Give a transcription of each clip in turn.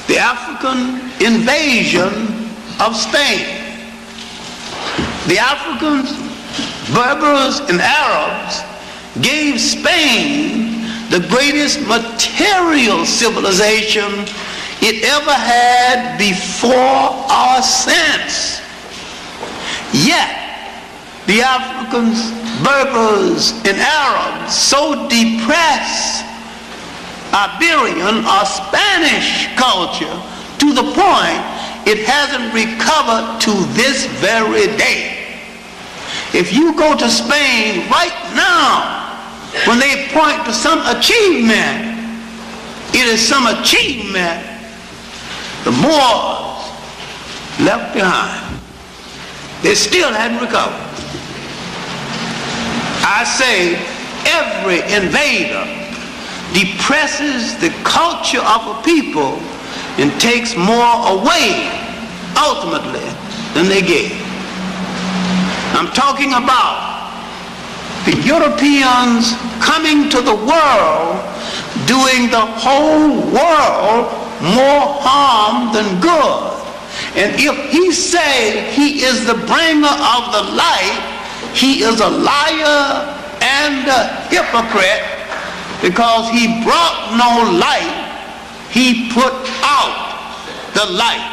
the African invasion of Spain. The Africans, Berbers, and Arabs gave Spain the greatest material civilization it ever had before or since. Yet, the Africans, Berbers, and Arabs so depressed Iberian or Spanish culture to the point it hasn't recovered to this very day. If you go to Spain right now, when they point to some achievement, it is some achievement the Moors left behind. They still hadn't recovered. I say every invader depresses the culture of a people and takes more away ultimately than they gave. I'm talking about the Europeans coming to the world, doing the whole world more harm than good. And if he say he is the bringer of the light, he is a liar and a hypocrite, because he brought no light, he put out the light.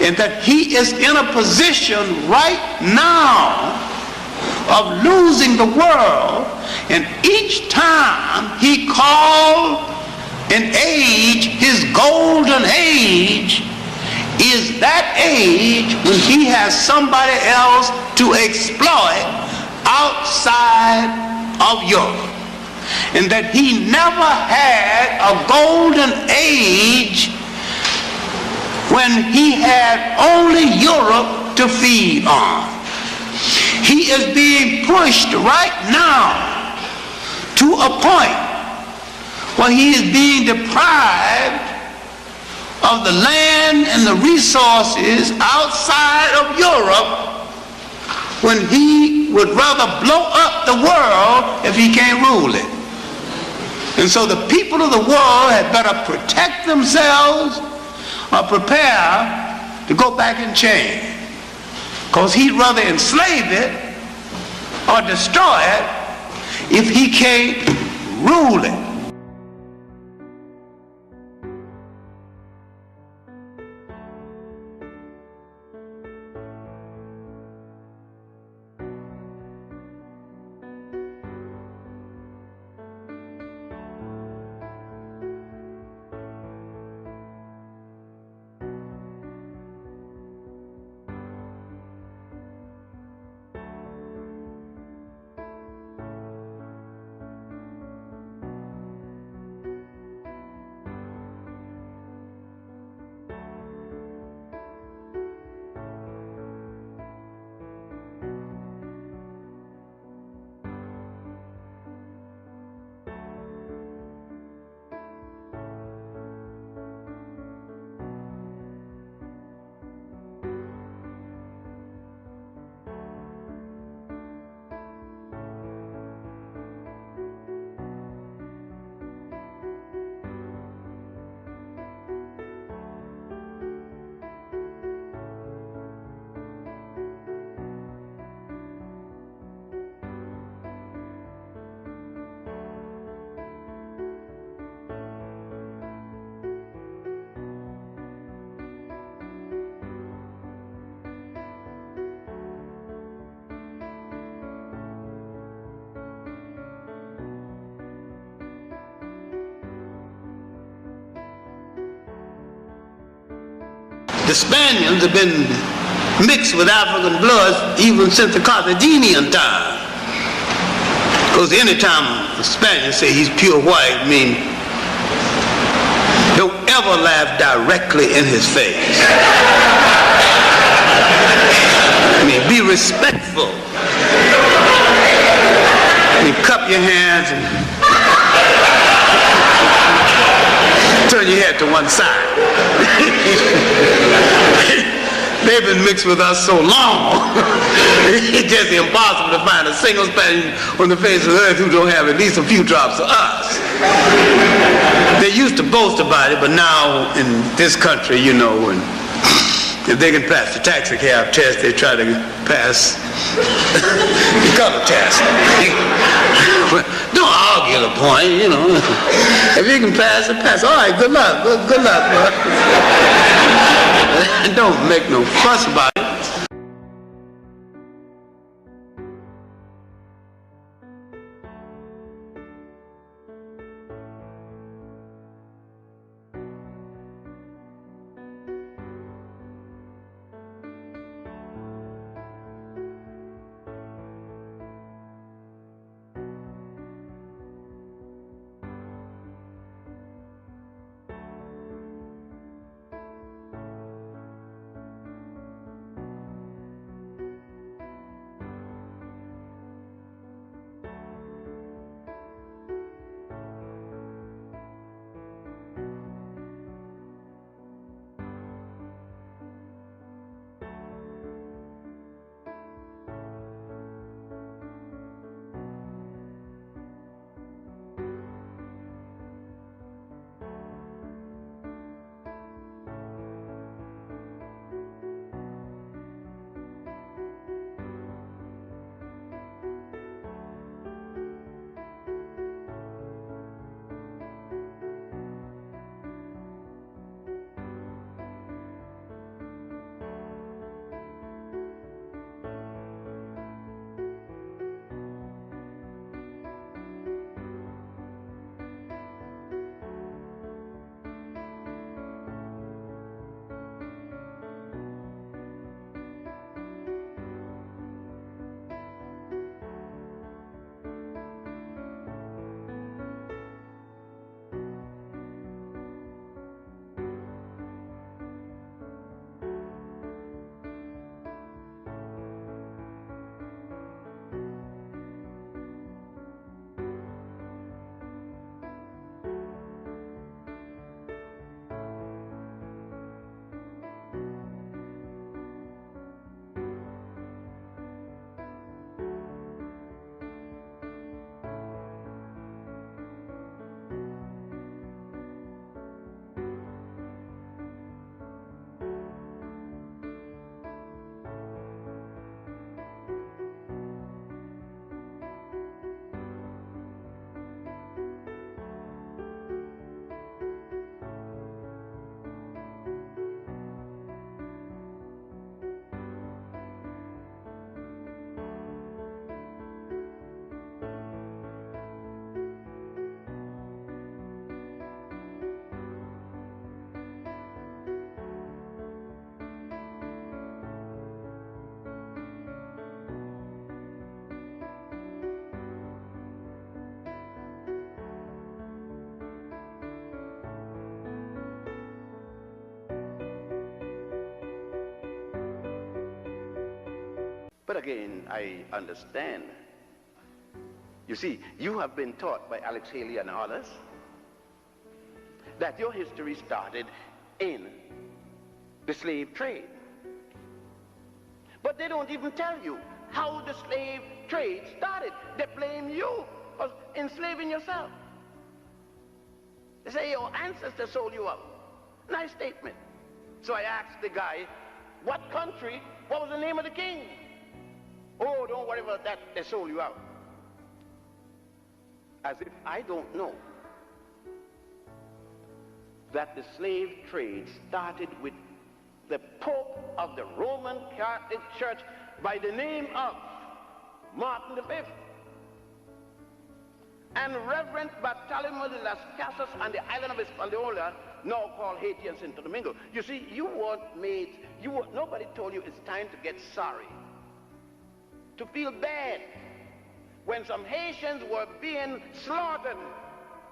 And that he is in a position right now of losing the world, and each time he called an age his golden age is that age when he has somebody else to exploit outside of Europe. And that he never had a golden age when he had only Europe to feed on. He is being pushed right now to a point where he is being deprived of the land and the resources outside of Europe, when he would rather blow up the world if he can't rule it. And so the people of the world had better protect themselves or prepare to go back and change, because he'd rather enslave it or destroy it if he can't rule it. The Spaniards have been mixed with African blood even since the Carthaginian time. Because any time a Spaniard say he's pure white, I mean, don't ever laugh directly in his face. I mean, be respectful. I mean, cup your hands and turn your head to one side. They've been mixed with us so long, it's just impossible to find a single Spaniard on the face of the earth who don't have at least a few drops of us. They used to boast about it, but now in this country, you know, and if they can pass the taxi cab test, they try to pass the color test. Don't argue the point, you know. If you can pass it, pass. All right, good luck. Good luck, bro. Don't make no fuss about it. But again, I understand. You see, you have been taught by Alex Haley and others that your history started in the slave trade. But they don't even tell you how the slave trade started. They blame you for enslaving yourself. They say your ancestors sold you out. Nice statement. So I asked the guy, what country, what was the name of the king? Oh, don't worry about that, they sold you out. As if I don't know that the slave trade started with the Pope of the Roman Catholic Church by the name of Martin V and Reverend Bartolomeo de las Casas on the island of Hispaniola, now called Haiti and Santo Domingo. You see, nobody told you it's time to get sorry, to feel bad when some Haitians were being slaughtered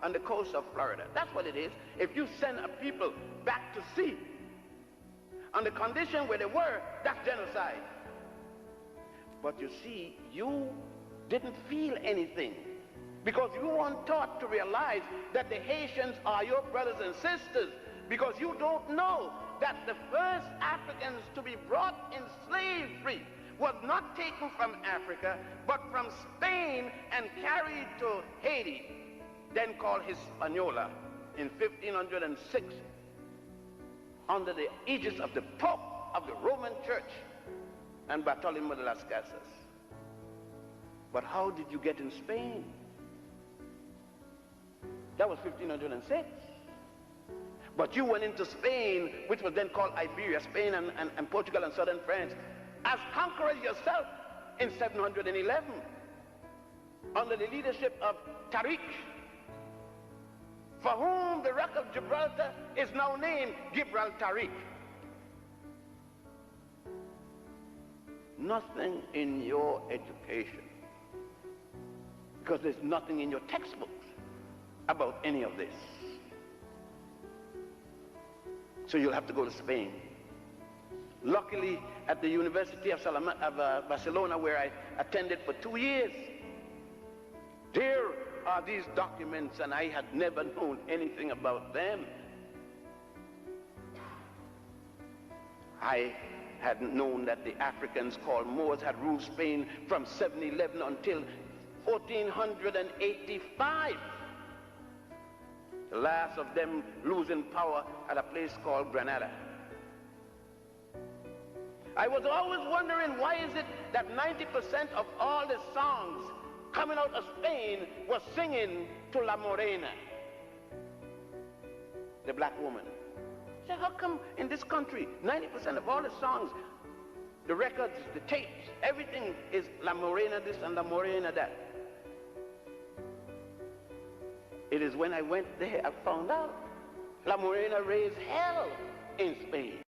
on the coast of Florida. That's what it is. If you send a people back to sea on the condition where they were, that's genocide. But you see, you didn't feel anything because you weren't taught to realize that the Haitians are your brothers and sisters, because you don't know that the first Africans to be brought in slavery was not taken from Africa, but from Spain and carried to Haiti, then called Hispaniola in 1506 under the aegis of the Pope of the Roman Church and Bartolomé de las Casas. But how did you get in Spain? That was 1506. But you went into Spain, which was then called Iberia, Spain and Portugal and southern France, as conquerors yourself in 711 under the leadership of Tariq, for whom the Rock of Gibraltar is now named Gibraltariq. Nothing in your education, because there's nothing in your textbooks about any of this. So you'll have to go to Spain. Luckily, at the University of Barcelona, where I attended for 2 years, there are these documents, and I had never known anything about them. I hadn't known that the Africans called Moors had ruled Spain from 711 until 1485. The last of them losing power at a place called Granada. I was always wondering, why is it that 90% of all the songs coming out of Spain was singing to La Morena, the black woman? So how come in this country 90% of all the songs, the records, the tapes, everything is La Morena this and La Morena that? It is when I went there I found out La Morena raised hell in Spain.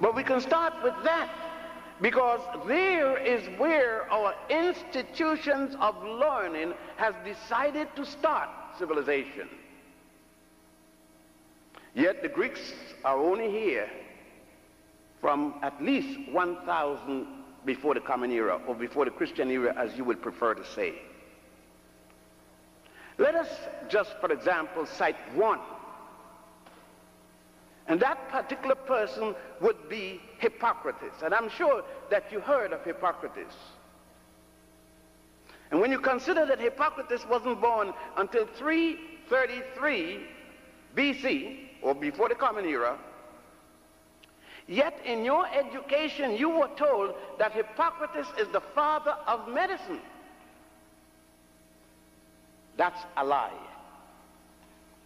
But we can start with that, because there is where our institutions of learning has decided to start civilization. Yet the Greeks are only here from at least 1000 before the Common Era, or before the Christian era, as you would prefer to say. Let us just, for example, cite one. And that particular person would be Hippocrates. And I'm sure that you heard of Hippocrates. And when you consider that Hippocrates wasn't born until 333 BC, or before the Common Era, Yet in your education, you were told that Hippocrates is the father of medicine. That's a lie.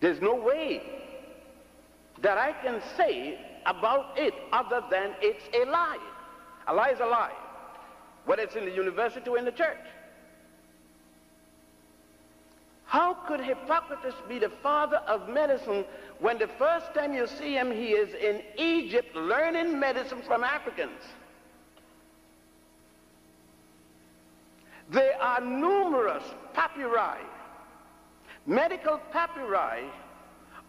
There's no way that I can say about it other than it's a lie. A lie is a lie, whether it's in the university or in the church. How could Hippocrates be the father of medicine when the first time you see him, he is in Egypt learning medicine from Africans? There are numerous papyri, medical papyri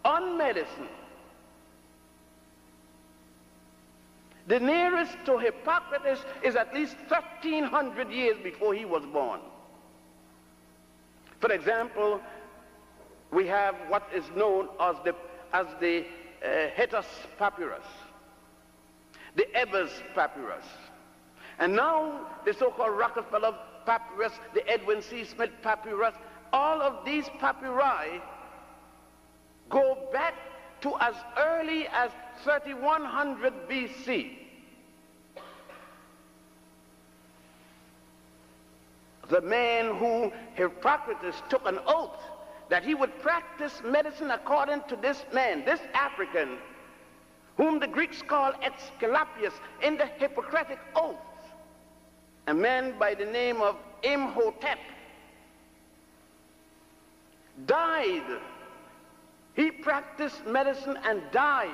on medicine. The nearest to Hippocrates is at least 1,300 years before he was born. For example, we have what is known as the Hettus papyrus, the Ebers papyrus, and now the so-called Rockefeller papyrus, the Edwin C. Smith papyrus. All of these papyri go back to as early as 3100 BC. The man who Hippocrates took an oath that he would practice medicine according to this man, this African, whom the Greeks call Aesculapius in the Hippocratic Oath, a man by the name of Imhotep, died. He practiced medicine and died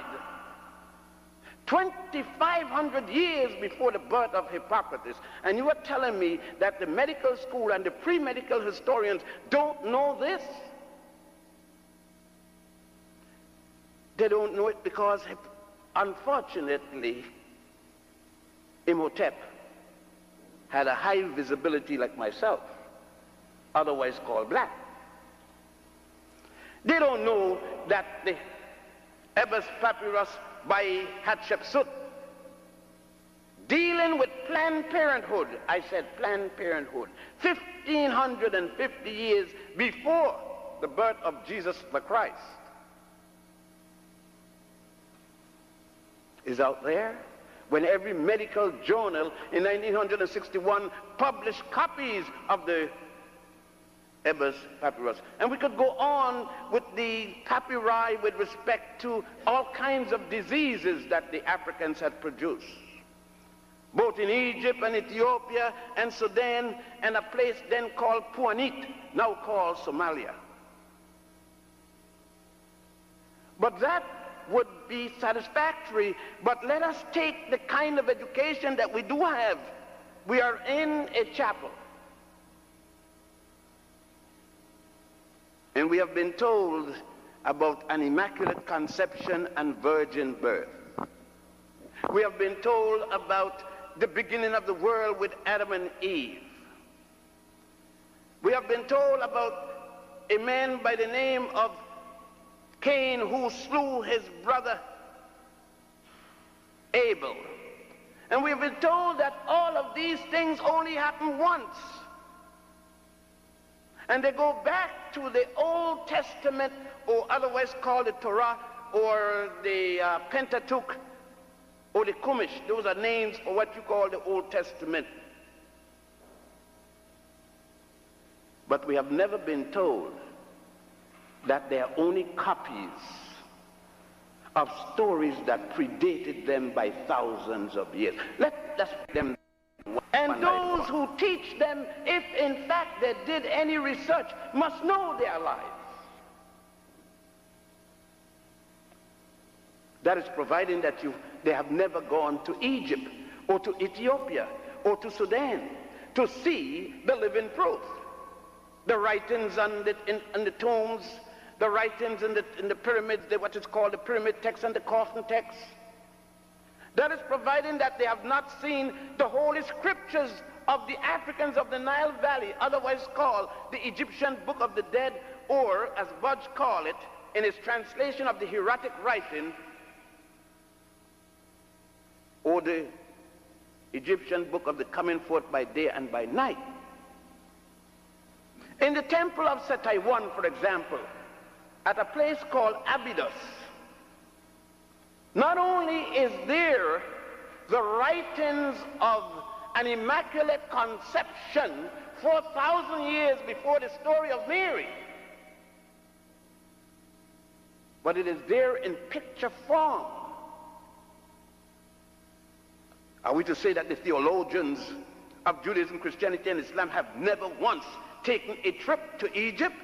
2,500 years before the birth of Hippocrates. And you are telling me that the medical school and the pre-medical historians don't know this? They don't know it because, unfortunately, Imhotep had a high visibility like myself, otherwise called black. They don't know that the Ebers papyrus by Hatshepsut, dealing with Planned Parenthood, I said Planned Parenthood, 1,550 years before the birth of Jesus the Christ, is out there, when every medical journal in 1961 published copies of the Ebers papyrus. And we could go on with the papyri with respect to all kinds of diseases that the Africans had produced, both in Egypt and Ethiopia and Sudan, and a place then called Puanit, now called Somalia. But that would be satisfactory, but let us take the kind of education that we do have. We are in a chapel, and we have been told about an immaculate conception and virgin birth. We have been told about the beginning of the world with Adam and Eve. We have been told about a man by the name of Cain who slew his brother Abel. And we have been told that all of these things only happen once. And they go back to the Old Testament, or otherwise called the Torah, or the Pentateuch, or the Chumash. Those are names for what you call the Old Testament. But we have never been told that they are only copies of stories that predated them by thousands of years. Let us put them. And those who teach them, if in fact they did any research, must know their lives. That is providing that they have never gone to Egypt or to Ethiopia or to Sudan to see the living proof. The writings on the tombs, the writings in the pyramids, what is called the pyramid text and the coffin text. That is providing that they have not seen the holy scriptures of the Africans of the Nile Valley, otherwise called the Egyptian Book of the Dead, or as Budge called it in his translation of the hieratic writing, or the Egyptian Book of the Coming Forth by Day and by Night. In the temple of Setaiwan, for example, at a place called Abydos, Not only is there the writings of an immaculate conception 4,000 years before the story of Mary, but it is there in picture form. Are we to say that the theologians of Judaism, Christianity, and Islam have never once taken a trip to Egypt,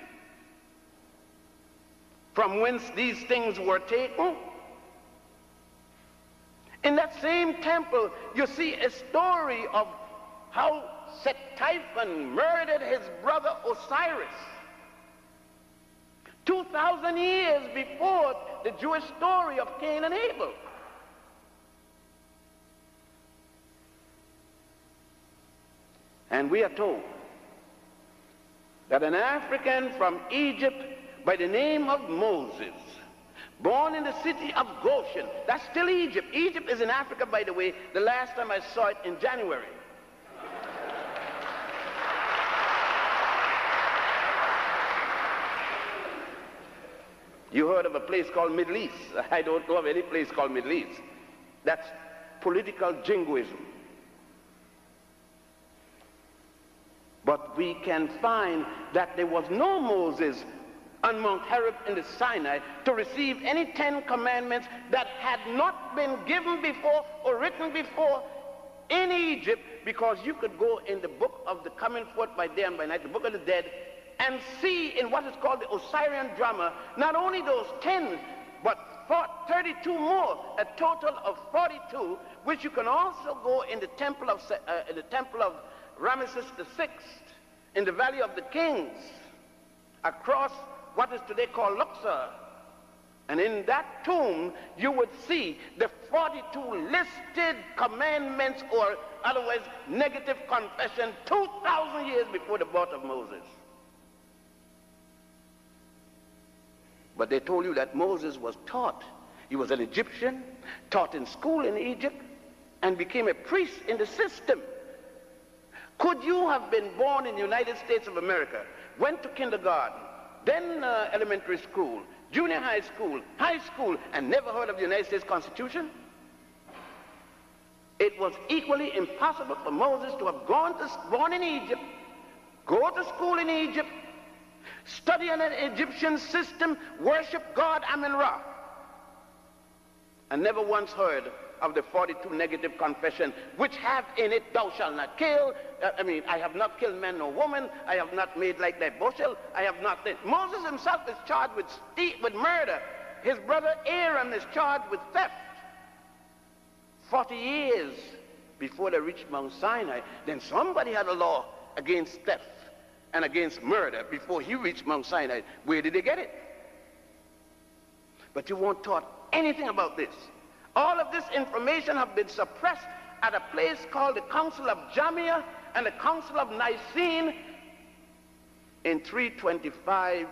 from whence these things were taken? In that same temple, you see a story of how Set-Typhon murdered his brother Osiris 2,000 years before the Jewish story of Cain and Abel. And we are told that an African from Egypt by the name of Moses, born in the city of Goshen, that's still Egypt. Egypt is in Africa, by the way. The last time I saw it in January. You heard of a place called Middle East. I don't know of any place called Middle East. That's political jingoism. But we can find that there was no Moses on Mount Horeb in the Sinai to receive any 10 commandments that had not been given before or written before in Egypt, because you could go in the book of the coming forth by day and by night, the book of the dead, and see in what is called the Osirian drama, not only those 10, but 32 more, a total of 42, which you can also go in the temple of Ramesses VI, in the Valley of the Kings, across what is today called Luxor. And in that tomb, you would see the 42 listed commandments, or otherwise negative confession, 2,000 years before the birth of Moses. But they told you that Moses was taught. He was an Egyptian, taught in school in Egypt, and became a priest in the system. Could you have been born in the United States of America, went to kindergarten, then elementary school, junior high school, and never heard of the United States Constitution? It was equally impossible for Moses to have born in Egypt, go to school in Egypt, study an Egyptian system, worship God Amun-Ra, and never once heard of the 42 negative confession, which have in it, thou shalt not kill, I have not killed man nor woman, I have not made like thy bushel, I have not... Moses himself is charged with murder. His brother Aaron is charged with theft. 40 years before they reached Mount Sinai, then somebody had a law against theft and against murder before he reached Mount Sinai. Where did they get it? But you weren't taught anything about this. All of this information have been suppressed at a place called the Council of Jamia and the Council of Nicene in 325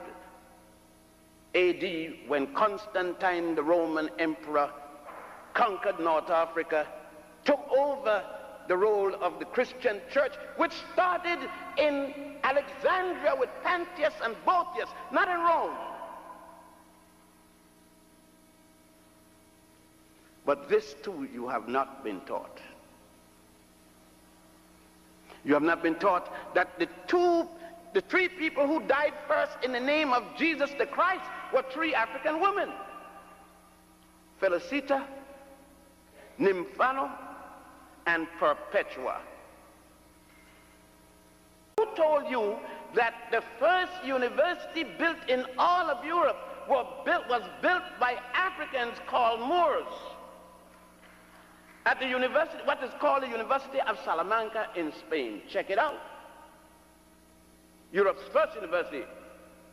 AD, when Constantine, the Roman emperor, conquered North Africa, took over the role of the Christian church, which started in Alexandria with Pantheus and Boethius, not in Rome. But this too you have not been taught. You have not been taught that the three people who died first in the name of Jesus the Christ were 3 African women: Felicita, Nymphano, and Perpetua. Who told you that the first university built in all of Europe was built by Africans called Moors at the university, what is called the University of Salamanca in Spain? Check it out. Europe's first university.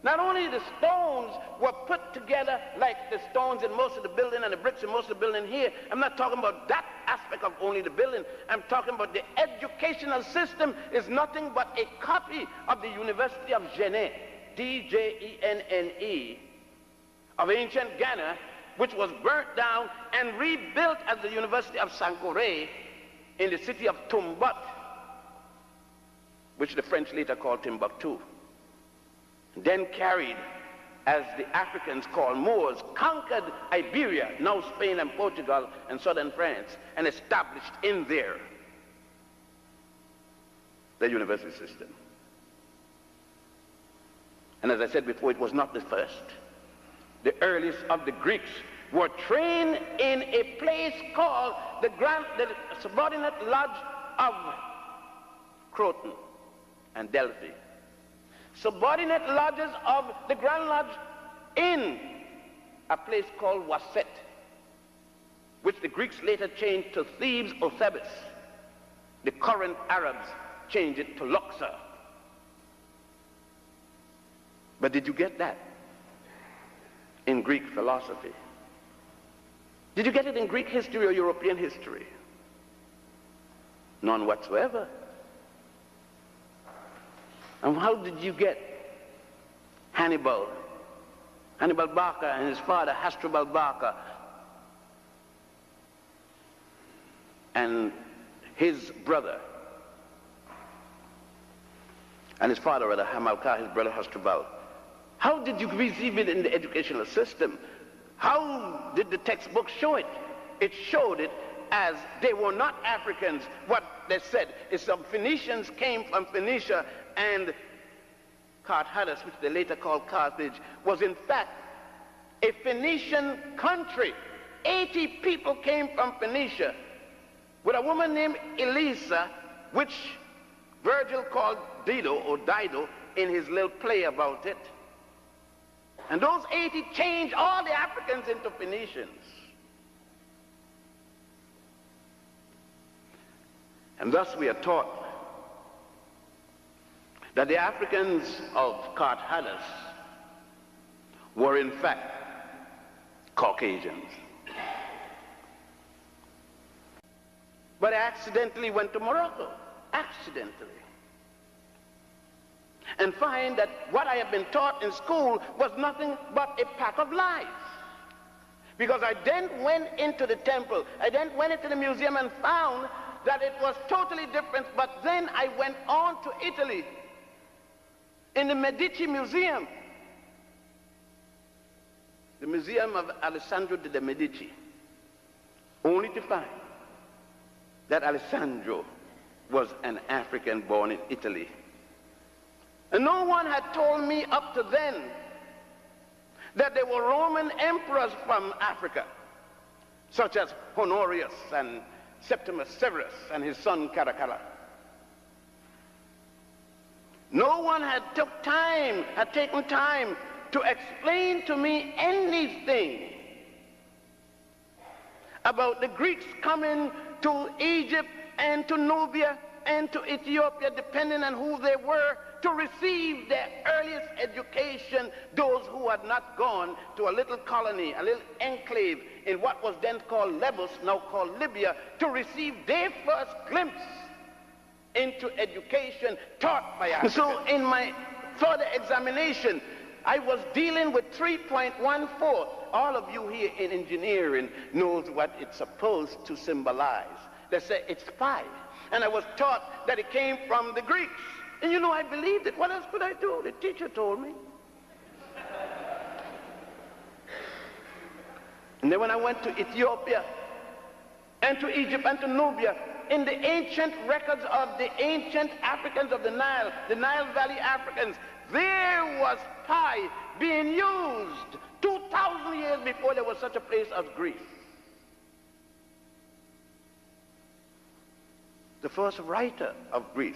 Not only the stones were put together like the stones in most of the building and the bricks in most of the building here. I'm not talking about that aspect of only the building. I'm talking about the educational system is nothing but a copy of the University of Djenne, D-J-E-N-N-E, of ancient Ghana, which was burnt down and rebuilt as the University of Sankore in the city of Tumbat, which the French later called Timbuktu, then carried as the Africans call Moors, conquered Iberia, now Spain and Portugal and southern France, and established in there the university system. And as I said before, it was not the first. The earliest of the Greeks were trained in a place called the subordinate lodge of Croton and Delphi. Subordinate lodges of the Grand Lodge in a place called Waset, which the Greeks later changed to Thebes or Thebes. The current Arabs changed it to Luxor. But did you get that in Greek philosophy? Did you get it in Greek history or European history? None whatsoever. And how did you get Hannibal Barca and his father Hasdrubal Barca and his brother and his father, rather, Hamilcar, his brother Hasdrubal? How did you receive it in the educational system? How did the textbook show it? It showed it as they were not Africans. What they said is some Phoenicians came from Phoenicia, and Carthage, which they later called Carthage, was in fact a Phoenician country. 80 people came from Phoenicia with a woman named Elisa, which Virgil called Dido or Dido in his little play about it. And those 80 changed all the Africans into Phoenicians. And thus we are taught that the Africans of Carthage were in fact Caucasians. But I accidentally went to Morocco, accidentally, and find that what I had been taught in school was nothing but a pack of lies. Because I then went into the temple, I then went into the museum and found that it was totally different. But then I went on to Italy, in the Medici Museum, the Museum of Alessandro de' Medici, only to find that Alessandro was an African born in Italy. And no one had told me up to then that there were Roman emperors from Africa, such as Honorius and Septimus Severus and his son Caracalla. No one had taken time to explain to me anything about the Greeks coming to Egypt and to Nubia and to Ethiopia, depending on who they were, to receive their earliest education, those who had not gone to a little colony, a little enclave in what was then called Lebus, now called Libya, to receive their first glimpse into education taught by Africans. So in my further examination, I was dealing with 3.14. All of you here in engineering knows what it's supposed to symbolize. They say it's pi. And I was taught that it came from the Greeks. And you know, I believed it. What else could I do? The teacher told me. And then when I went to Ethiopia and to Egypt and to Nubia, in the ancient records of the ancient Africans of the Nile Valley Africans, there was pi being used 2,000 years before there was such a place as Greece. The first writer of Greece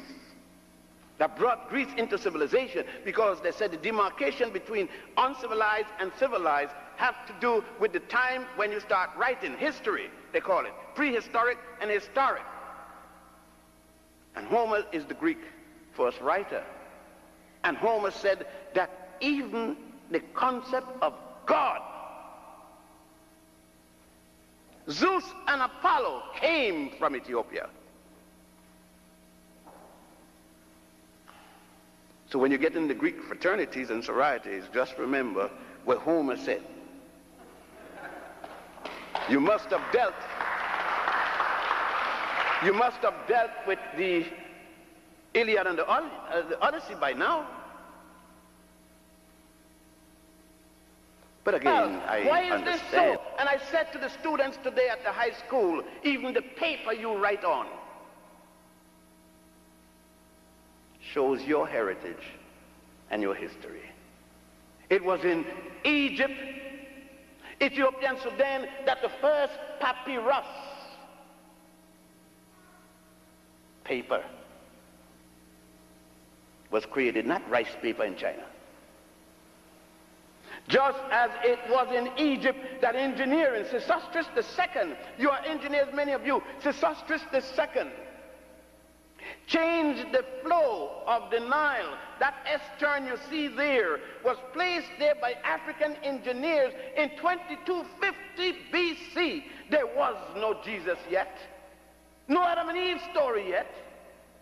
that brought Greece into civilization, because they said the demarcation between uncivilized and civilized have to do with the time when you start writing history, they call it, prehistoric and historic. And Homer is the Greek first writer. And Homer said that even the concept of God, Zeus and Apollo, came from Ethiopia. So when you get in the Greek fraternities and sororities, just remember what Homer said. You must have dealt with the Iliad and the Odyssey by now. But again, why is this so? And I said to the students today at the high school, even the paper you write on shows your heritage and your history. It was in Egypt, Ethiopia, and Sudan that the first papyrus paper was created, not rice paper in China. Just as it was in Egypt that engineering, Sesostris II, you are engineers, many of you, Sesostris II changed the flow of the Nile. That S-turn you see there was placed there by African engineers in 2250 BC. There was no Jesus yet, no Adam and Eve story yet,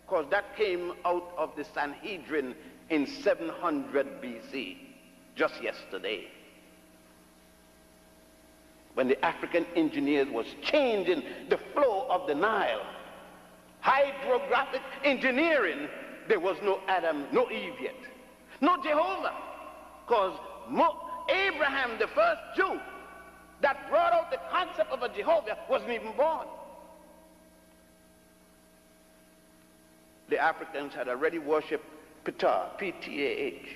because that came out of the Sanhedrin in 700 BC, just yesterday, when the African engineers was changing the flow of the Nile. Hydrographic engineering, there was no Adam, no Eve yet, no Jehovah, because Abraham, the first Jew that brought out the concept of a Jehovah, wasn't even born. The Africans had already worshipped Ptah, P-T-A-H,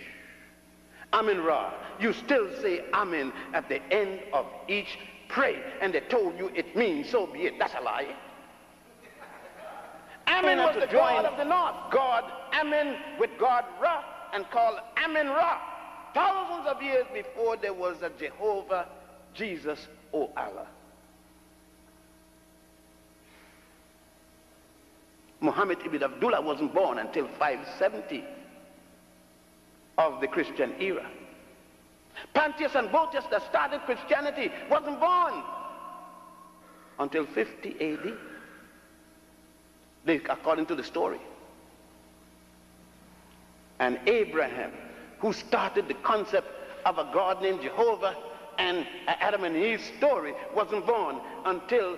Amin-Ra. You still say Amin at the end of each prayer, and they told you it means so be it. That's a lie. Amin was the god of the north. God Amin with God Ra, and called Amin-Ra. Thousands of years before there was a Jehovah, Jesus, or Allah. Muhammad ibn Abdullah wasn't born until 570 of the Christian era. Pontius and Boetius, that started Christianity, wasn't born until 50 AD. According to the story. And Abraham, who started the concept of a God named Jehovah and Adam and Eve's story, wasn't born until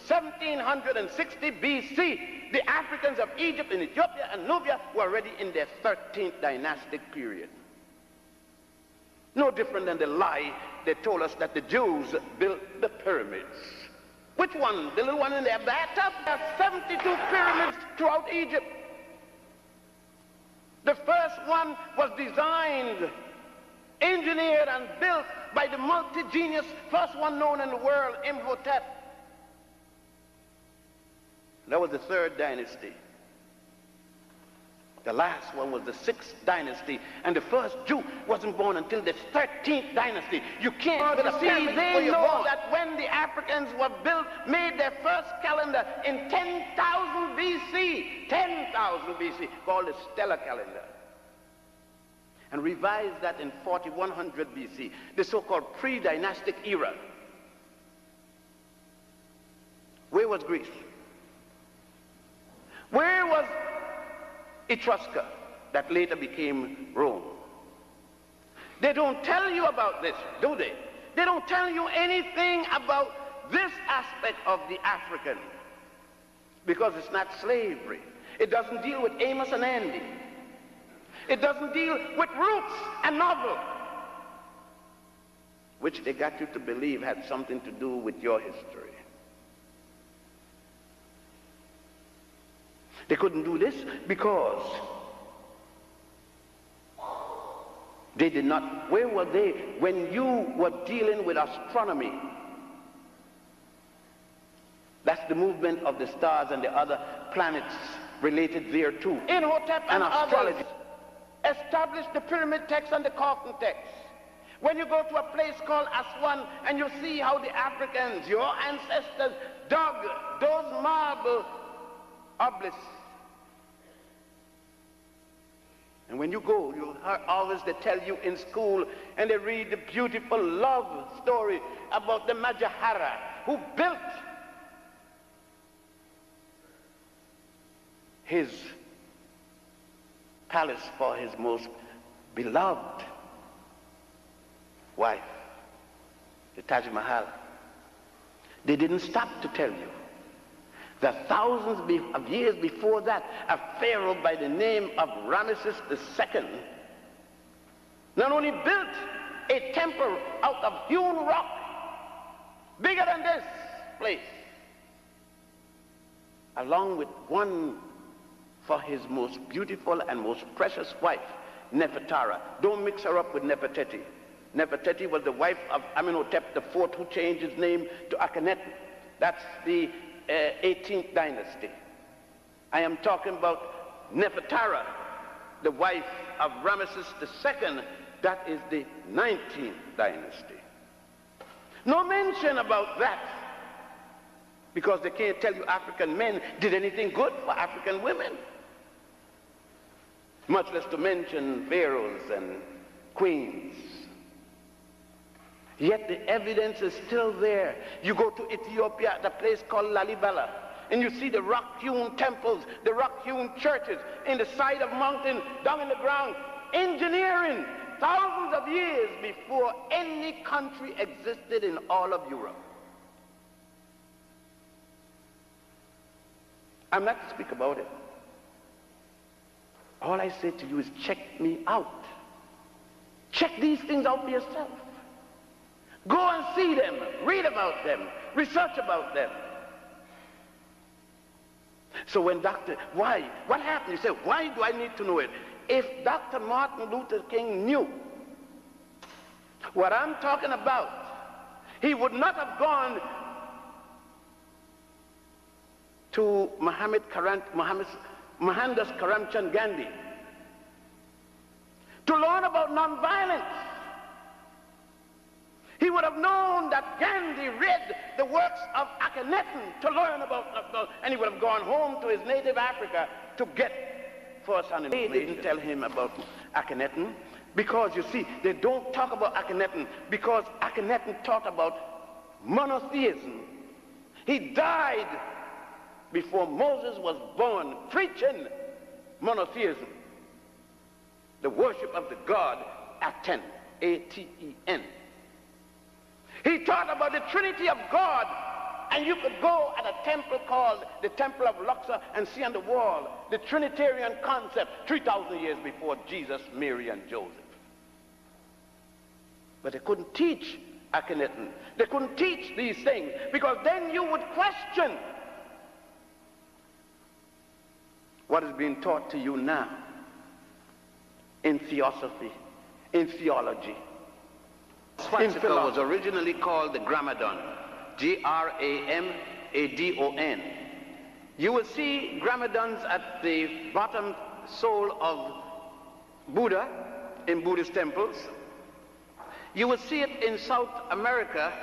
1760 BC. The Africans of Egypt and Ethiopia and Nubia were already in their 13th dynastic period. No different than the lie they told us that the Jews built the pyramids. Which one? The little one in their bathtub? There are 72 pyramids throughout Egypt. The first one was designed, engineered, and built by the multi-genius, first one known in the world, Imhotep. That was the 3rd dynasty. The last one was the 6th dynasty, and the first Jew wasn't born until the 13th dynasty. You can't see, they know that when the Africans were built, made their first calendar in 10,000 BC, 10,000 BC, called the stellar calendar, and revised that in 4100 BC, the so-called pre-dynastic era. Where was Greece? Where was Etrusca, that later became Rome? They don't tell you about this, do they? They don't tell you anything about this aspect of the African, because it's not slavery. It doesn't deal with Amos and Andy. It doesn't deal with roots and novel, which they got you to believe had something to do with your history. They couldn't do this because they did not. Where were they when you were dealing with astronomy? That's the movement of the stars and the other planets related thereto. Imhotep and astrology established the pyramid text and the coffin text. When you go to a place called Aswan and you see how the Africans, your ancestors, dug those marble obelisks. And when you go, you always, they tell you in school, and they read the beautiful love story about the Majahara, who built his palace for his most beloved wife, the Taj Mahal. They didn't stop to tell you that thousands of years before that, a pharaoh by the name of Ramesses II not only built a temple out of hewn rock, bigger than this place, along with one for his most beautiful and most precious wife, Nefertara. Don't mix her up with Nefertiti. Nefertiti was the wife of Amenhotep IV, who changed his name to Akhenaten. That's the 18th dynasty. I am talking about Nefertara, the wife of Ramesses II. That is the 19th dynasty. No mention about that, because they can't tell you African men did anything good for African women, much less to mention pharaohs and queens. Yet the evidence is still there. You go to Ethiopia at a place called Lalibela, and you see the rock-hewn temples, the rock-hewn churches in the side of mountain, down in the ground, engineering thousands of years before any country existed in all of Europe. I'm not to speak about it. All I say to you is check me out. Check these things out for yourself. Go and see them, read about them, research about them. So when why? What happened? You say, why do I need to know it? If Dr. Martin Luther King knew what I'm talking about, he would not have gone to Mohandas Karamchand Gandhi to learn about nonviolence. He would have known that Gandhi read the works of Akhenaten to learn about, and he would have gone home to his native Africa to get first-hand information. They didn't tell him about Akhenaten because, you see, they don't talk about Akhenaten because Akhenaten taught about monotheism. He died before Moses was born, preaching monotheism, the worship of the god Aten, A-T-E-N. He taught about the Trinity of God, and you could go at a temple called the Temple of Luxor and see on the wall the Trinitarian concept 3,000 years before Jesus, Mary, and Joseph. But they couldn't teach Akhenaten. They couldn't teach these things, because then you would question what is being taught to you now in theosophy, in theology. Swastika was originally called the Gramadon, G-R-A-M-A-D-O-N. You will see Gramadons at the bottom sole of Buddha in Buddhist temples. You will see it in South America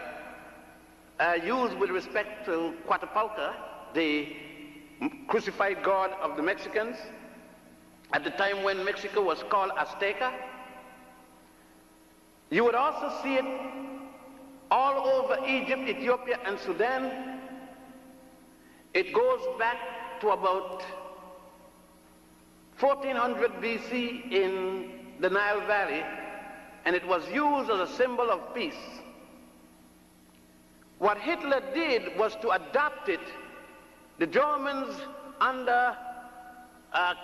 used with respect to Coatepalca, the crucified god of the Mexicans, at the time when Mexico was called Azteca. You would also see it all over Egypt, Ethiopia, and Sudan. It goes back to about 1400 BC in the Nile Valley, and it was used as a symbol of peace. What Hitler did was to adopt it. The Germans under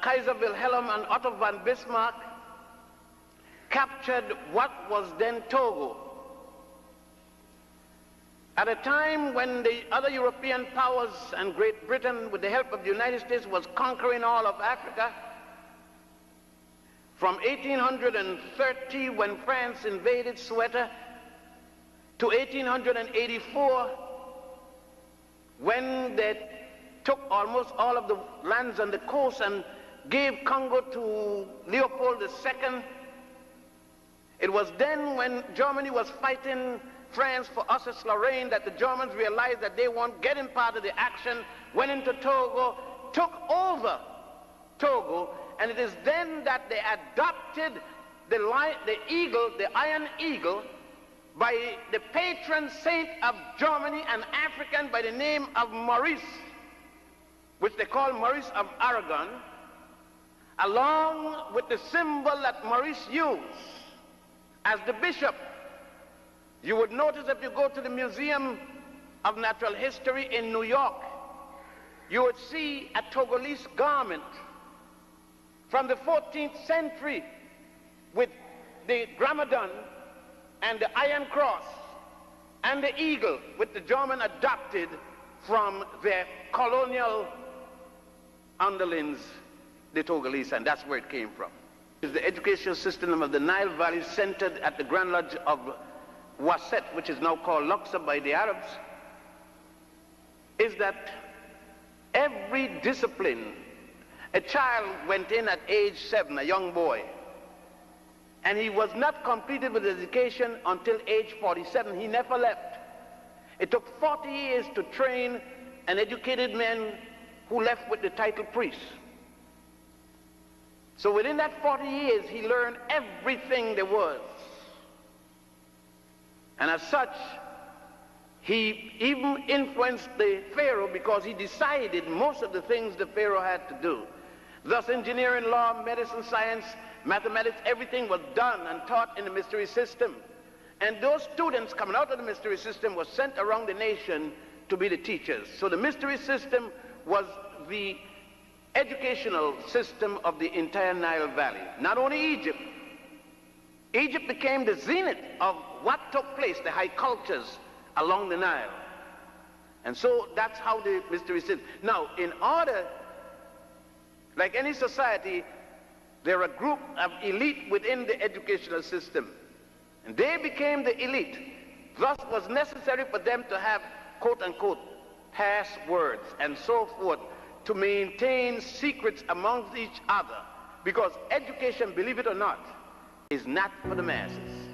Kaiser Wilhelm and Otto von Bismarck captured what was then Togo. At a time when the other European powers and Great Britain, with the help of the United States, was conquering all of Africa, from 1830, when France invaded Ceuta, to 1884, when they took almost all of the lands on the coast and gave Congo to Leopold II. It was then, when Germany was fighting France for Alsace-Lorraine, that the Germans realized that they weren't getting part of the action, went into Togo, took over Togo, and it is then that they adopted the eagle, the iron eagle, by the patron saint of Germany, an African by the name of Maurice, which they call Maurice of Aragon, along with the symbol that Maurice used as the bishop. You would notice if you go to the Museum of Natural History in New York, you would see a Togolese garment from the 14th century with the Gramadon and the Iron Cross and the eagle, which the German adopted from their colonial underlings, the Togolese, and that's where it came from. The educational system of the Nile Valley, centered at the Grand Lodge of Wasset, which is now called Luxor by the Arabs, is that every discipline, a child went in at age 7, a young boy, and he was not completed with education until age 47. He never left. It took 40 years to train an educated man who left with the title priest. So within that 40 years, he learned everything there was. And as such, he even influenced the Pharaoh because he decided most of the things the Pharaoh had to do. Thus, engineering, law, medicine, science, mathematics, everything was done and taught in the mystery system. And those students coming out of the mystery system were sent around the nation to be the teachers. So the mystery system was the educational system of the entire Nile Valley. Not only Egypt. Egypt became the zenith of what took place, the high cultures along the Nile. And so that's how the mystery system. Now, in order, like any society, there are a group of elite within the educational system. And they became the elite. Thus, it was necessary for them to have, quote-unquote, passwords and so forth, to maintain secrets amongst each other. Because education, believe it or not, is not for the masses.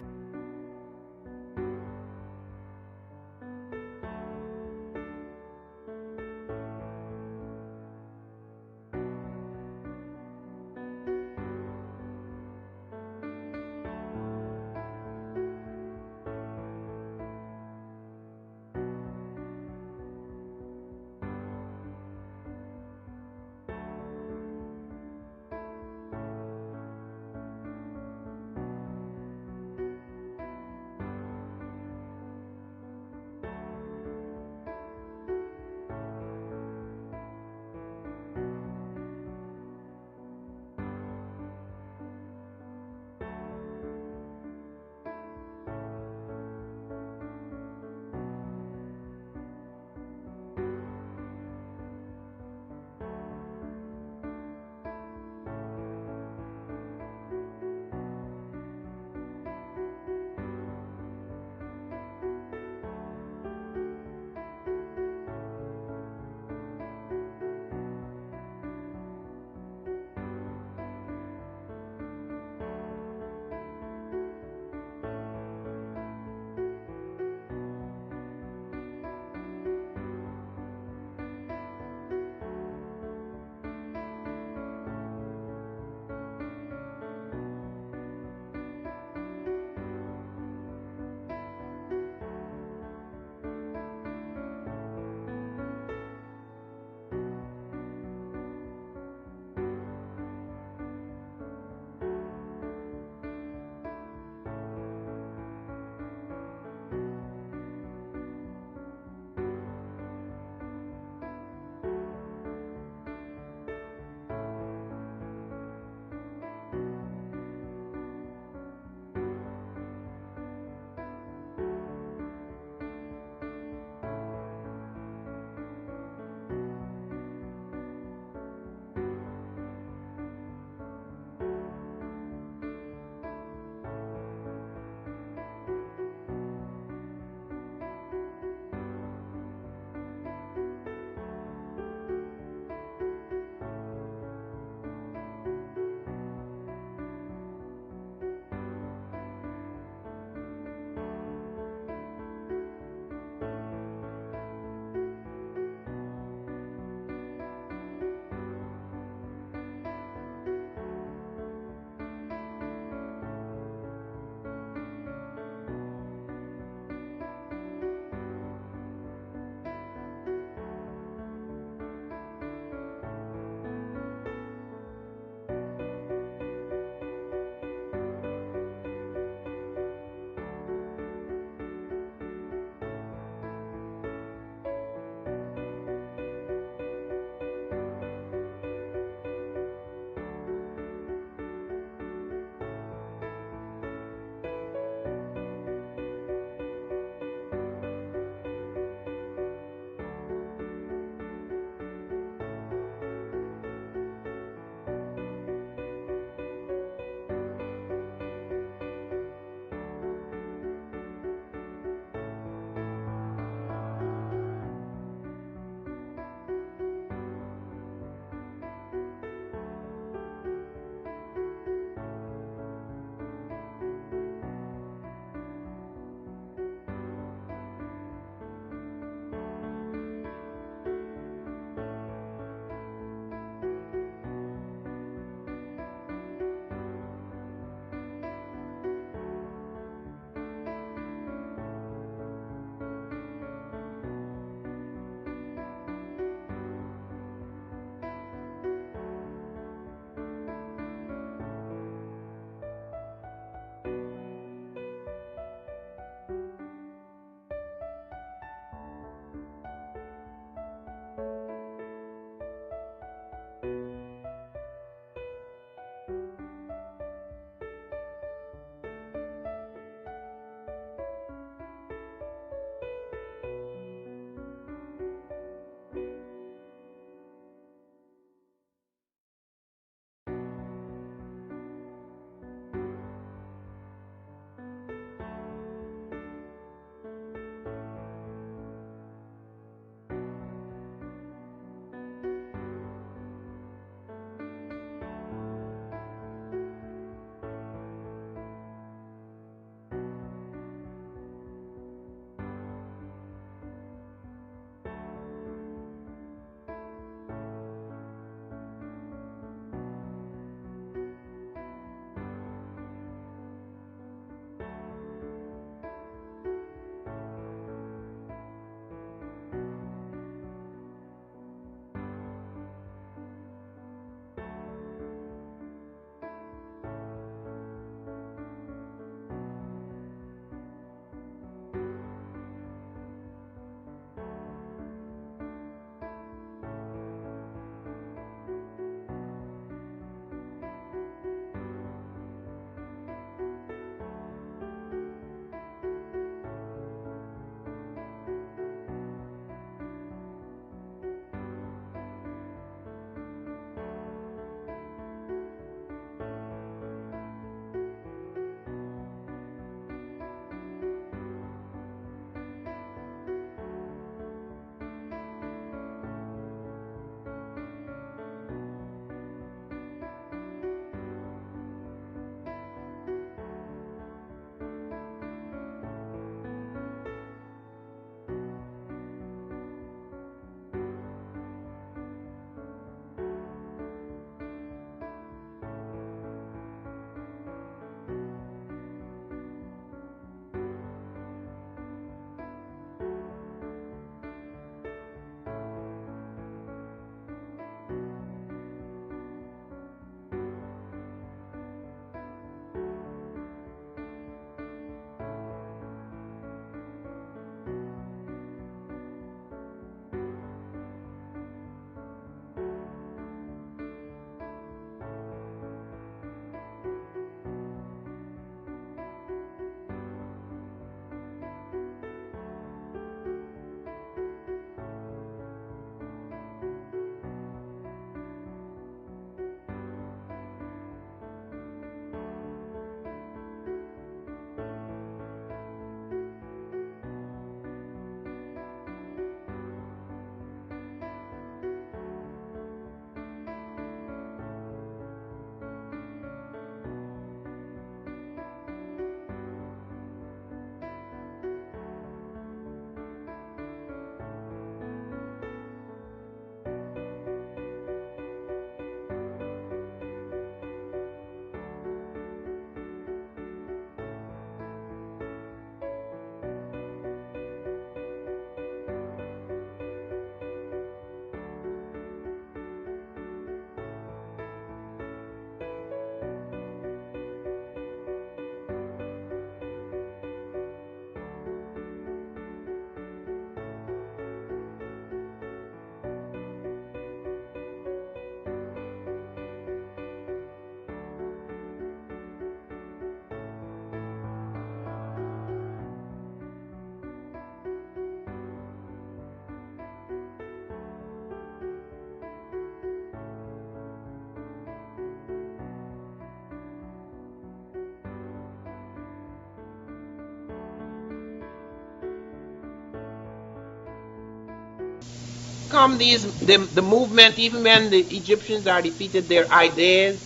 come the movement, even when the Egyptians are defeated, their ideas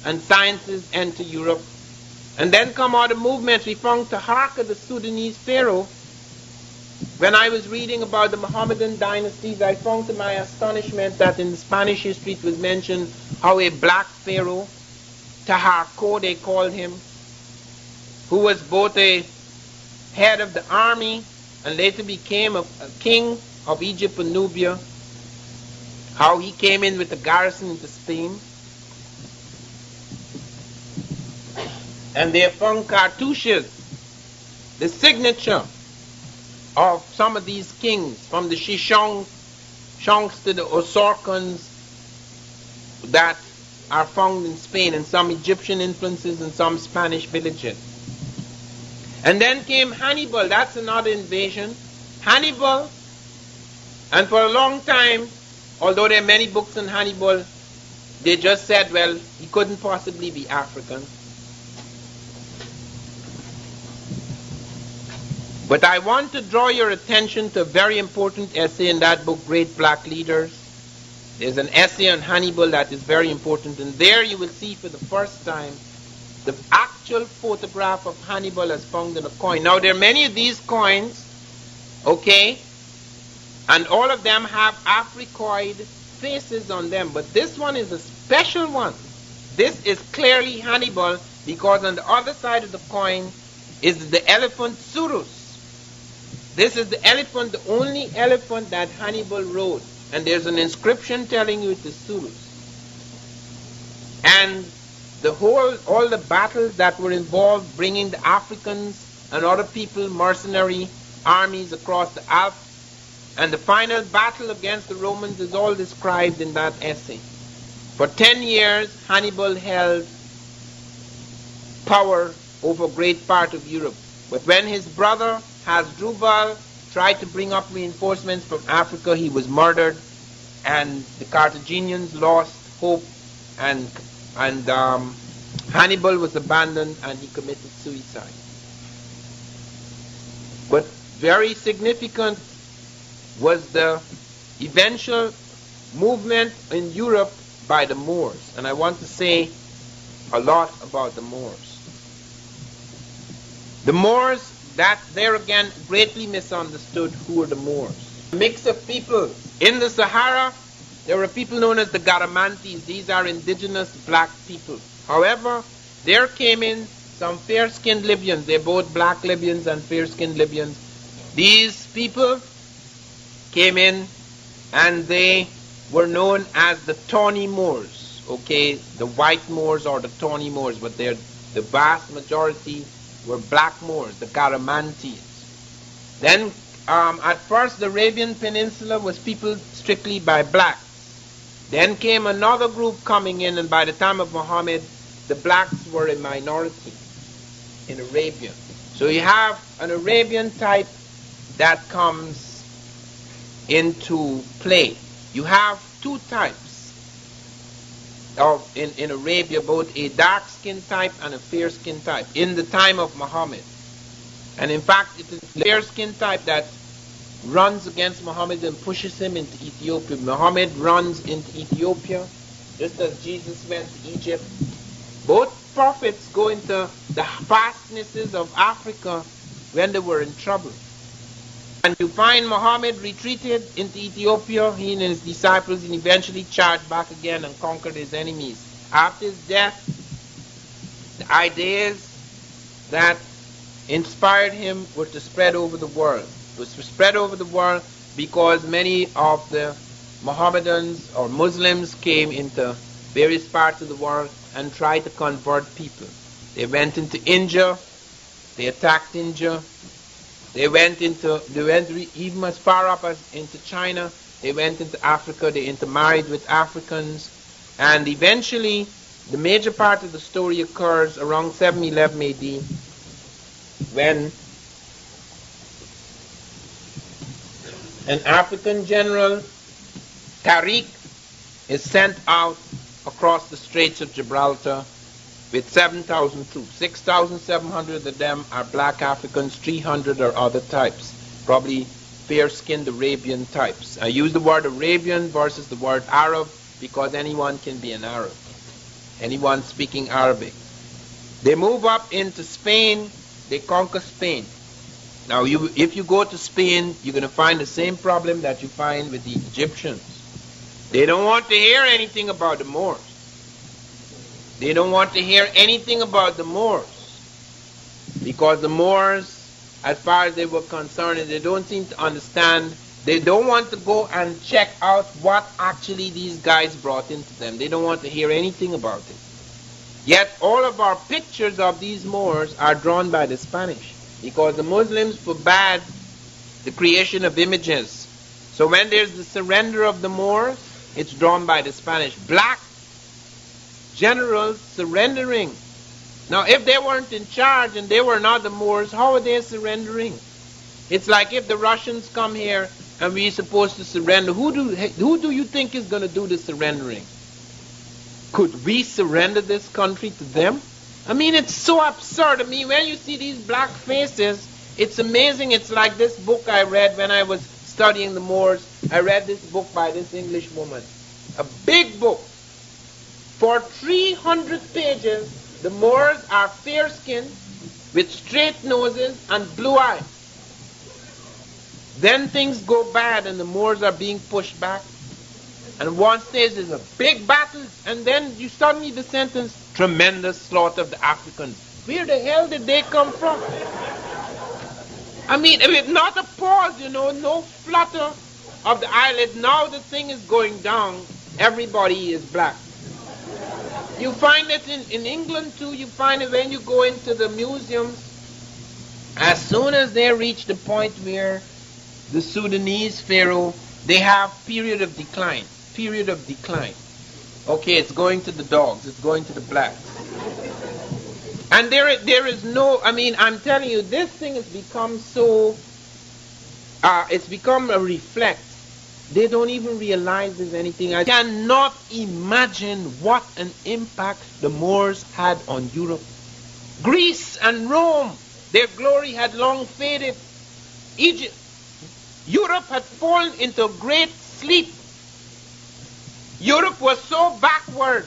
and sciences enter Europe. And then come other movements. We found Taharqa, the Sudanese pharaoh. When I was reading about the Mohammedan dynasties, I found to my astonishment that in the Spanish history it was mentioned how a black pharaoh, Taharqa they called him, who was both a head of the army and later became a king of Egypt and Nubia, how he came in with a garrison into Spain. And they found cartouches, the signature of some of these kings, from the Shishongs to the Osorkans, that are found in Spain, and some Egyptian influences and some Spanish villages. And then came Hannibal. That's another invasion. Hannibal, and for a long time, although there are many books on Hannibal, they just said, well, he couldn't possibly be African. But I want to draw your attention to a very important essay in that book, Great Black Leaders. There's an essay on Hannibal that is very important, and there you will see for the first time the actual photograph of Hannibal as found in a coin. Now, there are many of these coins, okay, and all of them have Africoid faces on them, but this one is a special one. This is clearly Hannibal, because on the other side of the coin is the elephant Surus. This is the elephant, the only elephant that Hannibal rode. And there's an inscription telling you it is Surus. And all the battles that were involved, bringing the Africans and other people, mercenary armies across the Alps, and the final battle against the Romans is all described in that essay. For 10 years, Hannibal held power over a great part of Europe. But when his brother Hasdrubal tried to bring up reinforcements from Africa, he was murdered, and the Carthaginians lost hope, and Hannibal was abandoned and he committed suicide. But very significant was the eventual movement in Europe by the Moors, and I want to say a lot about the Moors. The Moors, that there again greatly misunderstood. Who are the Moors? A mix of people. In the Sahara, there were people known as the Garamantes. These are indigenous black people. However, there came in some fair-skinned Libyans. They're both black Libyans and fair-skinned Libyans. These people came in and they were known as the Tawny Moors. Okay, the white Moors or the Tawny Moors, but the vast majority were black Moors, the Garamantes. Then, at first, the Arabian Peninsula was peopled strictly by blacks. Then came another group coming in, and by the time of Muhammad, the blacks were a minority in Arabia. So you have an Arabian type that comes into play. You have two types in Arabia, both a dark-skinned type and a fair-skinned type, in the time of Muhammad. And in fact, it is the fair-skinned type that runs against Muhammad and pushes him into Ethiopia. Muhammad runs into Ethiopia, just as Jesus went to Egypt. Both prophets go into the fastnesses of Africa when they were in trouble. And you find Muhammad retreated into Ethiopia, he and his disciples, and eventually charged back again and conquered his enemies. After his death, the ideas that inspired him were to spread over the world. It was to spread over the world because many of the Mohammedans or Muslims came into various parts of the world and tried to convert people. They went into India, they attacked India. They went even as far up as into China. They went into Africa. They intermarried with Africans. And eventually, the major part of the story occurs around 711 AD, when an African general, Tariq, is sent out across the Straits of Gibraltar with 7,000 troops. 6,700 of them are black Africans, 300 are other types. Probably fair-skinned Arabian types. I use the word Arabian versus the word Arab because anyone can be an Arab. Anyone speaking Arabic. They move up into Spain. They conquer Spain. Now, if you go to Spain, you're going to find the same problem that you find with the Egyptians. They don't want to hear anything about the Moors. They don't want to hear anything about the Moors. Because the Moors, as far as they were concerned, they don't seem to understand. They don't want to go and check out what actually these guys brought into them. They don't want to hear anything about it. Yet all of our pictures of these Moors are drawn by the Spanish. Because the Muslims forbade the creation of images. So when there's the surrender of the Moors, it's drawn by the Spanish. Black generals surrendering. Now, if they weren't in charge and they were not the Moors, how are they surrendering? It's like if the Russians come here and we're supposed to surrender. Who do you think is going to do the surrendering? Could we surrender this country to them? I mean, it's so absurd. I mean, when you see these black faces, it's amazing. It's like this book I read when I was studying the Moors. I read this book by this English woman. A big book. For 300 pages, the Moors are fair-skinned with straight noses and blue eyes. Then things go bad and the Moors are being pushed back. And one stage is a big battle, and then you suddenly the sentence, tremendous slaughter of the Africans. Where the hell did they come from? I mean, with not a pause, no flutter of the eyelid. Now the thing is going down. Everybody is black. You find it in England too. You find it when you go into the museums. As soon as they reach the point where the Sudanese pharaoh, they have period of decline. Period of decline. Okay, it's going to the dogs. It's going to the blacks. And there is no, I mean, I'm telling you, this thing has become so, it's become a reflex. They don't even realize there's anything. I cannot imagine what an impact the Moors had on Europe. Greece and Rome, their glory had long faded. Egypt, Europe had fallen into a great sleep. Europe was so backward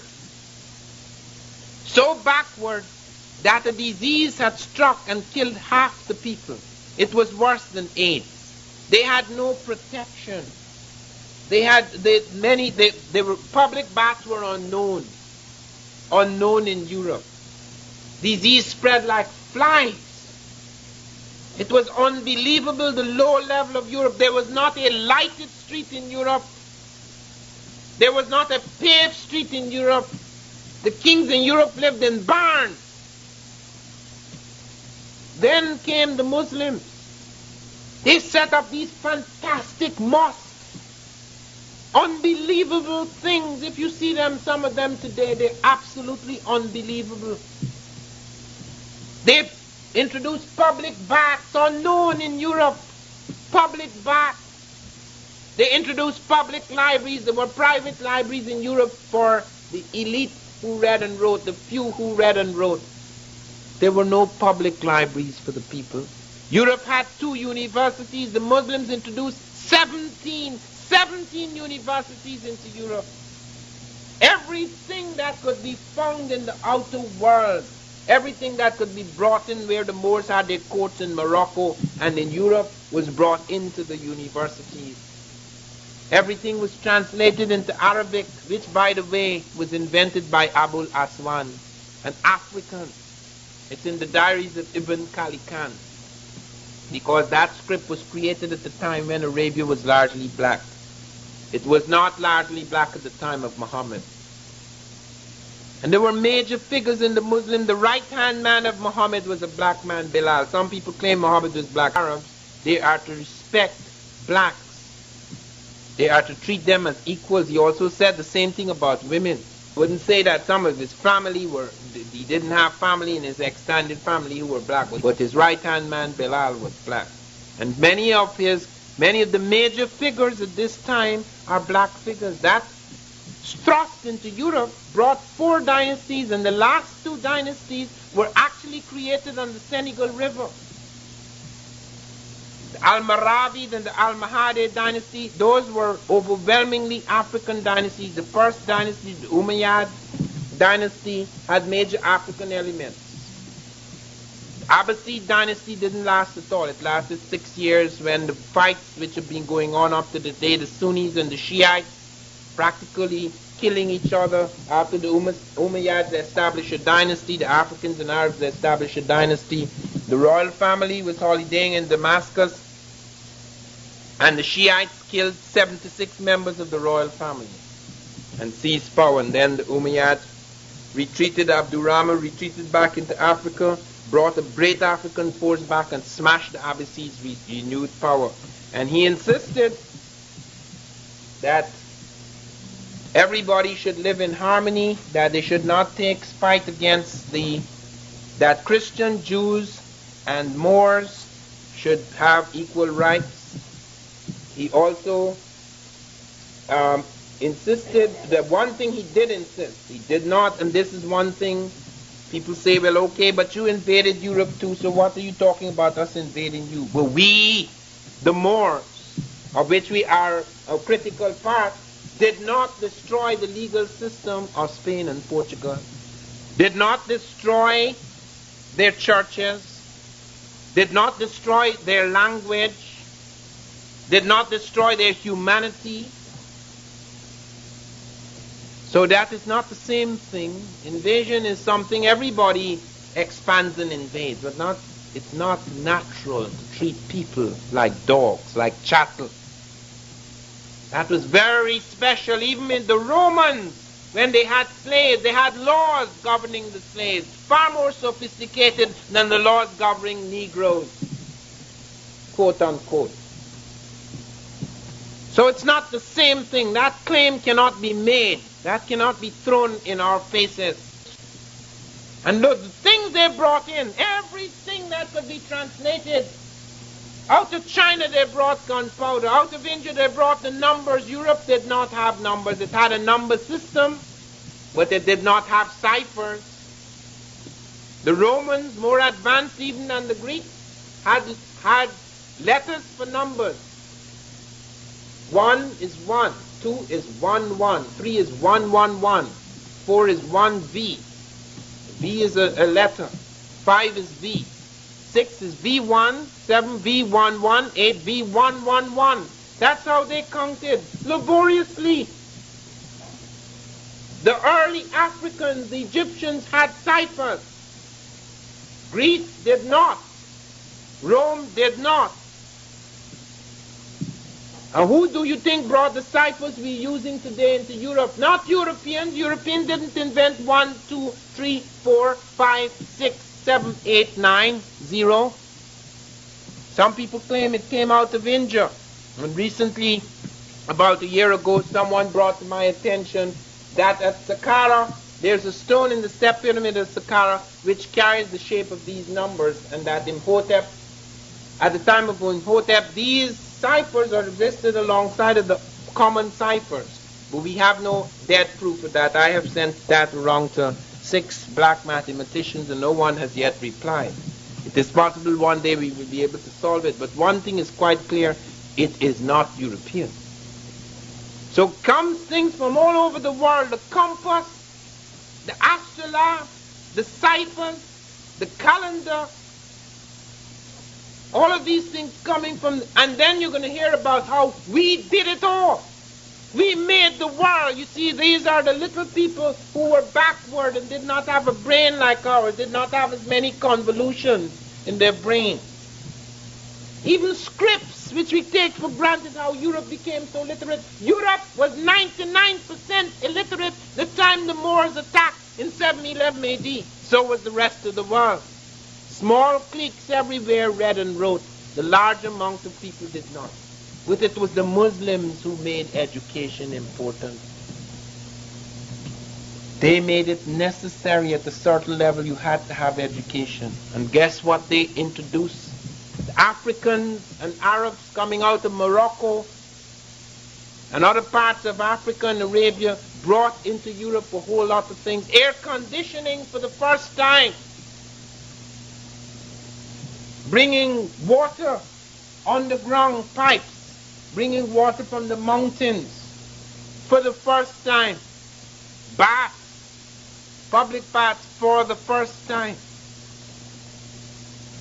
that a disease had struck and killed half the people. It was worse than AIDS. They had no protection. Public baths were unknown in Europe. Disease spread like flies. It was unbelievable, the low level of Europe. There was not a lighted street in Europe. There was not a paved street in Europe. The kings in Europe lived in barns. Then came the Muslims. They set up these fantastic mosques. Unbelievable things. If you see them, some of them today, they're absolutely unbelievable. They introduced public baths, unknown in Europe. Public baths. They introduced public libraries. There were private libraries in Europe for the elite who read and wrote, the few who read and wrote. There were no public libraries for the people. Europe had 2 universities. The Muslims introduced 17 universities into Europe. Everything that could be found in the outer world, everything that could be brought in where the Moors had their courts in Morocco and in Europe was brought into the universities. Everything was translated into Arabic, which, by the way, was invented by Abul Aswan, an African. It's in the diaries of Ibn Khalikan, because that script was created at the time when Arabia was largely black. It was not largely black at the time of Muhammad. And there were major figures in the Muslim. The right-hand man of Muhammad was a black man, Bilal. Some people claim Muhammad was black. Arabs, they are to respect blacks. They are to treat them as equals. He also said the same thing about women. He wouldn't say that some of his family he didn't have family in his extended family who were black, but his right-hand man, Bilal, was black. And many of the major figures at this time are black figures. That thrust into Europe brought 4 dynasties, and the last 2 dynasties were actually created on the Senegal River. The Almoravid and the Almohade dynasty, those were overwhelmingly African dynasties. The first dynasty, the Umayyad dynasty, had major African elements. The Abbasid dynasty didn't last at all. It lasted 6 years, when the fights which have been going on up to the day, the Sunnis and the Shiites practically killing each other. After the Umayyads established a dynasty, the Africans and Arabs established a dynasty. The royal family was holidaying in Damascus, and the Shiites killed 76 members of the royal family and seized power. And then the Umayyads retreated, Abdurrahman retreated back into Africa, brought a great African force back and smashed the Abbasids' renewed power. And he insisted that everybody should live in harmony, that they should not take spite against that Christian, Jews, and Moors should have equal rights. He also insisted that one thing he did insist, he did not, and this is one thing people say, well, okay, but you invaded Europe too, so what are you talking about us invading you? Well, we, the Moors, of which we are a critical part, did not destroy the legal system of Spain and Portugal, did not destroy their churches, did not destroy their language, did not destroy their humanity. So that is not the same thing. Invasion is something everybody expands and invades, but it's not natural to treat people like dogs, like chattel. That was very special. Even in the Romans, when they had slaves, they had laws governing the slaves, far more sophisticated than the laws governing Negroes, quote unquote. So it's not the same thing. That claim cannot be made. That cannot be thrown in our faces. And look, the things they brought in, everything that could be translated. Out of China they brought gunpowder. Out of India they brought the numbers. Europe did not have numbers. It had a number system, but it did not have ciphers. The Romans, more advanced even than the Greeks, had letters for numbers. 1 is 1, 2 is 1, 1, 3 is 1, 1, 1, 4 is 1 V. V is a letter. 5 is V. 6 is V1, 7 V11, 8 V111. That's how they counted, laboriously. The early Africans, the Egyptians, had ciphers. Greece did not. Rome did not. And who do you think brought the ciphers we're using today into Europe? Not Europeans. Europeans didn't invent 1, 2, 3, 4, 5, 6, 7, 8, 9, 0. Some people claim it came out of India. And recently, about a year ago, someone brought to my attention that at Saqqara, there's a stone in the step pyramid of Saqqara which carries the shape of these numbers, and that Imhotep, at the time of Imhotep, these ciphers are listed alongside of the common ciphers. But we have no dead proof of that. I have sent that around to 6 black mathematicians and no one has yet replied. It is possible one day we will be able to solve it, but one thing is quite clear, it is not European. So comes things from all over the world, the compass, the astrolabe, the ciphers, the calendar, all of these things coming from, and then you're going to hear about how we did it all. We made the world. You see, these are the little people who were backward and did not have a brain like ours, did not have as many convolutions in their brain. Even scripts, which we take for granted, how Europe became so literate. Europe was 99% illiterate the time the Moors attacked in 711 AD. So was the rest of the world. Small cliques everywhere read and wrote. The large amount of people did not. With it was the Muslims who made education important. They made it necessary at a certain level you had to have education. And guess what they introduced? The Africans and Arabs coming out of Morocco and other parts of Africa and Arabia brought into Europe a whole lot of things. Air conditioning for the first time. Bringing water underground pipes bringing water from the mountains for the first time. Baths, public baths for the first time.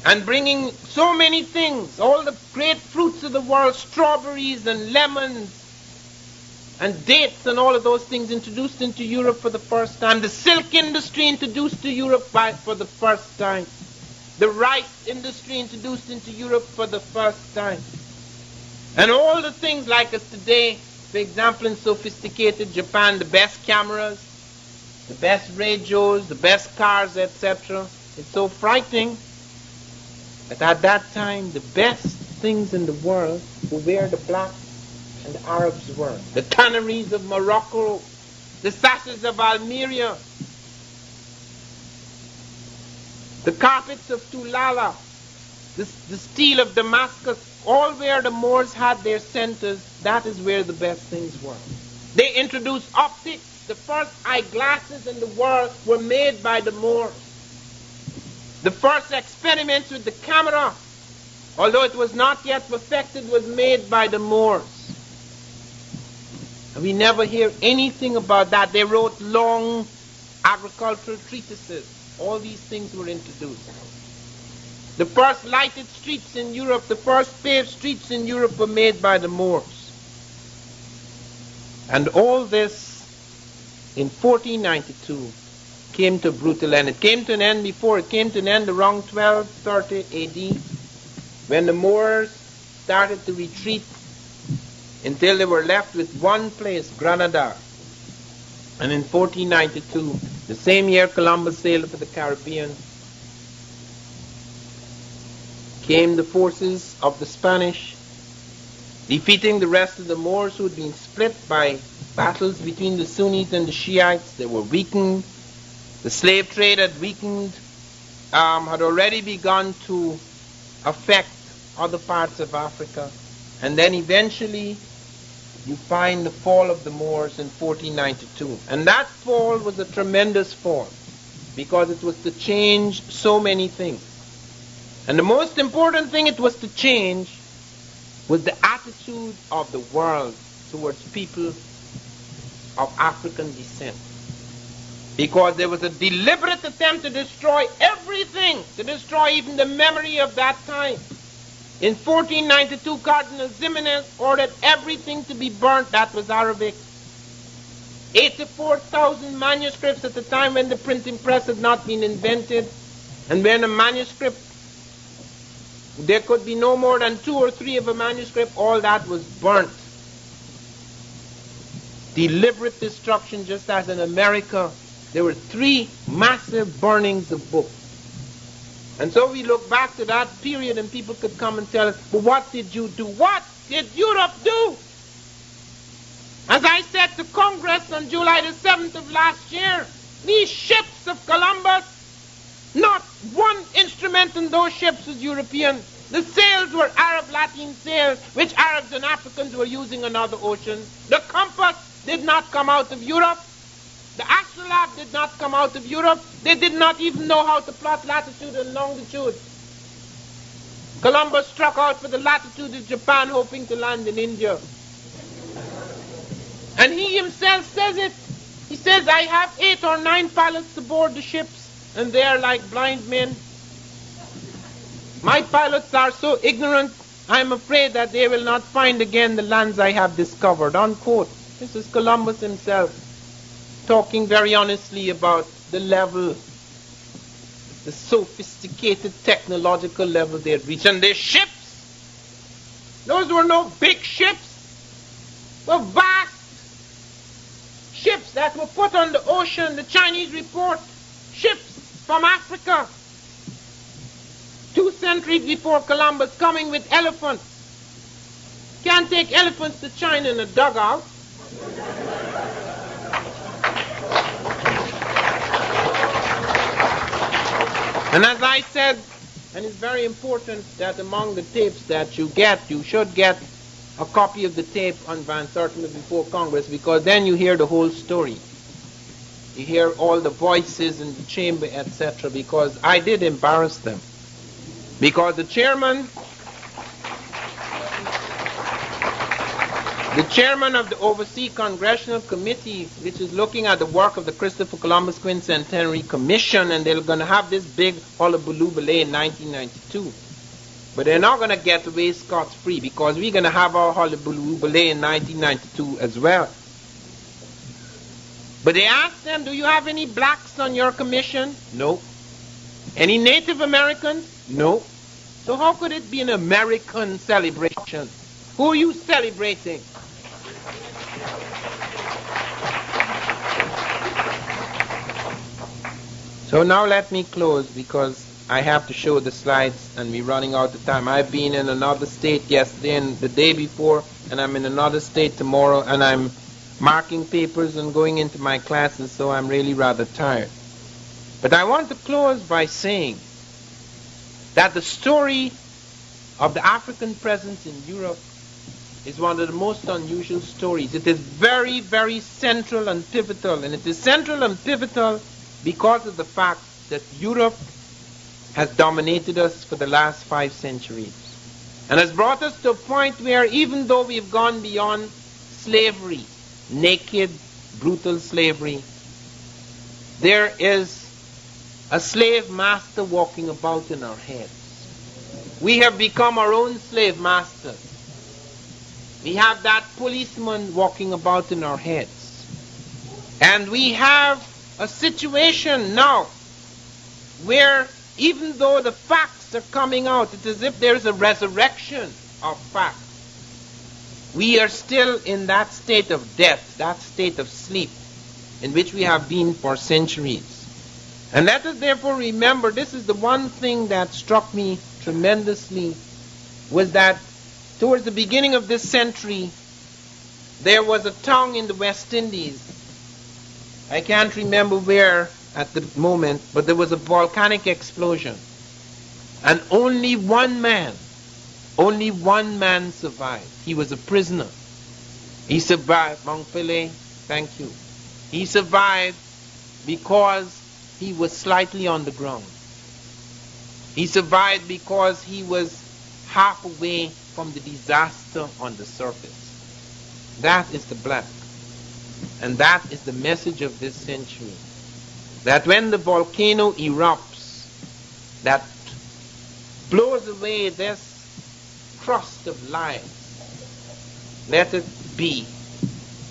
And bringing so many things, all the great fruits of the world, strawberries and lemons and dates and all of those things introduced into Europe for the first time. The silk industry introduced to Europe for the first time. The rice industry introduced into Europe for the first time. And all the things like us today, for example, in sophisticated Japan, the best cameras, the best radios, the best cars, etc. It's so frightening that at that time the best things in the world were where the blacks and the Arabs were. The tanneries of Morocco, the sashes of Almeria, the carpets of Tulala, the steel of Damascus, all where the Moors had their centers, that is where the best things were. They introduced optics. The first eyeglasses in the world were made by the Moors. The first experiments with the camera, although it was not yet perfected, was made by the Moors. And we never hear anything about that. They wrote long agricultural treatises. All these things were introduced. The first lighted streets in Europe, the first paved streets in Europe were made by the Moors. And all this in 1492 came to a brutal end. It came to an end before. It came to an end around 1230 AD when the Moors started to retreat until they were left with one place, Granada. And in 1492, the same year Columbus sailed for the Caribbean, came the forces of the Spanish, defeating the rest of the Moors who had been split by battles between the Sunnis and the Shiites. They were weakened. The slave trade had weakened, had already begun to affect other parts of Africa. And then eventually you find the fall of the Moors in 1492. And that fall was a tremendous fall because it was to change so many things. And the most important thing it was to change was the attitude of the world towards people of African descent. Because there was a deliberate attempt to destroy everything, to destroy even the memory of that time. In 1492, Cardinal Ximenes ordered everything to be burnt that was Arabic. 84,000 manuscripts at the time when the printing press had not been invented. And when a manuscript, there could be no more than 2 or 3 of a manuscript, all that was burnt. Deliberate destruction, just as in America. There were 3 massive burnings of books. And so we look back to that period and people could come and tell us, but what did you do? What did Europe do? As I said to Congress on July the 7th of last year, these ships of Columbus, not one instrument in those ships was European. The sails were Arab Latin sails, which Arabs and Africans were using on other oceans. The compass did not come out of Europe. The astrolabe did not come out of Europe. They did not even know how to plot latitude and longitude. Columbus struck out for the latitude of Japan, hoping to land in India. And he himself says it. He says, I have 8 or 9 pilots aboard the ships, and they are like blind men. My pilots are so ignorant, I am afraid that they will not find again the lands I have discovered. Unquote. This is Columbus himself, talking very honestly about the level, the sophisticated technological level they had reached. And their ships, those were no big ships, were vast ships that were put on the ocean. The Chinese report ships from Africa 2 centuries before Columbus coming with elephants. Can't take elephants to China in a dugout. And as I said, and it's very important that among the tapes that you should get a copy of the tape on Van Sertima before Congress, because then you hear the whole story. You hear all the voices in the chamber, etc., because I did embarrass them. Because the chairman The chairman of the Overseas Congressional Committee, which is looking at the work of the Christopher Columbus Quincentenary Commission, and they're going to have this big hullabaloo in 1992. But they're not going to get away scot-free, because we're going to have our hullabaloo in 1992 as well. But they asked them, do you have any blacks on your commission? No. Any Native Americans? No. So how could it be an American celebration? Who are you celebrating? So now let me close, because I have to show the slides and we're running out of time. I've been in another state yesterday and the day before, and I'm in another state tomorrow, and I'm marking papers and going into my classes, so I'm really rather tired. But I want to close by saying that the story of the African presence in Europe is one of the most unusual stories. It is very, very central and pivotal, and it is central and pivotal because of the fact that Europe has dominated us for the last 5 centuries and has brought us to a point where, even though we've gone beyond slavery, naked, brutal slavery, there is a slave master walking about in our heads. We have become our own slave masters. We have that policeman walking about in our heads. And we have a situation now where, even though the facts are coming out, it's as if there's a resurrection of facts. We are still in that state of death, that state of sleep, in which we have been for centuries. And let us therefore remember, this is the one thing that struck me tremendously, was that towards the beginning of this century, there was a town in the West Indies. I can't remember where at the moment, but there was a volcanic explosion. And only one man survived. He was a prisoner. He survived, Montpellier, thank you. He survived because he was slightly on the ground. He survived because he was half away from the disaster on the surface. That is the black. And that is the message of this century. That when the volcano erupts, that blows away this crust of lies, let it be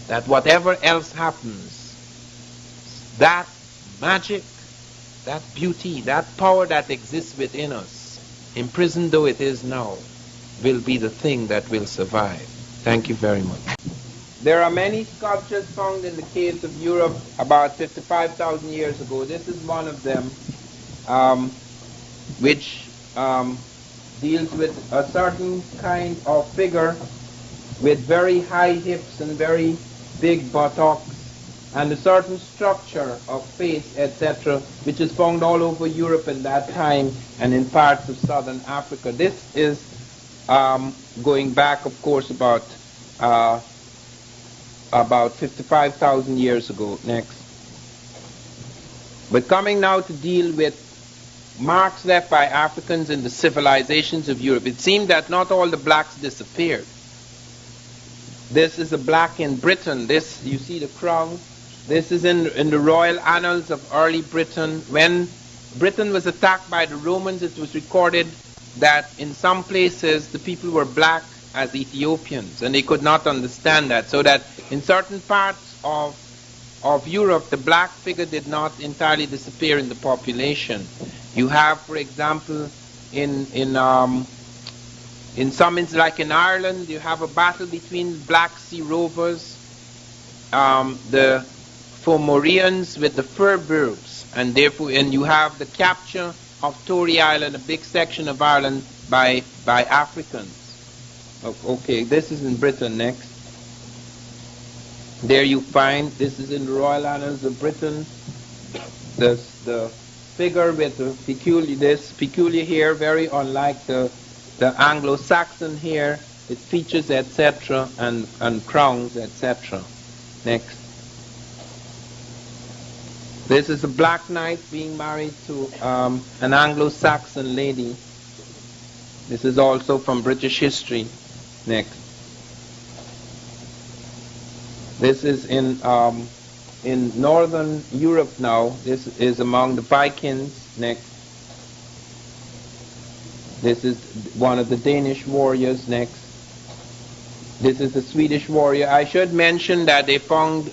that whatever else happens, that magic, that beauty, that power that exists within us, imprisoned though it is now, will be the thing that will survive. Thank you very much. There are many sculptures found in the caves of Europe about 55,000 years ago. This is one of them, which deals with a certain kind of figure with very high hips and very big buttocks, and a certain structure of face, etc., which is found all over Europe in that time and in parts of southern Africa. This is going back, of course, about 55,000 years ago. Next. But coming now to deal with marks left by Africans in the civilizations of Europe, it seemed that not all the blacks disappeared. This is a black in Britain. This, you see the crown. This is in the royal annals of early Britain. When Britain was attacked by the Romans, it was recorded that in some places the people were black as Ethiopians, and they could not understand that. So that in certain parts of Europe, the black figure did not entirely disappear in the population. You have, for example, in some instances, like in Ireland, you have a battle between Black Sea rovers, the Fomorians with the Furburgs, and therefore, and you have the capture of Tory Island, a big section of Ireland, by Africans. Okay, this is in Britain. Next. There you find, this is in the Royal Annals of Britain, the figure with the peculiar hair, very unlike the Anglo-Saxon hair, with features, etc., and crowns, etc. Next. This is a black knight being married to an Anglo-Saxon lady. This is also from British history. Next. This is in northern Europe now. This is among the Vikings. Next. This is one of the Danish warriors. Next. This is the Swedish warrior. I should mention that they found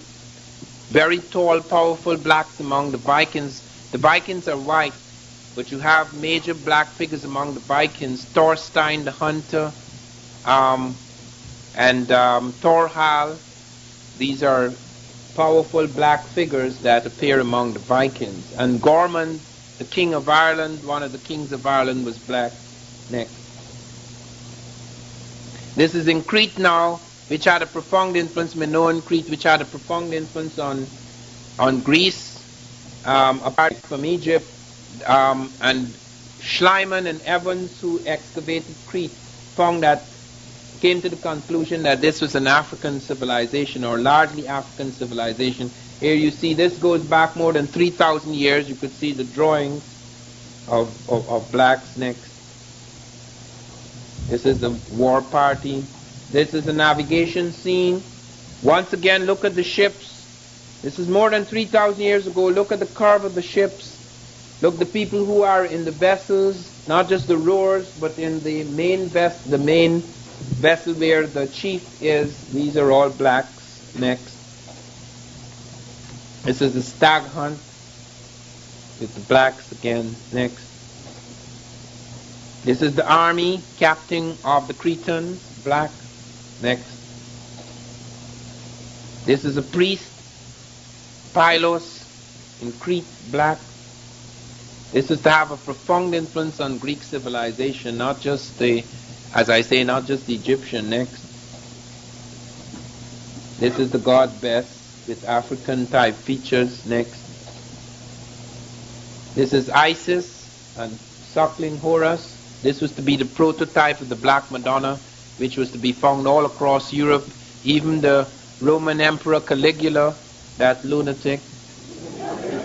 very tall, powerful blacks among the Vikings. The Vikings are white, but you have major black figures among the Vikings. Thorstein the Hunter, and Thorhall. These are powerful black figures that appear among the Vikings. And Gormund, the king of Ireland, one of the kings of Ireland, was black. Next. This is in Crete now, which had a profound influence, Minoan Crete, which had a profound influence on Greece, apart from Egypt, and Schliemann and Evans, who excavated Crete, came to the conclusion that this was an African civilization, or largely African civilization. Here you see this goes back more than 3,000 years. You could see the drawings of blacks. Next. This is the war party. This is the navigation scene. Once again, look at the ships. This is more than 3,000 years ago. Look at the curve of the ships. Look, the people who are in the vessels, not just the rowers, but in the main vessel where the chief is. These are all blacks. Next. This is the stag hunt with the blacks again. Next. This is the army, captain of the Cretans, black. Next. This is a priest, Pylos, in Crete, black. This is to have a profound influence on Greek civilization, not just the, as I say, not just the Egyptian. Next. This is the god Bes with African type features. Next. This is Isis and suckling Horus. This was to be the prototype of the Black Madonna, which was to be found all across Europe. Even the Roman Emperor Caligula, that lunatic,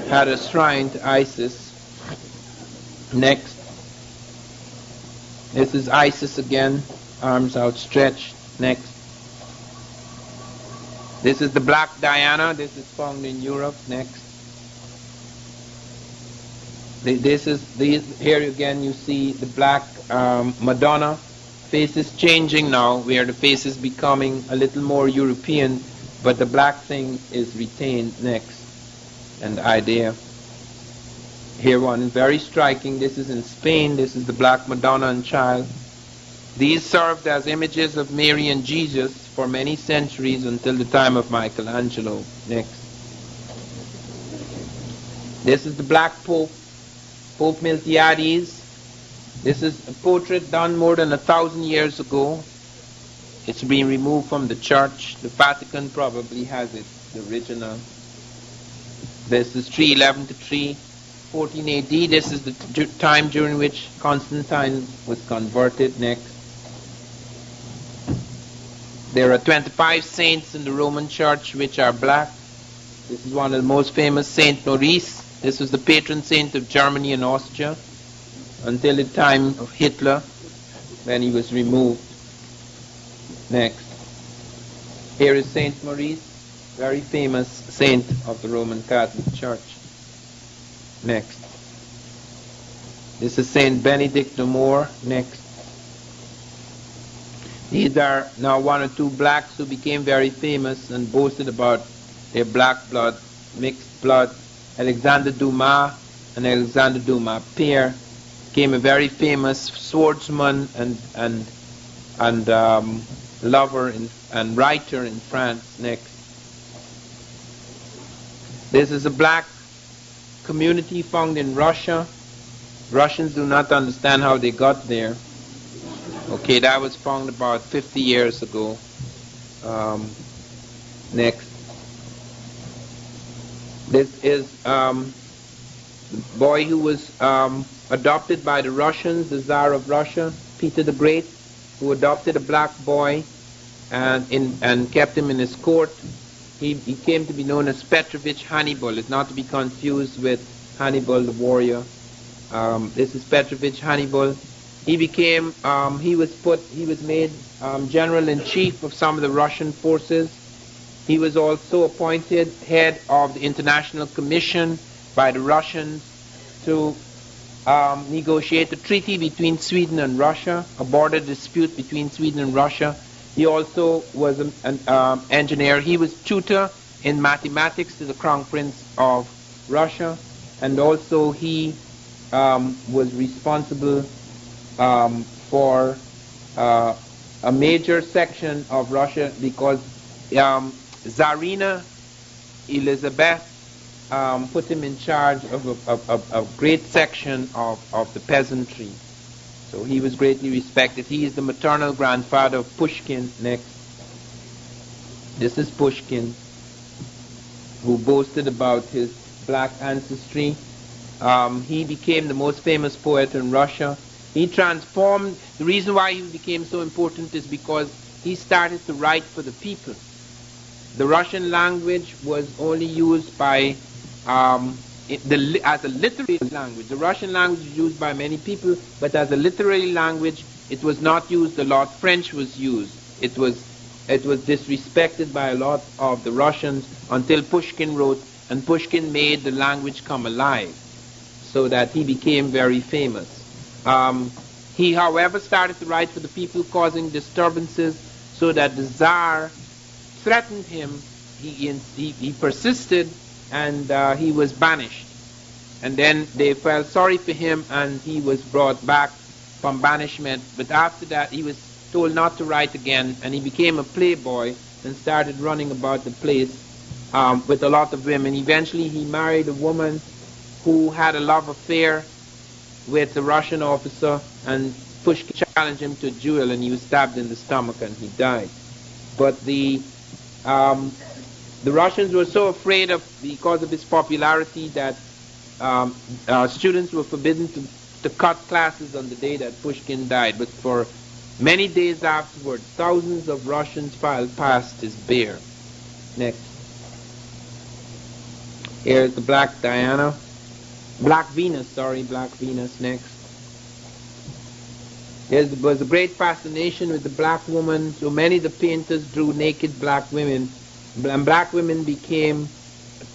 had a shrine to Isis. Next. This is Isis again, arms outstretched. Next. This is the Black Diana. This is found in Europe. Next. Here again you see the Black Madonna. Face is changing now, where the face is becoming a little more European, but the black thing is retained. Next. And the idea. Here one very striking. This is in Spain. This is the Black Madonna and Child. These served as images of Mary and Jesus for many centuries until the time of Michelangelo. Next. This is the Black Pope, Pope Miltiades. This is a portrait done more than 1,000 years ago. It's been removed from the church. The Vatican probably has it, the original. This is 311 to 314 AD. This is the time during which Constantine was converted. Next. There are 25 saints in the Roman Church which are black. This is one of the most famous, Saint Maurice. This was the patron saint of Germany and Austria until the time of Hitler, when he was removed. Next. Here is Saint Maurice, very famous saint of the Roman Catholic Church. Next. This is Saint Benedict the Moor. Next. These are now one or two blacks who became very famous and boasted about their black blood, mixed blood. Alexander Dumas and Alexander Dumas Père became a very famous swordsman and lover and writer in France. Next. This is a black community found in Russia. Russians do not understand how they got there. Okay, that was found about 50 years ago. Next. This is the boy who was adopted by the Russians, the Tsar of Russia, Peter the Great, who adopted a black boy and kept him in his court. He came to be known as Petrovich Hannibal. It's not to be confused with Hannibal the warrior. This is Petrovich Hannibal. He was made general-in-chief of some of the Russian forces, He was also appointed head of the International Commission by the Russians to negotiate a treaty between Sweden and Russia, a border dispute between Sweden and Russia. He also was an engineer. He was tutor in mathematics to the Crown Prince of Russia, and also he was responsible for a major section of Russia because Tsarina Elizabeth put him in charge of a great section of the peasantry. So he was greatly respected. He is the maternal grandfather of Pushkin. Next. This is Pushkin, who boasted about his black ancestry. He became the most famous poet in Russia. He transformed. The reason why he became so important is because he started to write for the people. The Russian language was only used by as a literary language. The Russian language is used by many people, but as a literary language, it was not used a lot. French was used. It was disrespected by a lot of the Russians until Pushkin wrote, and Pushkin made the language come alive, so that he became very famous. He, however, started to write for the people, causing disturbances, so that the Tsar threatened him. He persisted, and he was banished. And then they felt sorry for him, and he was brought back from banishment. But after that, he was told not to write again, and he became a playboy and started running about the place with a lot of women. Eventually, he married a woman who had a love affair with a Russian officer, and Pushkin challenged him to a duel, and he was stabbed in the stomach, and he died. But the Russians were so afraid because of his popularity that students were forbidden to cut classes on the day that Pushkin died. But for many days afterward, thousands of Russians filed past his bier. Next. Here's the Black Venus. Next. There was a great fascination with the black woman. So many of the painters drew naked black women. And black women became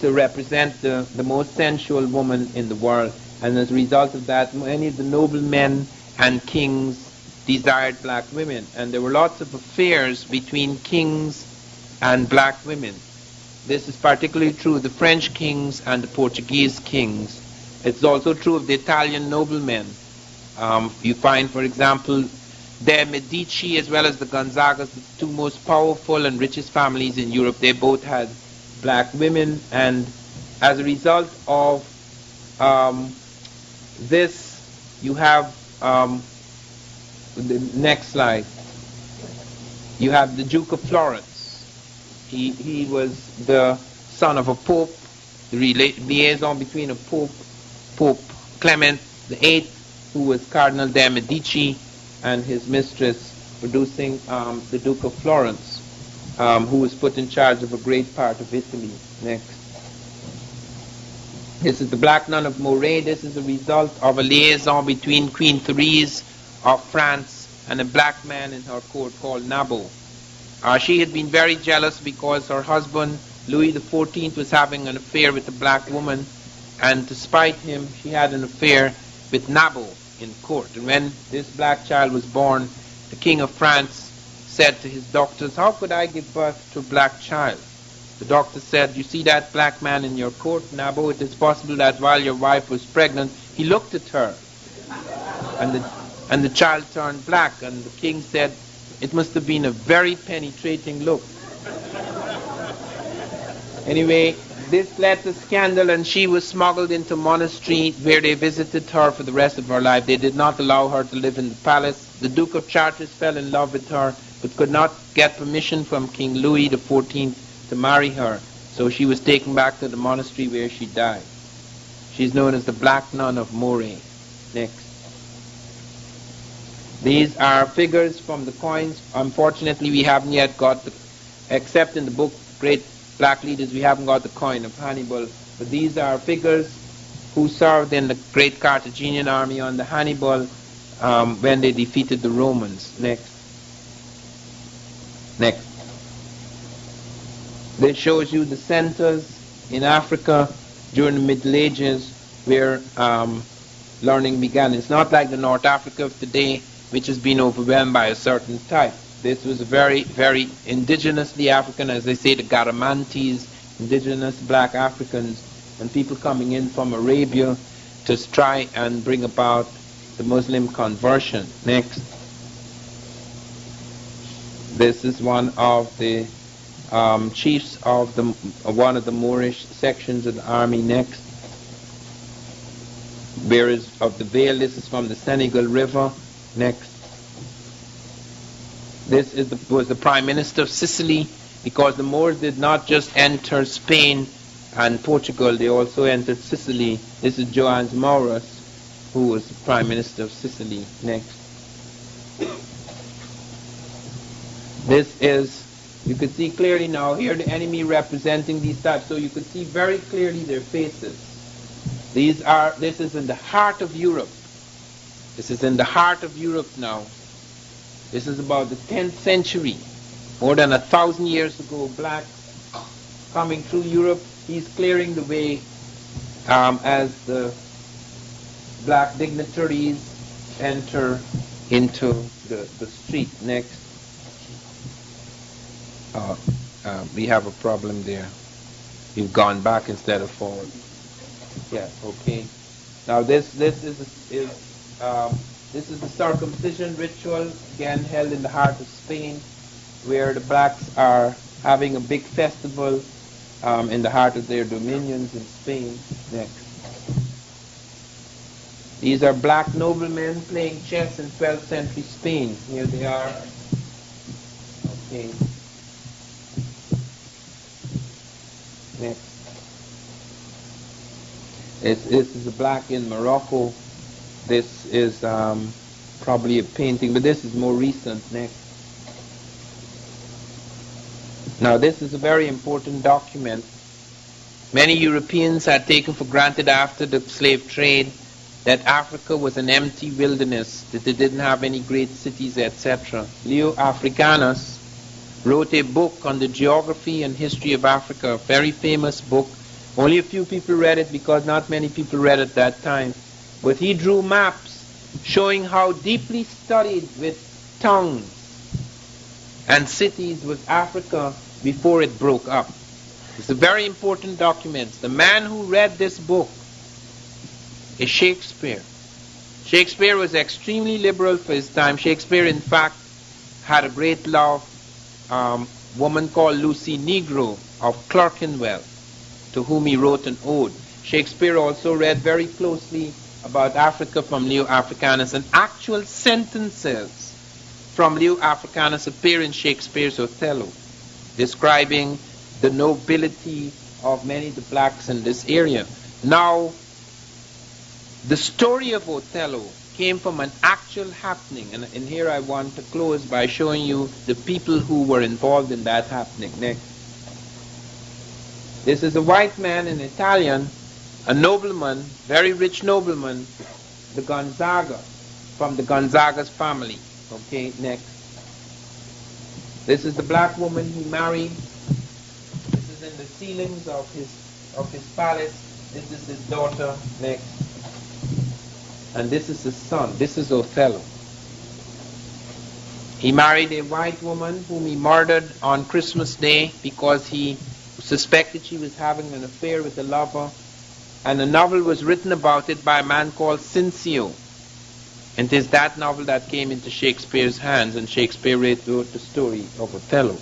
to represent the most sensual woman in the world. And as a result of that, many of the noblemen and kings desired black women. And there were lots of affairs between kings and black women. This is particularly true of the French kings and the Portuguese kings. It's also true of the Italian noblemen. You find, for example, the Medici as well as the Gonzagas, the two most powerful and richest families in Europe. They both had black women, and as a result of this, you have the next slide. You have the Duke of Florence. He was the son of a pope, the liaison between a Pope Clement VIII, who was Cardinal de' Medici, and his mistress, producing the Duke of Florence, who was put in charge of a great part of Italy. Next. This is the Black Nun of Moray. This is the result of a liaison between Queen Therese of France and a black man in her court called Nabo. She had been very jealous because her husband, Louis XIV, was having an affair with a black woman, and to spite him, she had an affair with Nabo in court. And when this black child was born, the King of France said to his doctors, "How could I give birth to a black child?" The doctor said, "You see that black man in your court, Nabo? It is possible that while your wife was pregnant, he looked at her, and the child turned black." And the king said, "It must have been a very penetrating look." Anyway, this led to scandal, and she was smuggled into a monastery where they visited her for the rest of her life. They did not allow her to live in the palace. The Duke of Chartres fell in love with her, but could not get permission from King Louis XIV to marry her. So she was taken back to the monastery where she died. She's known as the Black Nun of Moray. Next. These are figures from the coins. Unfortunately, we haven't yet got, except in the book Great Black Leaders, we haven't got the coin of Hannibal. But these are figures who served in the great Carthaginian army under Hannibal when they defeated the Romans. Next. Next. This shows you the centers in Africa during the Middle Ages where learning began. It's not like the North Africa of today, which has been overwhelmed by a certain type. This was very, very indigenously African, as they say, the Garamantes, indigenous black Africans, and people coming in from Arabia to try and bring about the Muslim conversion. Next. This is one of the chiefs of one of the Moorish sections of the army. Next. Bearers of the veil. This is from the Senegal River. Next. This was the Prime Minister of Sicily, because the Moors did not just enter Spain and Portugal, they also entered Sicily. This is Joannes Maurus, who was the Prime Minister of Sicily. Next. This is, you can see clearly now here the enemy representing these types, so you can see very clearly their faces. This is in the heart of Europe. This is in the heart of Europe now. This is about the 10th century, more than 1,000 years ago, blacks coming through Europe. He's clearing the way as the black dignitaries enter into the street. Next. We have a problem there. We've gone back instead of forward. Yeah, okay. Now this is the circumcision ritual, again held in the heart of Spain, where the blacks are having a big festival in the heart of their dominions in Spain. Next. These are black noblemen playing chess in 12th century Spain. Here they are. Okay. Next. This is a black in Morocco. This is probably a painting, but this is more recent. Next. Now this is a very important document. Many Europeans had taken for granted after the slave trade that Africa was an empty wilderness, that they didn't have any great cities, etc. Leo Africanus wrote a book on the geography and history of Africa, a very famous book. Only a few people read it because not many people read it at that time. But he drew maps showing how deeply studied with towns and cities was Africa before it broke up. It's a very important document. The man who read this book is Shakespeare. Shakespeare was extremely liberal for his time. Shakespeare, in fact, had a great love, woman called Lucy Negro of Clerkenwell, to whom he wrote an ode. Shakespeare also read very closely about Africa from Leo Africanus, and actual sentences from Leo Africanus appear in Shakespeare's Othello, describing the nobility of many of the blacks in this area. Now, the story of Othello came from an actual happening, and here I want to close by showing you the people who were involved in that happening. Next. This is a white man, an Italian, a nobleman, very rich nobleman, the Gonzaga, from the Gonzaga's family. Okay, next. This is the black woman he married. This is in the ceilings of his palace. This is his daughter. Next. And this is his son. This is Othello. He married a white woman whom he murdered on Christmas Day because he suspected she was having an affair with a lover. And a novel was written about it by a man called Cincio. And it is that novel that came into Shakespeare's hands, and Shakespeare wrote the story of Othello.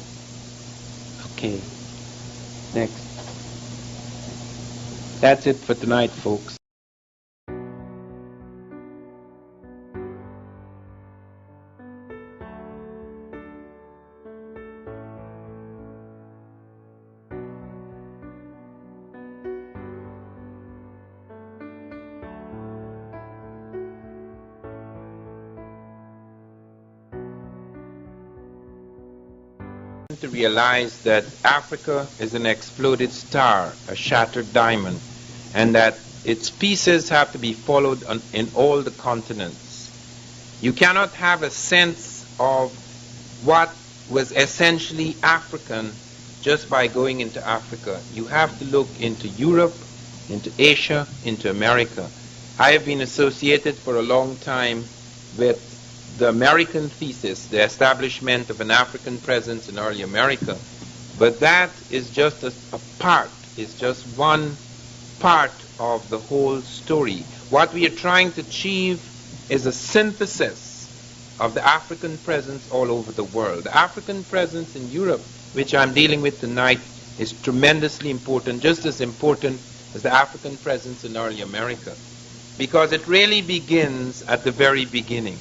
Okay. Next. That's it for tonight, folks. To realize that Africa is an exploded star, a shattered diamond, and that its pieces have to be followed in all the continents. You cannot have a sense of what was essentially African just by going into Africa. You have to look into Europe, into Asia, into America. I have been associated for a long time with the American thesis, the establishment of an African presence in early America. But that is just a part, is just one part of the whole story. What we are trying to achieve is a synthesis of the African presence all over the world. The African presence in Europe, which I'm dealing with tonight, is tremendously important, just as important as the African presence in early America, because it really begins at the very beginning.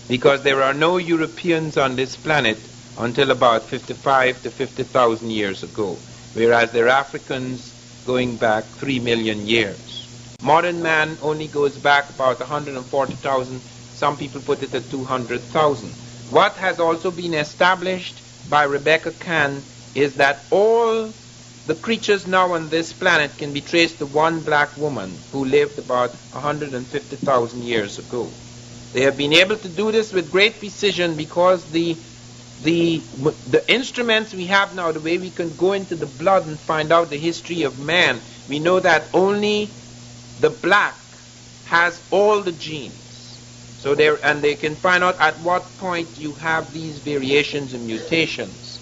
Because there are no Europeans on this planet until about 55 to 50,000 years ago, whereas there are Africans going back 3 million years. Modern man only goes back about 140,000. Some people put it at 200,000. What has also been established by Rebecca Cann is that all the creatures now on this planet can be traced to one black woman who lived about 150,000 years ago. They have been able to do this with great precision because the instruments we have now, the way we can go into the blood and find out the history of man, we know that only the black has all the genes. So they can find out at what point you have these variations and mutations.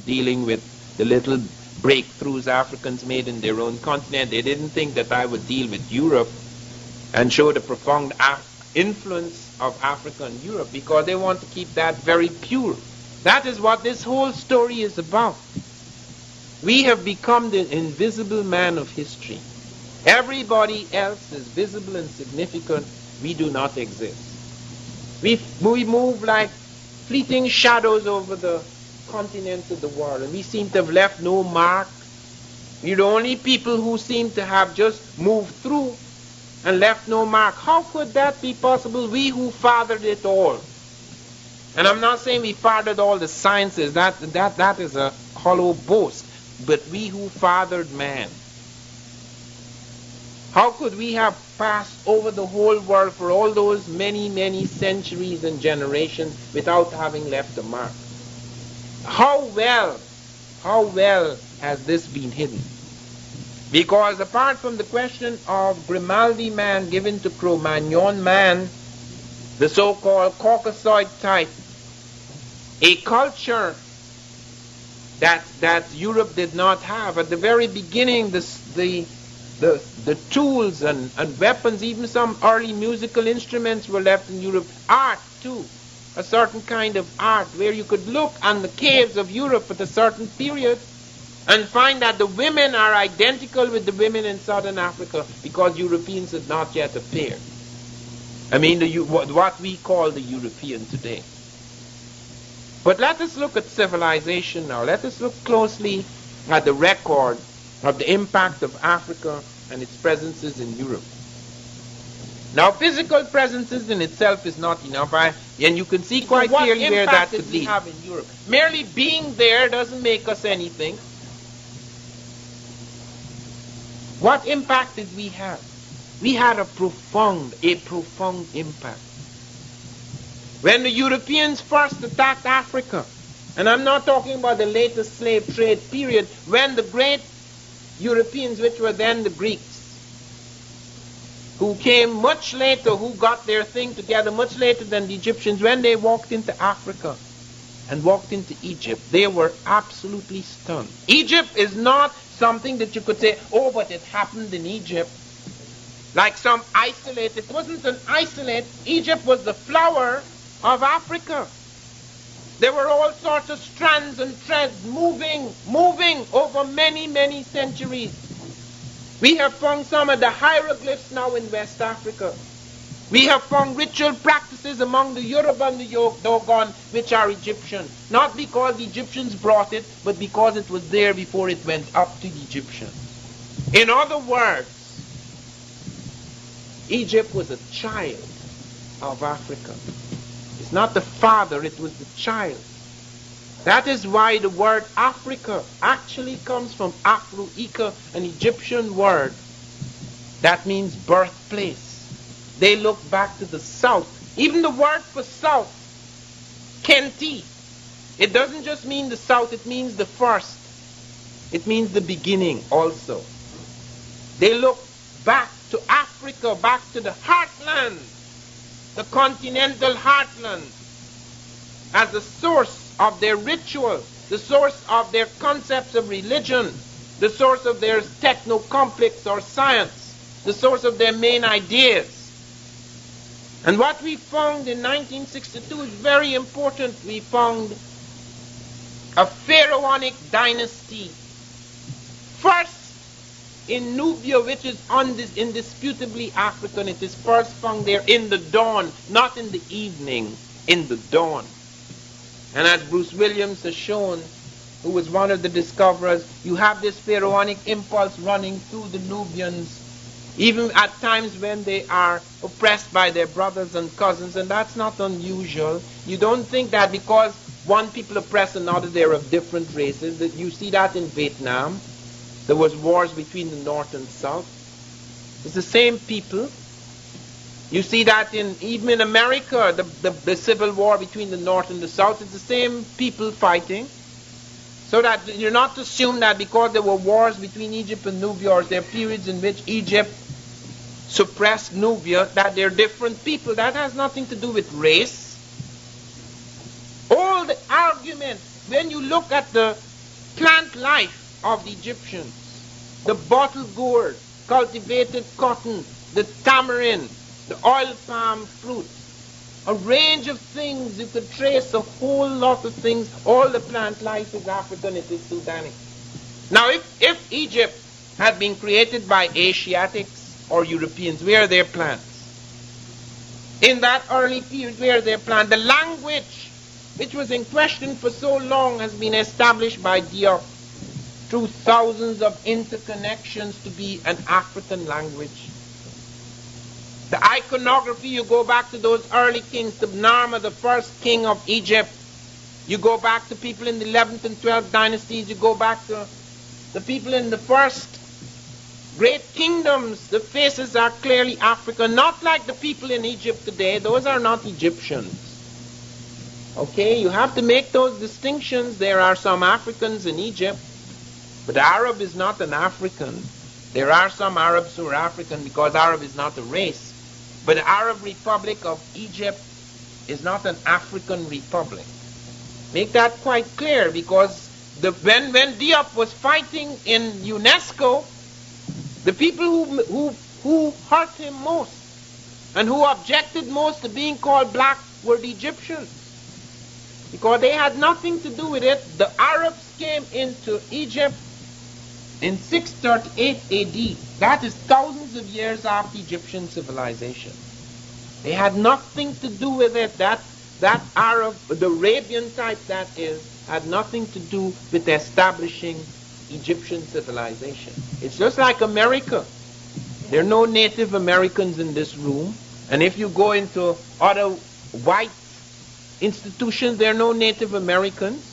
Dealing with the little breakthroughs Africans made in their own continent. They didn't think that I would deal with Europe and show the profound influence of Africa and Europe, because they want to keep that very pure. That is what this whole story is about. We have become the invisible man of history. Everybody else is visible and significant. We do not exist. We move like fleeting shadows over the continents of the world, and we seem to have left no mark. We're the only people who seem to have just moved through and left no mark. How could that be possible? We who fathered it all. And I'm not saying we fathered all the sciences. That is a hollow boast. But we who fathered man. How could we have passed over the whole world for all those many, many centuries and generations without having left a mark? How well has this been hidden? Because apart from the question of Grimaldi man given to Cro-Magnon man, the so-called Caucasoid type, a culture that Europe did not have. At the very beginning, the tools and weapons, even some early musical instruments were left in Europe. Art too. A certain kind of art where you could look on the caves of Europe at a certain period and find that the women are identical with the women in southern Africa because Europeans had not yet appeared. I mean, what we call the European today. But let us look at civilization now. Let us look closely at the record of the impact of Africa and its presences in Europe. Now, physical presences in itself is not enough, and you can see quite clearly where that could lead. Have in Europe. Merely being there doesn't make us anything. What impact did we have? We had a profound impact. When the Europeans first attacked Africa, and I'm not talking about the latest slave trade period, when the great Europeans, which were then the Greeks, who came much later, who got their thing together much later than the Egyptians, when they walked into Africa and walked into Egypt, they were absolutely stunned. Egypt is not something that you could say, oh, but it happened in Egypt. Like some isolate. It wasn't an isolate. Egypt was the flower of Africa. There were all sorts of strands and threads moving over many, many centuries. We have found some of the hieroglyphs now in West Africa. We have found ritual practices among the Yoruba and the Dogon, which are Egyptian. Not because the Egyptians brought it, but because it was there before it went up to the Egyptians. In other words, Egypt was a child of Africa. It's not the father, it was the child. That is why the word Africa actually comes from Afro-Ika, an Egyptian word that means birthplace. They look back to the south. Even the word for south, Kenti, it doesn't just mean the south, it means the first. It means the beginning also. They look back to Africa, back to the heartland, the continental heartland, as the source of their ritual, the source of their concepts of religion, the source of their techno-complex or science, the source of their main ideas. And what we found in 1962 is very important. We found a pharaonic dynasty. First, in Nubia, which is indisputably African, it is first found there in the dawn, not in the evening, in the dawn. And as Bruce Williams has shown, who was one of the discoverers, you have this pharaonic impulse running through the Nubians, even at times when they are oppressed by their brothers and cousins, and that's not unusual. You don't think that because one people oppress another, they're of different races. That you see that in Vietnam. There was wars between the North and South. It's the same people. You see that even in America, the civil war between the North and the South, it's the same people fighting. So that you're not to assume that because there were wars between Egypt and Nubia, or there are periods in which Egypt suppressed Nubia, that they're different people. That has nothing to do with race. All the arguments, when you look at the plant life of the Egyptians, the bottle gourd, cultivated cotton, the tamarind, the oil palm fruit, a range of things, you could trace a whole lot of things. All the plant life is African, it is Sudanic. Now, if Egypt had been created by Asiatics or Europeans, where are their plants? In that early period, where are their plants? The language, which was in question for so long, has been established by Diop through thousands of interconnections to be an African language. The iconography, you go back to those early kings, to Narmer, the first king of Egypt. You go back to people in the 11th and 12th dynasties. You go back to the people in the first great kingdoms. The faces are clearly African, not like the people in Egypt today. Those are not Egyptians. Okay, you have to make those distinctions. There are some Africans in Egypt, but Arab is not an African. There are some Arabs who are African because Arab is not a race. But the Arab Republic of Egypt is not an African republic. Make that quite clear, because when Diop was fighting in UNESCO, the people who hurt him most and who objected most to being called black were the Egyptians, because they had nothing to do with it. The Arabs came into Egypt in 638 AD. That is thousands of years after Egyptian civilization. They had nothing to do with it. That Arab, the Arabian type that is, had nothing to do with establishing Egyptian civilization. It's just like America. There are no Native Americans in this room. And if you go into other white institutions, there are no Native Americans.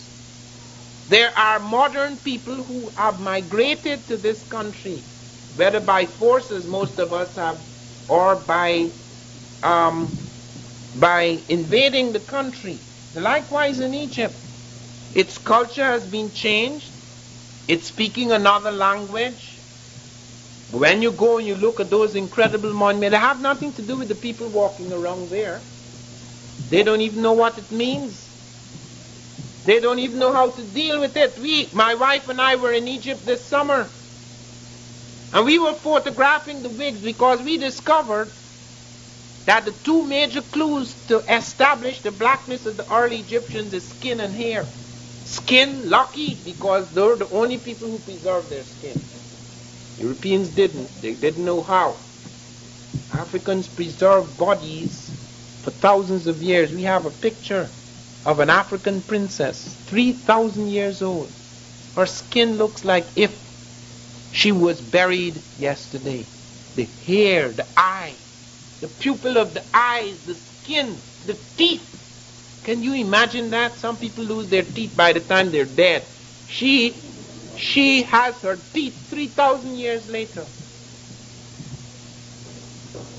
There are modern people who have migrated to this country, whether by force, as most of us have, or by invading the country. Likewise in Egypt, its culture has been changed. It's speaking another language. When you go and you look at those incredible monuments, they have nothing to do with the people walking around there. They don't even know what it means. They don't even know how to deal with it. My wife and I were in Egypt this summer, and we were photographing the wigs because we discovered that the two major clues to establish the blackness of the early Egyptians is skin and hair. Skin, lucky, because they're the only people who preserved their skin. Europeans didn't. They didn't know how. Africans preserved bodies for thousands of years. We have a picture of an African princess, 3,000 years old. Her skin looks like if she was buried yesterday. The hair, the eye, the pupil of the eyes, the skin, the teeth. Can you imagine that? Some people lose their teeth by the time they're dead. She has her teeth 3,000 years later.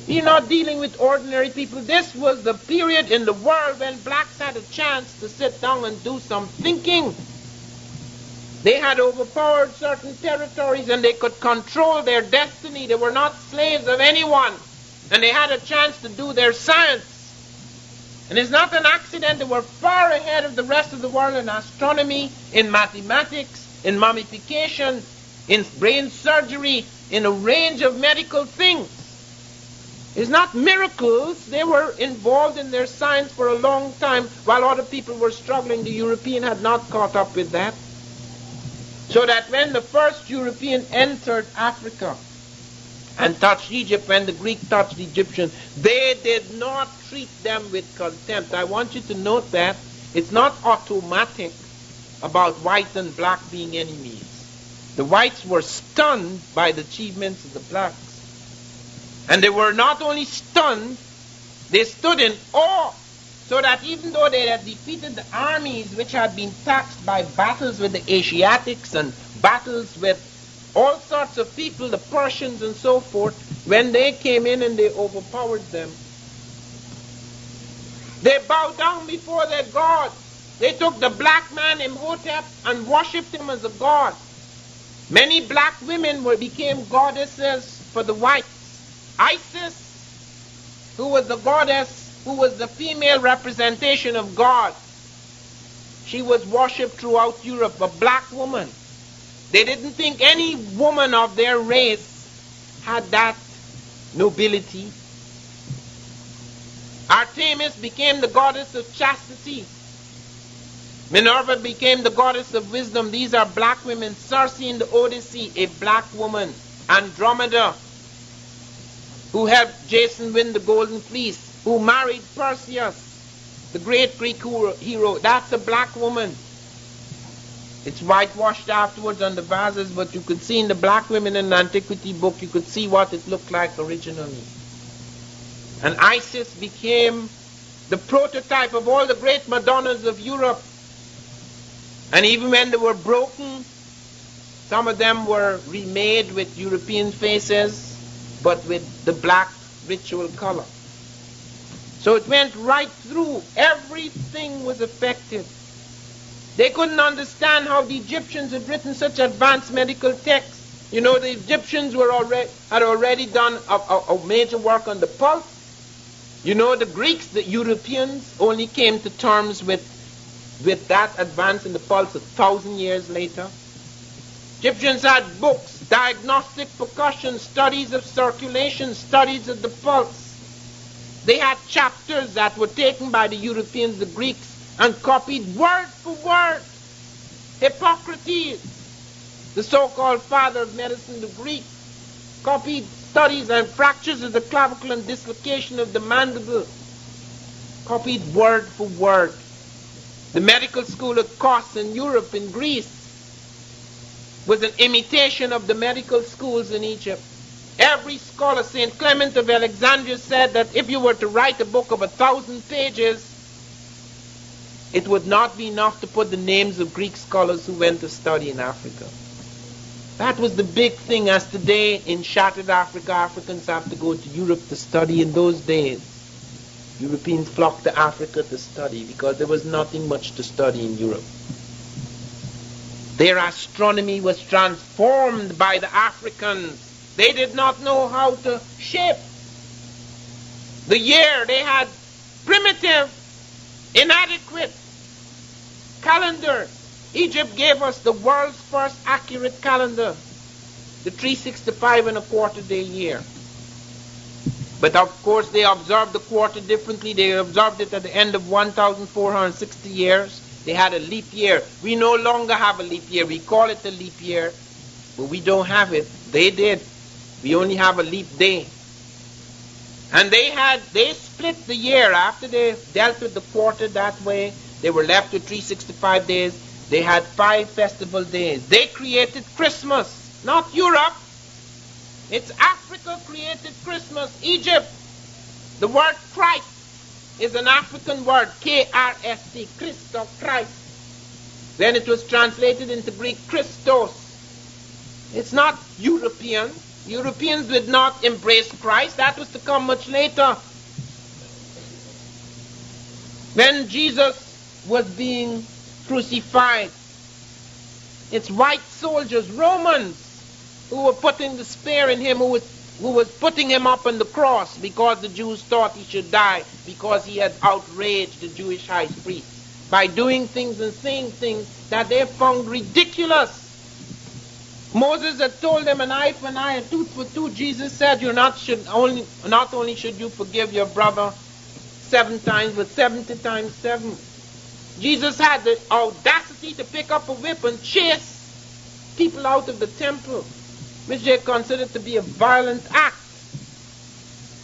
You're not dealing with ordinary people. This was the period in the world when blacks had a chance to sit down and do some thinking. They had overpowered certain territories and they could control their destiny. They were not slaves of anyone. And they had a chance to do their science. And it's not an accident. They were far ahead of the rest of the world in astronomy, in mathematics, in mummification, in brain surgery, in a range of medical things. It's not miracles. They were involved in their science for a long time while other people were struggling. The European had not caught up with that. So that when the first European entered Africa and touched Egypt, when the Greek touched the Egyptians, they did not treat them with contempt. I want you to note that it's not automatic about white and black being enemies. The whites were stunned by the achievements of the blacks. And they were not only stunned, they stood in awe, so that even though they had defeated the armies which had been taxed by battles with the Asiatics and battles with all sorts of people, the Persians and so forth, when they came in and they overpowered them, they bowed down before their God. They took the black man Imhotep and worshipped him as a god. Many black women became goddesses for the whites. Isis, who was the goddess, who was the female representation of God, she was worshipped throughout Europe, a black woman. They didn't think any woman of their race had that nobility. Artemis became the goddess of chastity. Minerva became the goddess of wisdom. These are black women. Circe in the Odyssey, a black woman. Andromeda, who helped Jason win the Golden Fleece, who married Perseus, the great Greek hero. That's a black woman. It's whitewashed afterwards on the vases, but you could see in the black women in the antiquity book, you could see what it looked like originally. And Isis became the prototype of all the great Madonnas of Europe. And even when they were broken, some of them were remade with European faces, but with the black ritual color. So it went right through. Everything was affected. They couldn't understand how the Egyptians had written such advanced medical texts. You know, the Egyptians had already done a major work on the pulse. You know, the Greeks, the Europeans, only came to terms with that advance in the pulse 1,000 years later. Egyptians had books, diagnostic percussion, studies of circulation, studies of the pulse. They had chapters that were taken by the Europeans, the Greeks, and copied word for word. Hippocrates, the so-called father of medicine, the Greek, copied studies and fractures of the clavicle and dislocation of the mandible. Copied word for word. The medical school of Kos in Europe, in Greece, was an imitation of the medical schools in Egypt. Every scholar, St. Clement of Alexandria, said that if you were to write a book of 1,000 pages, it would not be enough to put the names of Greek scholars who went to study in Africa. That was the big thing, as today in shattered Africa, Africans have to go to Europe to study. In those days, Europeans flocked to Africa to study because there was nothing much to study in Europe. Their astronomy was transformed by the Africans. They did not know how to shape the year. They had primitive, inadequate calendars. Egypt gave us the world's first accurate calendar, the 365 and a quarter day year. But of course they observed the quarter differently. They observed it at the end of 1,460 years. They had a leap year. We no longer have a leap year. We call it a leap year, but we don't have it. They did. We only have a leap day. And they split the year. After they dealt with the quarter that way, they were left with 365 days. They had 5 festival days. They created Christmas, not Europe. It's Africa created Christmas. Egypt, the word Christ is an African word, K-R-S-T, Christo, Christ. Then it was translated into Greek, Christos. It's not European. Europeans did not embrace Christ. That was to come much later. When Jesus was being crucified, it's white soldiers, Romans, who were putting the spear in him, who was putting him up on the cross because the Jews thought he should die because he had outraged the Jewish high priest by doing things and saying things that they found ridiculous. Moses had told them an eye for an eye, a tooth for tooth. Jesus said, not only should you forgive your brother 7 times, but 70 times 7. Jesus had the audacity to pick up a whip and chase people out of the temple, which they considered to be a violent act.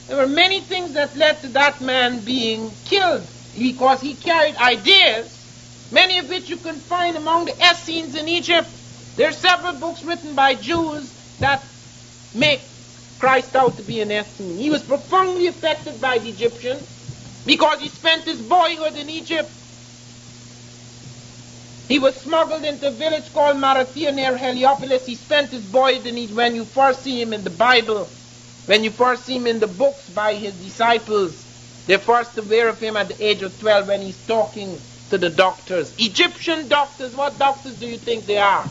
There were many things that led to that man being killed because he carried ideas, many of which you can find among the Essenes in Egypt. There are several books written by Jews that make Christ out to be an Essene. He was profoundly affected by the Egyptians because he spent his boyhood in Egypt. He was smuggled into a village called Marathia near Heliopolis. He spent his boyhood in Egypt. When you first see him in the Bible, when you first see him in the books by his disciples, they're first aware of him at the age of 12 when he's talking to the doctors. Egyptian doctors, what doctors do you think they are?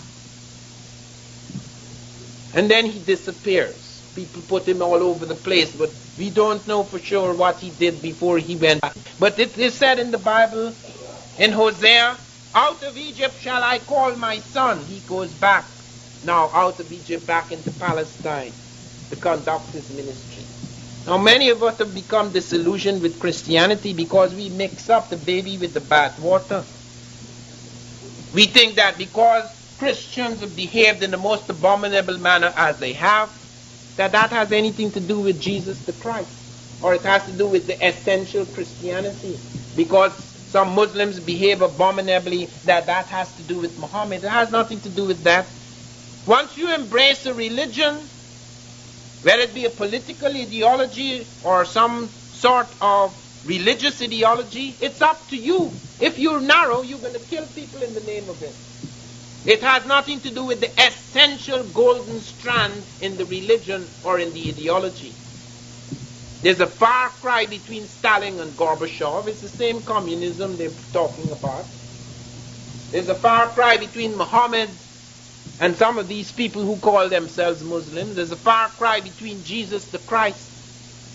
And then he disappears. People put him all over the place, but we don't know for sure what he did before he went back. But it is said in the Bible, in Hosea, out of Egypt shall I call my son. He goes back now out of Egypt back into Palestine to conduct his ministry. Now many of us have become disillusioned with Christianity because we mix up the baby with the bath water. We think that because Christians have behaved in the most abominable manner as they have, that has anything to do with Jesus the Christ, or it has to do with the essential Christianity. Because some Muslims behave abominably, that has to do with Muhammad. It has nothing to do with that. Once you embrace a religion, whether it be a political ideology or some sort of religious ideology, it's up to you. If you're narrow, you're going to kill people in the name of it. It has nothing to do with the essential golden strand in the religion or in the ideology. There's a far cry between Stalin and Gorbachev. It's the same communism they're talking about. There's a far cry between Muhammad and some of these people who call themselves Muslims. There's a far cry between Jesus the Christ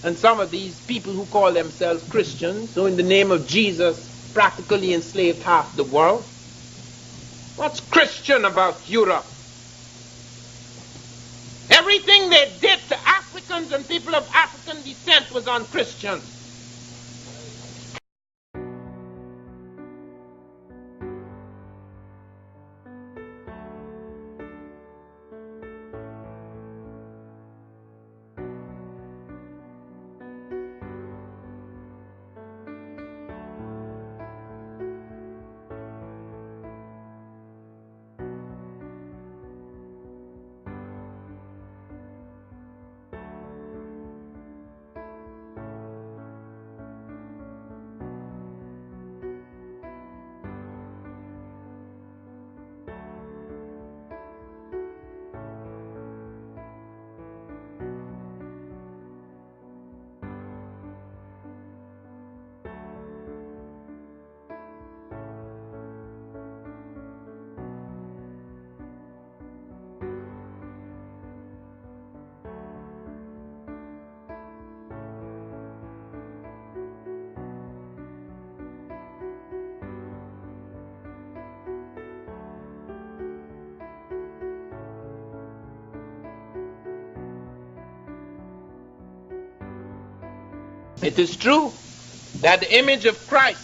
and some of these people who call themselves Christians, who in the name of Jesus practically enslaved half the world. What's Christian about Europe? Everything they did to Africans and people of African descent was on Christians. It is true that the image of Christ,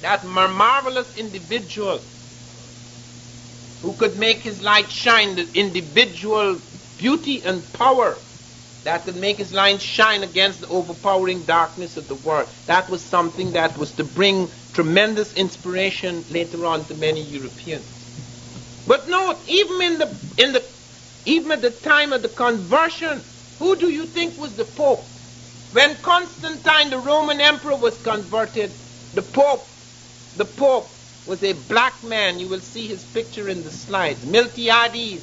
that marvelous individual who could make his light shine, the individual beauty and power that could make his light shine against the overpowering darkness of the world, that was something that was to bring tremendous inspiration later on to many Europeans. But note, even at the time of the conversion, who do you think was the Pope? When Constantine, the Roman emperor, was converted, the Pope was a black man. You will see his picture in the slides. Miltiades,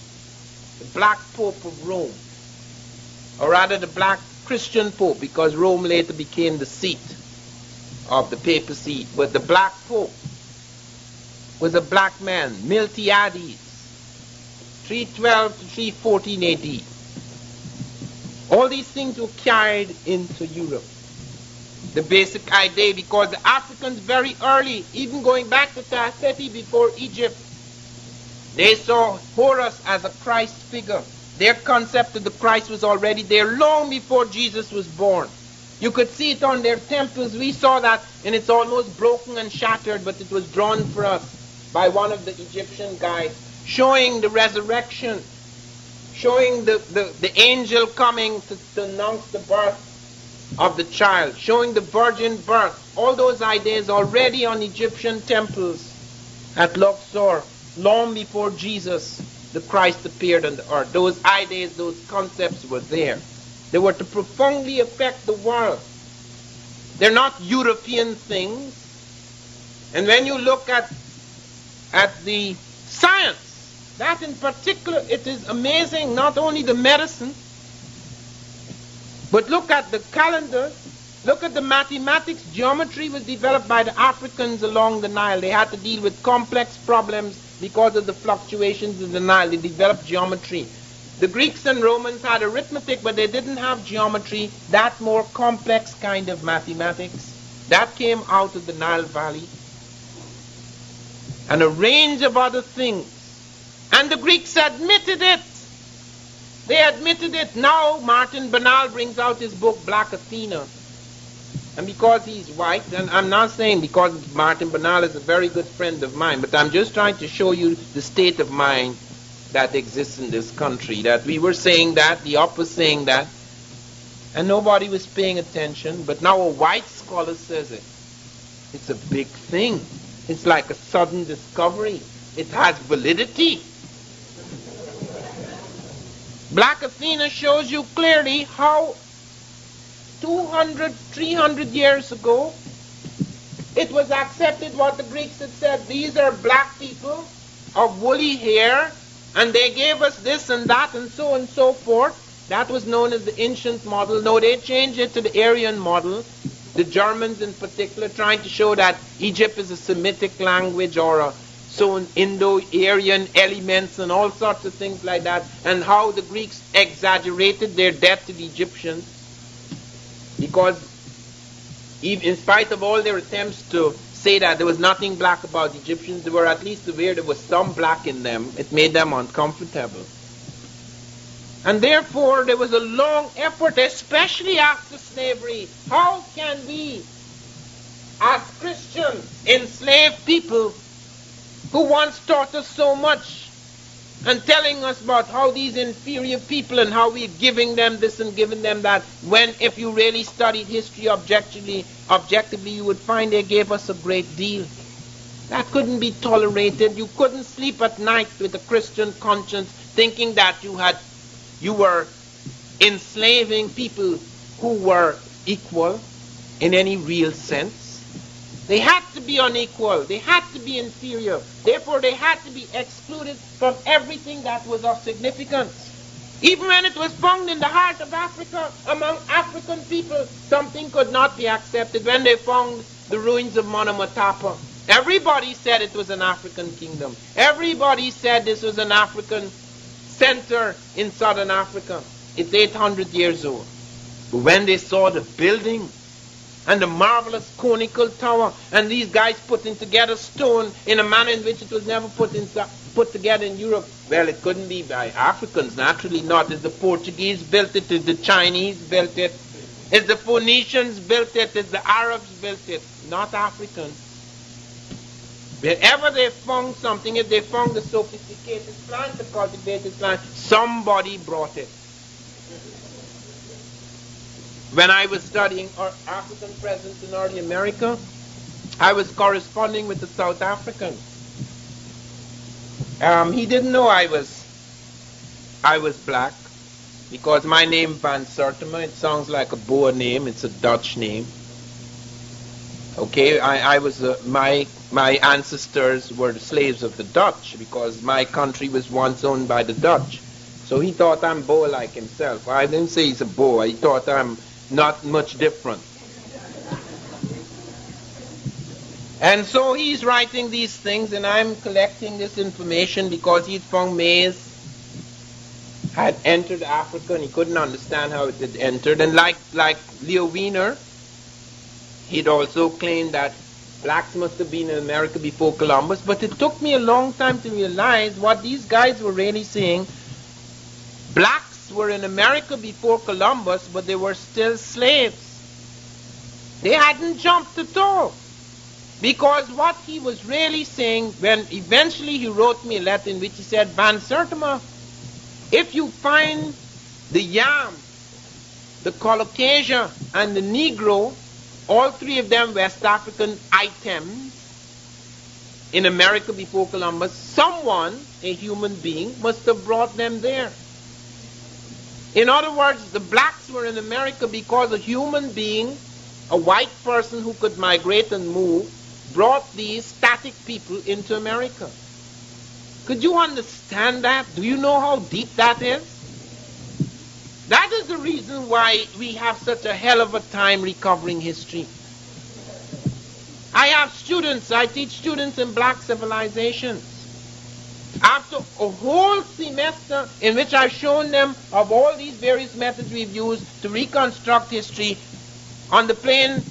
the black Pope of Rome. Or rather the black Christian Pope, because Rome later became the seat of the papacy. But the black Pope was a black man, Miltiades, 312 to 314 AD. All these things were carried into Europe. The basic idea, because the Africans very early, even going back to Taseti before Egypt, they saw Horus as a Christ figure. Their concept of the Christ was already there long before Jesus was born. You could see it on their temples. We saw that, and it's almost broken and shattered, but it was drawn for us by one of the Egyptian guides, showing the resurrection, showing the angel coming to announce the birth of the child, showing the virgin birth. All those ideas already on Egyptian temples at Luxor, long before Jesus, the Christ, appeared on the earth. Those ideas, those concepts were there. They were to profoundly affect the world. They're not European things. And when you look at the science, that in particular, it is amazing, not only the medicine, but look at the calendar, look at the mathematics. Geometry was developed by the Africans along the Nile. They had to deal with complex problems because of the fluctuations in the Nile. They developed geometry. The Greeks and Romans had arithmetic, but they didn't have geometry, that more complex kind of mathematics. That came out of the Nile Valley. And a range of other things. And the Greeks admitted it. They admitted it. Now Martin Bernal brings out his book, Black Athena. And because he's white, and I'm not saying because Martin Bernal is a very good friend of mine, but I'm just trying to show you the state of mind that exists in this country, that we were saying that, the op was saying that, and nobody was paying attention. But now a white scholar says it. It's a big thing. It's like a sudden discovery. It has validity. Black Athena shows you clearly how 200, 300 years ago, it was accepted what the Greeks had said. These are black people of woolly hair, and they gave us this and that and so forth. That was known as the ancient model. Now they changed it to the Aryan model. The Germans in particular, trying to show that Egypt is a Semitic language or so Indo-Aryan elements and all sorts of things like that, and how the Greeks exaggerated their debt to the Egyptians, because even in spite of all their attempts to say that there was nothing black about the Egyptians, they were at least aware there was some black in them. It made them uncomfortable. And therefore there was a long effort, especially after slavery. How can we, as Christians, enslave people who once taught us so much and telling us about how these inferior people and how we're giving them this and giving them that, when if you really studied history objectively, you would find they gave us a great deal. That couldn't be tolerated. You couldn't sleep at night with a Christian conscience thinking that you were enslaving people who were equal in any real sense. They had to be unequal. They had to be inferior. Therefore, they had to be excluded from everything that was of significance. Even when it was found in the heart of Africa, among African people, something could not be accepted. When they found the ruins of Monomotapa, everybody said it was an African kingdom. Everybody said this was an African center in southern Africa. It's 800 years old. But when they saw the building and the marvelous conical tower, and these guys putting together stone in a manner in which it was never put together in Europe, well, it couldn't be by Africans, naturally not. If the Portuguese built it, if the Chinese built it, It's the Phoenicians built it, it's the Arabs built it, not Africans. Wherever they found something, if they found the sophisticated plant, the cultivated plant, somebody brought it. When I was studying African presence in early America, I was corresponding with the South African. He didn't know I was black, because my name Van Sertima, it sounds like a Boer name, it's a Dutch name. Okay, I was my ancestors were the slaves of the Dutch, because my country was once owned by the Dutch. So he thought I'm Boer like himself. I didn't say he's a Boer, he thought I'm not much different. And so he's writing these things, and I'm collecting this information because he'd found maize had entered Africa, and he couldn't understand how it had entered. And like Leo Wiener, he'd also claimed that blacks must have been in America before Columbus. But it took me a long time to realize what these guys were really saying. Blacks were in America before Columbus, but they were still slaves. They hadn't jumped at all. Because what he was really saying, when eventually he wrote me a letter in which he said, Van Sertima, if you find the yam, the Caucasian, and the Negro, all three of them West African items in America before Columbus, someone, a human being, must have brought them there. In other words, the blacks were in America because a human being, a white person who could migrate and move, brought these static people into America. Could you understand that? Do you know how deep that is? That is the reason why we have such a hell of a time recovering history. I have students, I teach students in black civilizations. After a whole semester in which I've shown them of all these various methods we've used to reconstruct history, on the plane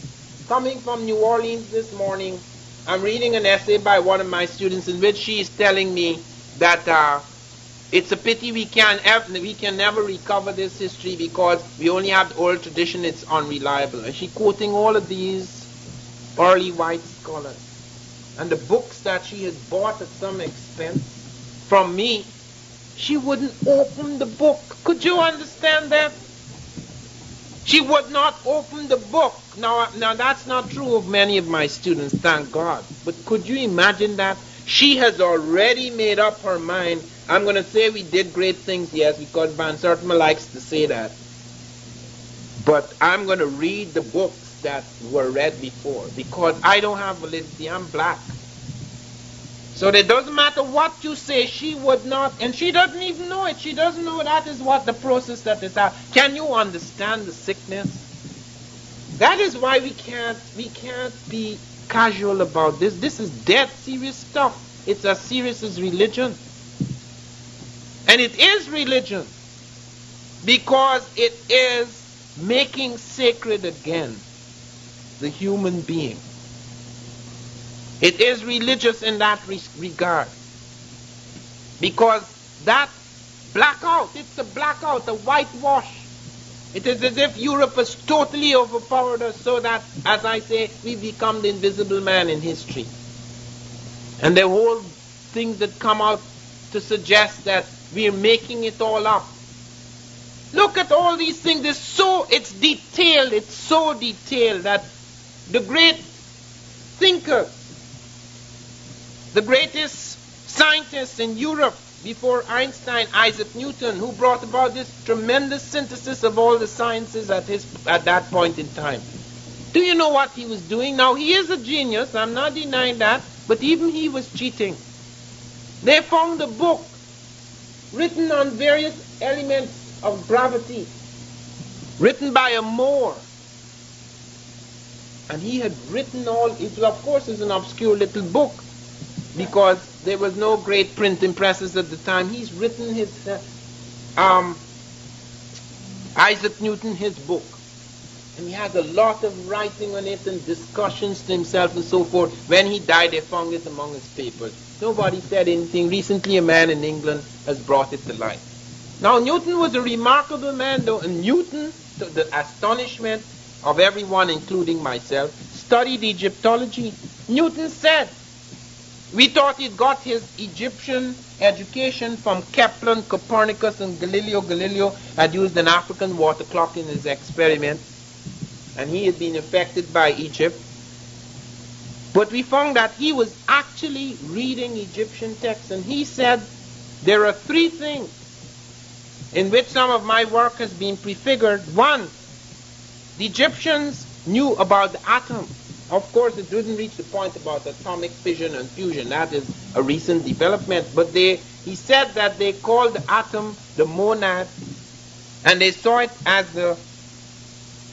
coming from New Orleans this morning, I'm reading an essay by one of my students in which she is telling me that it's a pity we can never recover this history because we only have the oral tradition, it's unreliable. And she's quoting all of these early white scholars. And the books that she had bought at some expense from me, she wouldn't open the book. Could you understand that? She would not open the book. Now that's not true of many of my students, thank God. But could you imagine that? She has already made up her mind. I'm going to say we did great things, yes, because Van Sertima likes to say that. But I'm going to read the books that were read before, because I don't have validity, I'm black. So it doesn't matter what you say, she would not, and she doesn't even know it. She doesn't know that is what the process that is happening. Can you understand the sickness? That is why we can't be casual about this. This is dead serious stuff. It's as serious as religion. And it is religion because it is making sacred again the human being. It is religious in that regard. Because that blackout, it's a blackout, a whitewash. It is as if Europe has totally overpowered us so that, as I say, we become the invisible man in history. And the whole things that come out to suggest that we are making it all up. Look at all these things. It's detailed. It's so detailed that the great thinkers, the greatest scientists in Europe before Einstein, Isaac Newton, who brought about this tremendous synthesis of all the sciences at that point in time. Do you know what he was doing? Now, he is a genius, I'm not denying that, but even he was cheating. They found a book written on various elements of gravity, written by a Moor. And he had written of course, it's an obscure little book, because there was no great printing presses at the time. He's written his, Isaac Newton, his book. And he has a lot of writing on it and discussions to himself and so forth. When he died, they found it among his papers. Nobody said anything. Recently, a man in England has brought it to light. Now, Newton was a remarkable man, though, and Newton the astonishment of everyone, including myself, studied Egyptology. Newton said, we thought he got his Egyptian education from Kepler, Copernicus, and Galileo. Galileo had used an African water clock in his experiment, and he had been affected by Egypt. But we found that he was actually reading Egyptian texts, and he said there are three things in which some of my work has been prefigured. One, the Egyptians knew about the atom. Of course, it didn't reach the point about atomic fission and fusion. That is a recent development. But he said that they called the atom the monad, and they saw it as the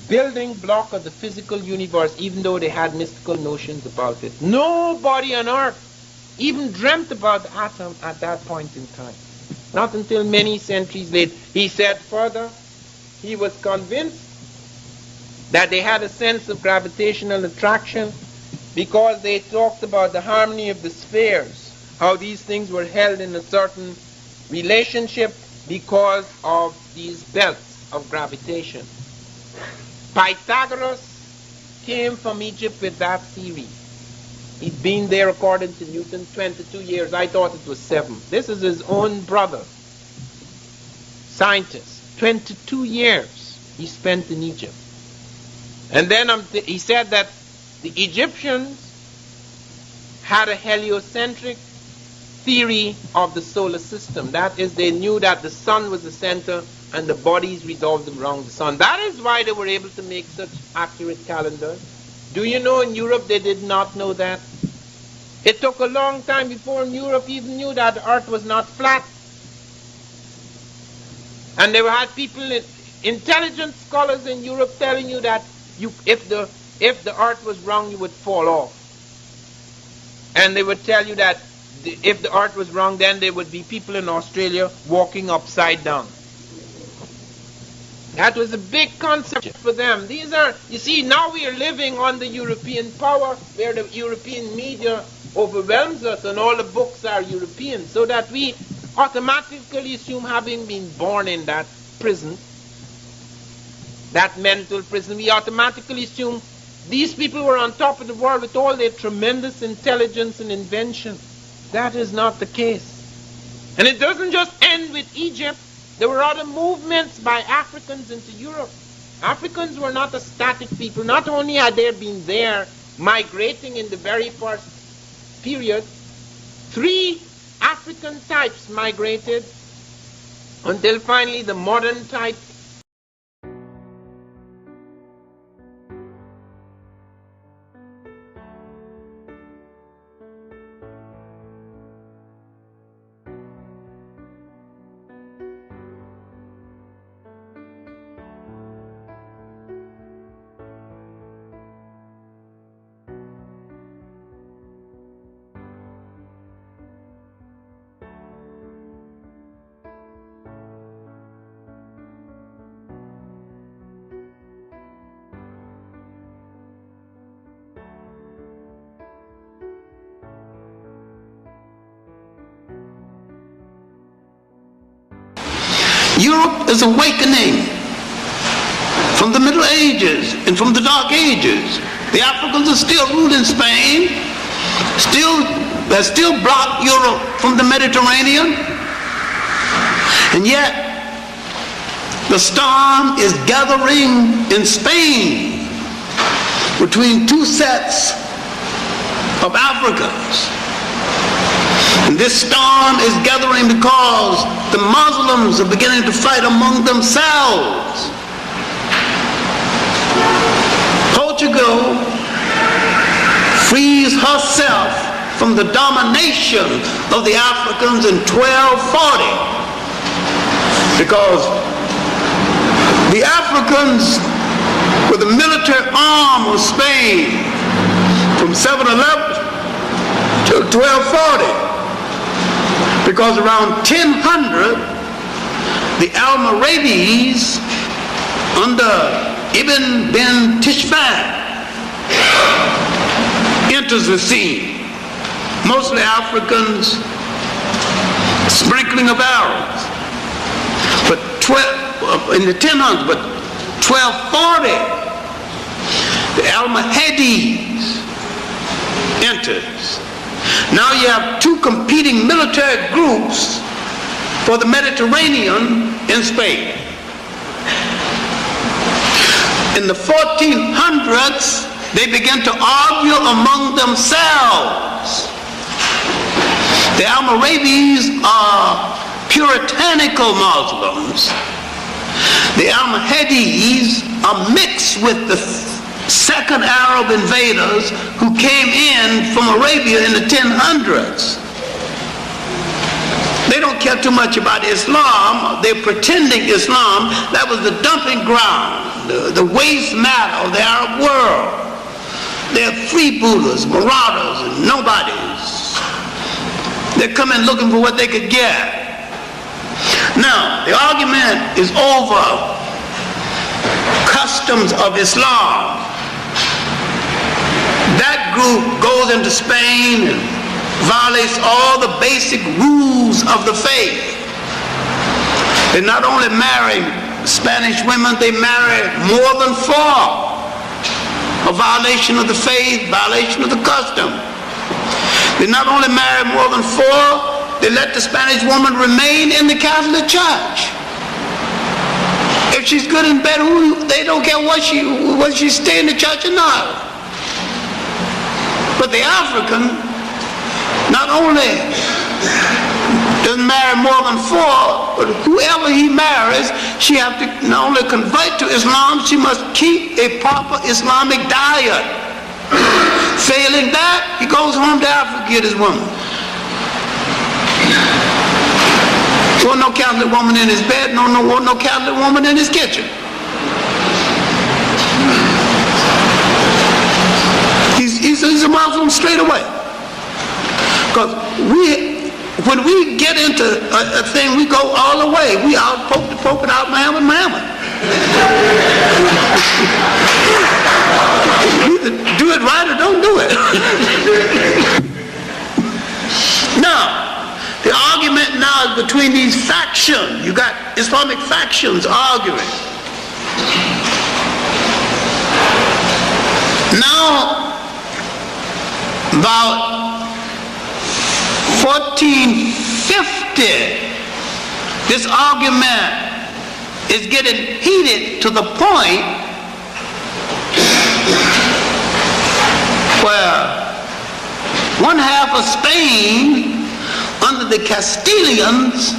building block of the physical universe, even though they had mystical notions about it. Nobody on earth even dreamt about the atom at that point in time. Not until many centuries later. He said further, he was convinced that they had a sense of gravitational attraction because they talked about the harmony of the spheres, how these things were held in a certain relationship because of these belts of gravitation. Pythagoras came from Egypt with that theory. He'd been there, according to Newton, 22 years. I thought it was 7. This is his own brother, scientist. 22 years he spent in Egypt. And then he said that the Egyptians had a heliocentric theory of the solar system. That is, they knew that the sun was the center and the bodies revolved around the sun. That is why they were able to make such accurate calendars. Do you know in Europe they did not know that? It took a long time before Europe even knew that the earth was not flat. And there had people, intelligent scholars in Europe, telling you that if the earth was round, you would fall off. And they would tell you that if the earth was round, then there would be people in Australia walking upside down. That was a big concept for them. These are, you see, now we are living on the European power, where the European media overwhelms us and all the books are European, so that we automatically assume, having been born in that prison, that mental prison, we automatically assume these people were on top of the world with all their tremendous intelligence and invention. That is not the case. And it doesn't just end with Egypt. There were other movements by Africans into Europe. Africans were not a static people. Not only had they been there migrating in the very first period, 3 African types migrated until finally the modern type. Europe is awakening from the Middle Ages and from the Dark Ages. The Africans are still ruling Spain, still block Europe from the Mediterranean, and yet the storm is gathering in Spain between 2 sets of Africans. And this storm is gathering because the Muslims are beginning to fight among themselves. Portugal frees herself from the domination of the Africans in 1240 because the Africans were the military arm of Spain from 711 to 1240. Because around 1000, the Almoravides under Ibn bin Tishfan enters the scene. Mostly Africans, sprinkling of Arabs. But in the 1000s, but 1240, the Almohades enters. Now you have two competing military groups for the Mediterranean in Spain. In the 1400s, they began to argue among themselves. The Almoravides are puritanical Muslims. The Almohades are mixed with the second Arab invaders who came in from Arabia in the 1000s. They don't care too much about Islam. They're pretending Islam. That was the dumping ground, the waste matter of the Arab world. They're freebooters, marauders, and nobodies. They're coming looking for what they could get. Now, the argument is over customs of Islam. That group goes into Spain and violates all the basic rules of the faith. They not only marry Spanish women, they marry more than 4. A violation of the faith, violation of the custom. They not only marry more than 4, they let the Spanish woman remain in the Catholic Church. If she's good in bed, they don't care whether she stay in the church or not. But the African not only doesn't marry more than 4, but whoever he marries, she has to not only convert to Islam, she must keep a proper Islamic diet. Failing that, he goes home to Africa to get his woman. There wasn't no Catholic woman in his bed, no Catholic woman in his kitchen. He's a Muslim straight away. Because when we get into a thing, we go all the way. We out poke it out, Muhammad. Either do it right or don't do it. Now, the argument now is between these factions. You got Islamic factions arguing. Now, about 1450, this argument is getting heated to the point where one half of Spain under the Castilians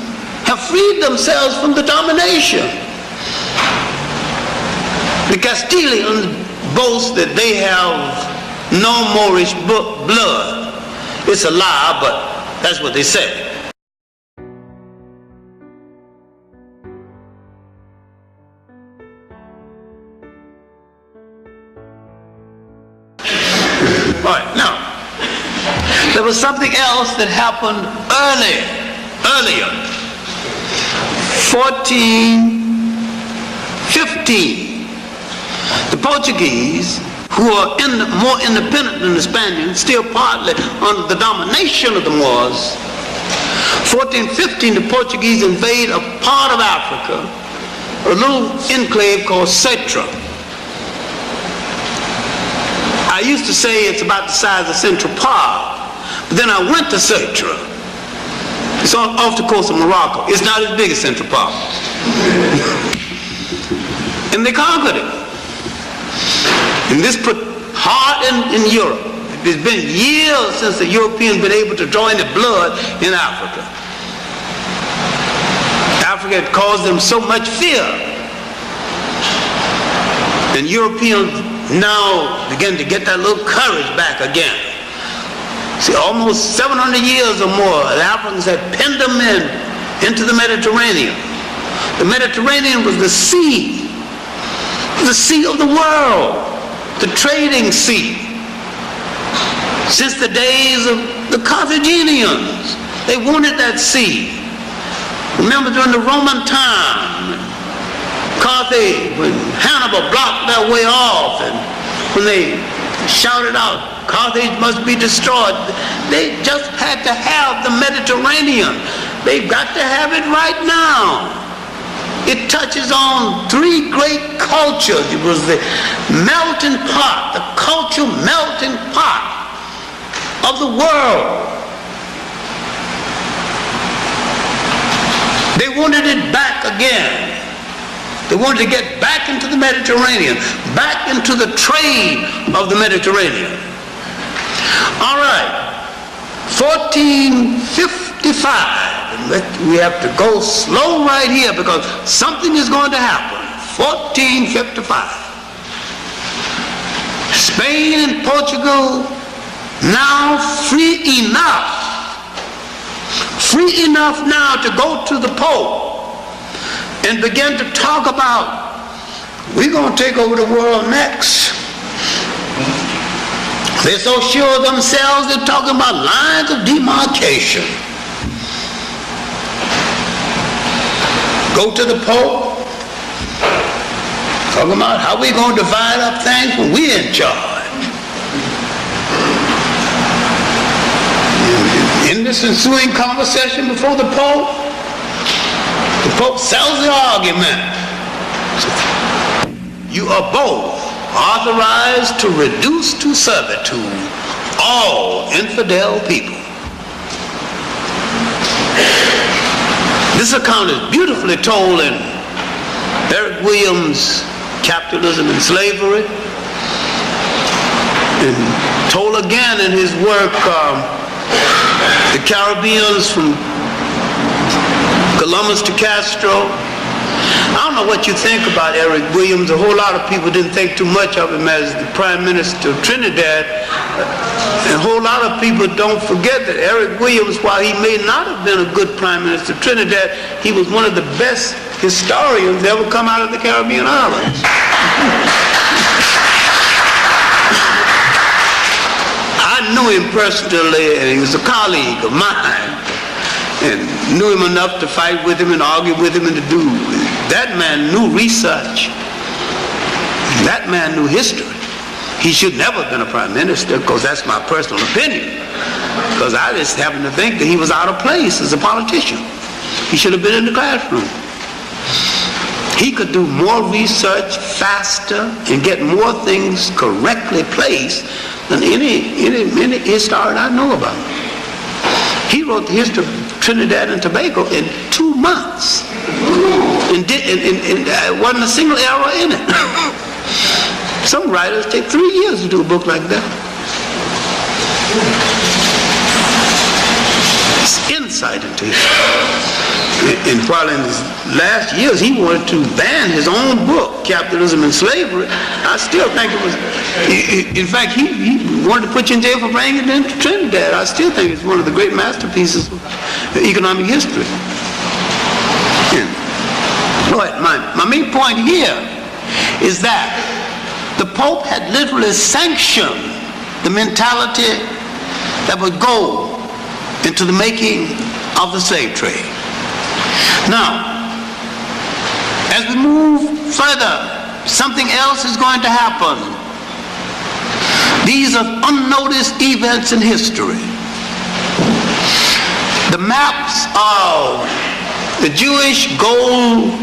have freed themselves from the domination. The Castilians boast that they have no Moorish blood. It's a lie, but that's what they say. All right, now, there was something else that happened earlier. 1415. The Portuguese, who are more independent than the Spaniards, still partly under the domination of the Moors. 1415, the Portuguese invade a part of Africa, a little enclave called Cetra. I used to say it's about the size of Central Park, but then I went to Cetra. It's off the coast of Morocco. It's not as big as Central Park. And they conquered it. And this put hard in Europe. It's been years since the Europeans been able to draw any blood in Africa. Africa had caused them so much fear. And Europeans now begin to get that little courage back again. See, almost 700 years or more, the Africans had penned them into the Mediterranean. The Mediterranean was the sea of the world, the trading sea. Since the days of the Carthaginians, they wanted that sea. Remember during the Roman time, Carthage, when Hannibal blocked their way off, and when they shouted out, Carthage must be destroyed, they just had to have the Mediterranean. They've got to have it right now. it touches on three great cultures. It was the melting pot, the cultural melting pot of the world. They wanted it back again. They wanted to get back into the Mediterranean, back into the trade of the Mediterranean. All right, 1455. We have to go slow right here because something is going to happen. 1455. Spain and Portugal now free enough now to go to the Pope and begin to talk about, we're going to take over the world next. They're so sure of themselves, they're talking about lines of demarcation. Go to the Pope, talking about how we're going to divide up things when we're in charge. In this ensuing conversation before the Pope sells the argument. You are both authorized to reduce to servitude all infidel people. This account is beautifully told in Eric Williams' Capitalism and Slavery, and told again in his work, The Caribbeans from Columbus to Castro. I don't know what you think about Eric Williams. A whole lot of people didn't think too much of him as the Prime Minister of Trinidad. And a whole lot of people don't forget that Eric Williams, while he may not have been a good Prime Minister of Trinidad, he was one of the best historians to ever come out of the Caribbean islands. I knew him personally, and he was a colleague of mine, and knew him enough to fight with him and argue with him and to do. That man knew research. That man knew history. He should never have been a prime minister, because that's my personal opinion. Because I just happen to think that he was out of place as a politician. He should have been in the classroom. He could do more research faster and get more things correctly placed than any historian I know about. He wrote the history of Trinidad and Tobago in 2 months. And wasn't a single error in it. Some writers take 3 years to do a book like that. It's insight into history. And while in his last years he wanted to ban his own book, Capitalism and Slavery, I still think it was, in fact, he wanted to put you in jail for bringing it into Trinidad. I still think it's one of the great masterpieces of economic history. But my main point here is that the Pope had literally sanctioned the mentality that would go into the making of the slave trade. Now, as we move further, something else is going to happen. These are unnoticed events in history. The maps of the Jewish gold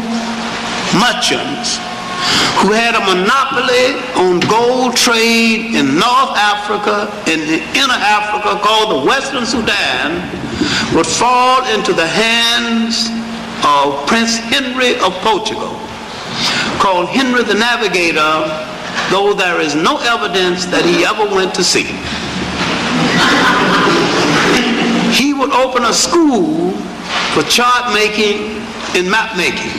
merchants who had a monopoly on gold trade in North Africa and in Inner Africa, called the Western Sudan, would fall into the hands of Prince Henry of Portugal, called Henry the Navigator, though there is no evidence that he ever went to sea. He would open a school for chart making and map making.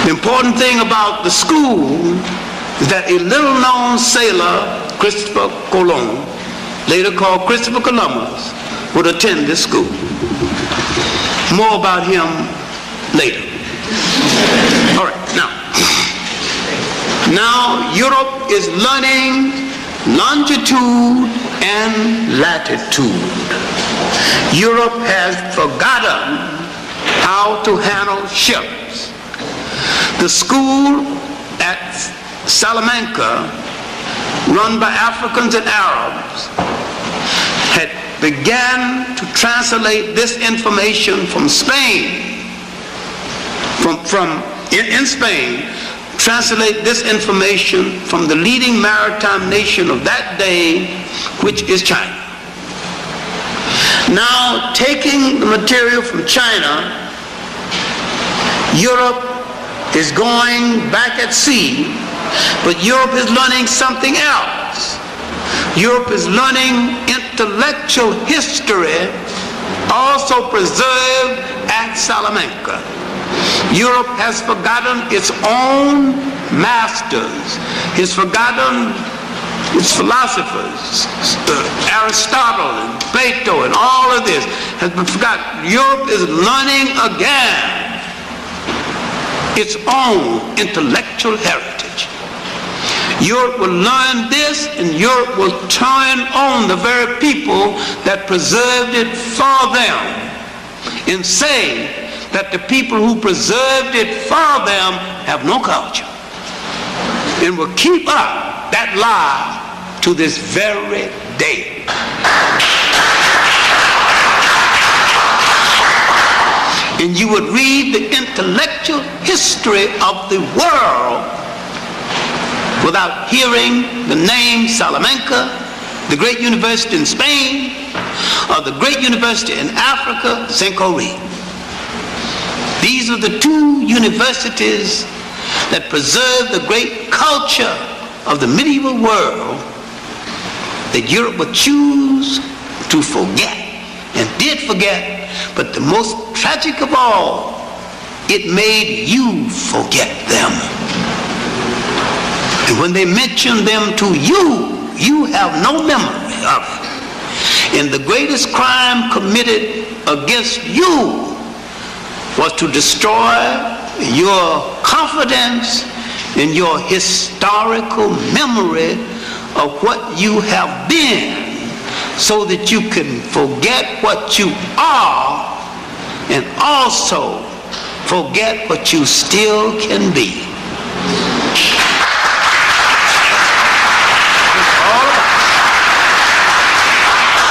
The important thing about the school is that a little known sailor, Christopher Colon, later called Christopher Columbus, would attend this school. More about him later. All right, now Europe is learning longitude and latitude. Europe has forgotten how to handle ships. The school at Salamanca, run by Africans and Arabs, had began to translate this information from Spain in Spain, translate this information from the leading maritime nation of that day, which is China. Now, taking the material from China, Europe is going back at sea, but Europe is learning something else. Europe is learning intellectual history, also preserved at Salamanca. Europe has forgotten its own masters, has forgotten its philosophers, Aristotle and Plato and all of this has been forgotten. Europe is learning again its own intellectual heritage. Europe will learn this, and Europe will turn on the very people that preserved it for them and say that the people who preserved it for them have no culture, and will keep up that lie to this very day. And you would read the intellectual history of the world without hearing the name Salamanca, the great university in Spain, or the great university in Africa, Saint-Coré. These are the two universities that preserve the great culture of the medieval world that Europe would choose to forget, and did forget, but the most tragic of all, it made you forget them. And when they mention them to you, you have no memory of it. And the greatest crime committed against you was to destroy your confidence in your historical memory of what you have been, so that you can forget what you are and also forget what you still can be.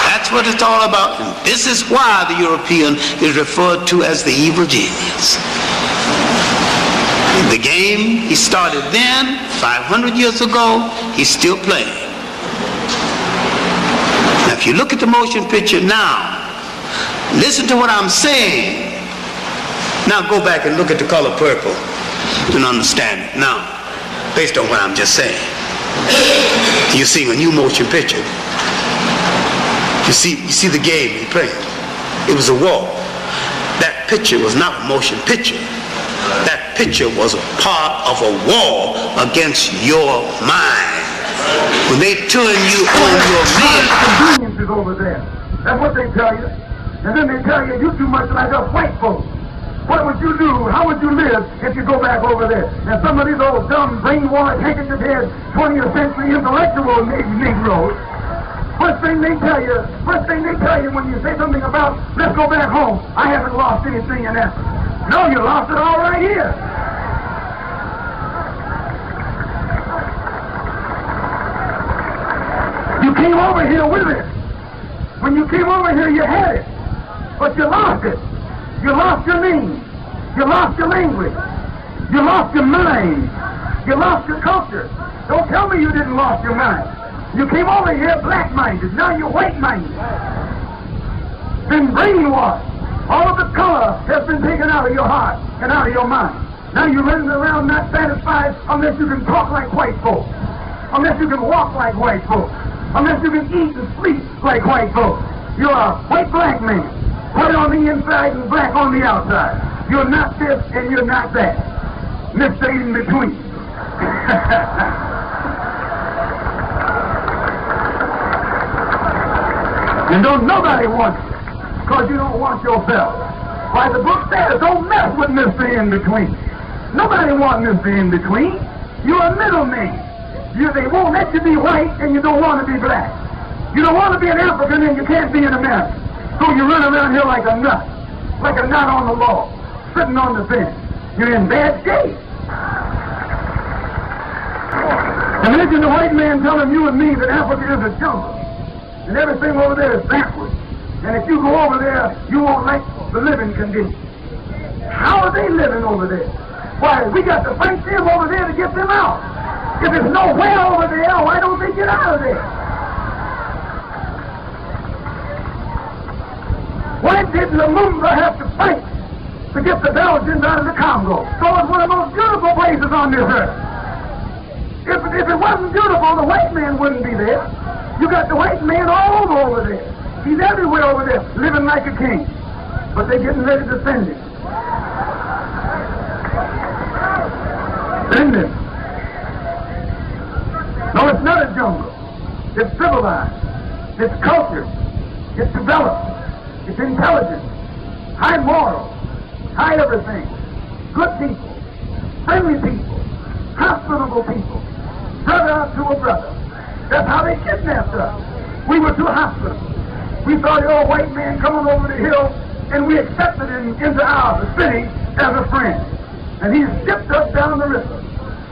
That's what it's all about. And this is why the European is referred to as the evil genius. The game he started then, 500 years ago, he's still playing. Now, if you look at the motion picture now, listen to what I'm saying. Now go back and look at the color purple and understand it now, based on what I'm just saying. You're seeing a new motion picture. You see the game he played. It was a war. That picture was not a motion picture. That picture was a part of a war against your mind. When they turn you on your mind. Conveniences over there. That's what they tell you. And then they tell you, you're too much like us white folks. What would you do? How would you live if you go back over there? And some of these old dumb brainwashed, handkerchief-head 20th century intellectual Negroes, first thing they tell you when you say something about, let's go back home, I haven't lost anything in that. No, you lost it all right here. You came over here with it. When you came over here, you had it. But you lost it. You lost your name. You lost your language. You lost your mind. You lost your culture. Don't tell me you didn't lost your mind. You came over here black-minded. Now you're white-minded. Been brainwashed. All of the color has been taken out of your heart and out of your mind. Now you're running around not satisfied unless you can talk like white folks, unless you can walk like white folks, unless you can eat and sleep like white folks. You're a white black man, white on the inside and black on the outside. You're not this and you're not that. Mr. In between. And don't nobody want you, because you don't want yourself. Why, the book says, don't mess with Mr. In-Between. Nobody wants Mr. In-Between. You're a middleman. They won't let you be white and you don't want to be black. You don't want to be an African and you can't be an American. So you run around here like a nut on the law, sitting on the fence. You're in bad shape. Imagine the white man telling you and me that Africa is a jungle and everything over there is backwards. And if you go over there, you won't like the living conditions. How are they living over there? Why, we got to fight them over there to get them out. If there's no way over there, why don't they get out of there? Why did Lumumba have to fight to get the Belgians out of the Congo? So it's one of the most beautiful places on this earth. If it wasn't beautiful, the white man wouldn't be there. You got the white man all over there. He's everywhere over there, living like a king. But they're getting ready to send him. Send him. No, it's not a jungle. It's civilized. It's cultured. It's developed. It's intelligent. High moral. High everything. Good people. Friendly people. Hospitable people. Brother to a brother. That's how they kidnapped us. We were too hospitable. We saw the old white man coming over the hill, and we accepted him into our city as a friend. And he shipped us down the river,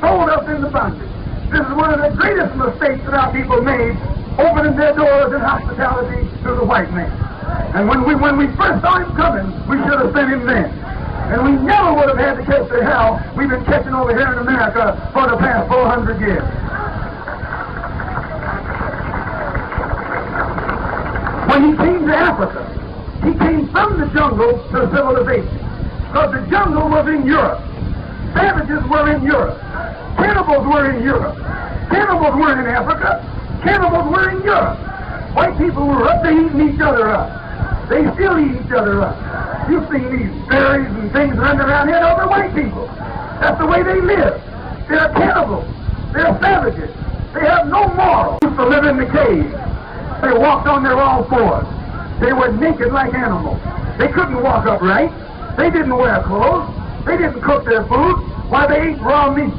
sold us into bondage. This is one of the greatest mistakes that our people made, opening their doors in hospitality to the white man. And when we first saw him coming, we should have sent him then. And we never would have had to catch the hell we've been catching over here in America for the past 400 years. When he came to Africa, he came from the jungle to civilization. Because the jungle was in Europe. Savages were in Europe. Cannibals were in Europe. Cannibals weren't in Africa. Cannibals were in Europe. White people were up to eating each other up. They still eat each other up. You've seen these berries and things running around here. Those are white people. That's the way they live. They're cannibals. They're savages. They have no morals. They used to live in the cave. They walked on their all fours. They were naked like animals. They couldn't walk upright. They didn't wear clothes. They didn't cook their food. Why, they ate raw meat.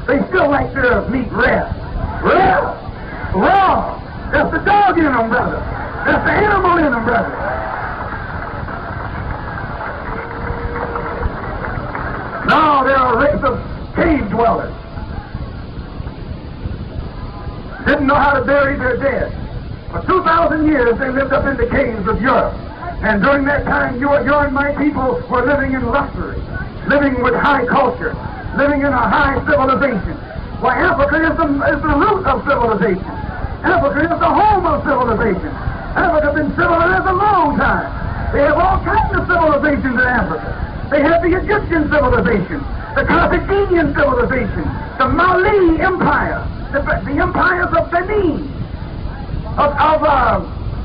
They still like their meat rare. Rare. Raw. That's the dog in them, brother. That's the animal in them, brother. Now they're a race of cave dwellers. Didn't know how to bury their dead. For 2,000 years they lived up in the caves of Europe. And during that time, your and my people were living in luxury, living with high culture, living in a high civilization. Why, Africa is the root of civilization. Africa is the home of civilization. Africa's been civilized a long time. They have all kinds of civilizations in Africa. They have the Egyptian civilization, the Carthaginian civilization, the Mali Empire, the empires of Benin, of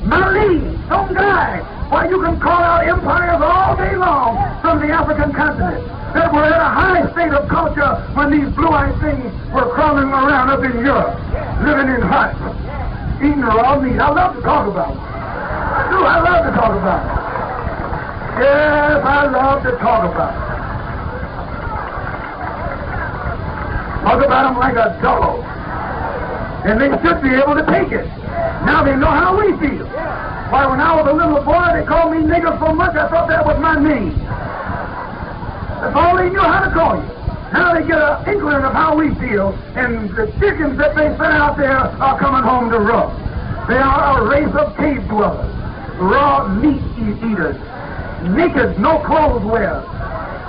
Mali, Songhai. Why, you can call out empires all day long from the African continent that were at a high state of culture when these blue-eyed things were crawling around up in Europe, living in huts, eating raw meat. I love to talk about it. I do. I love to talk about it. Yes, I love to talk about it. Talk about them like a dog. And they should be able to take it. Now they know how we feel. Why, when I was a little boy, they called me nigger so much, I thought that was my name. That's all they knew how to call you. Now they get an inkling of how we feel, and the chickens that they sent out there are coming home to roost. They are a race of cave dwellers, raw meat eaters, naked, no clothes wearers.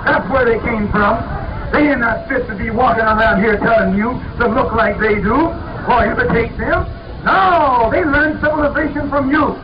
That's where they came from. They are not fit to be walking around here telling you to look like they do, or imitate them. No, they learn civilization from you.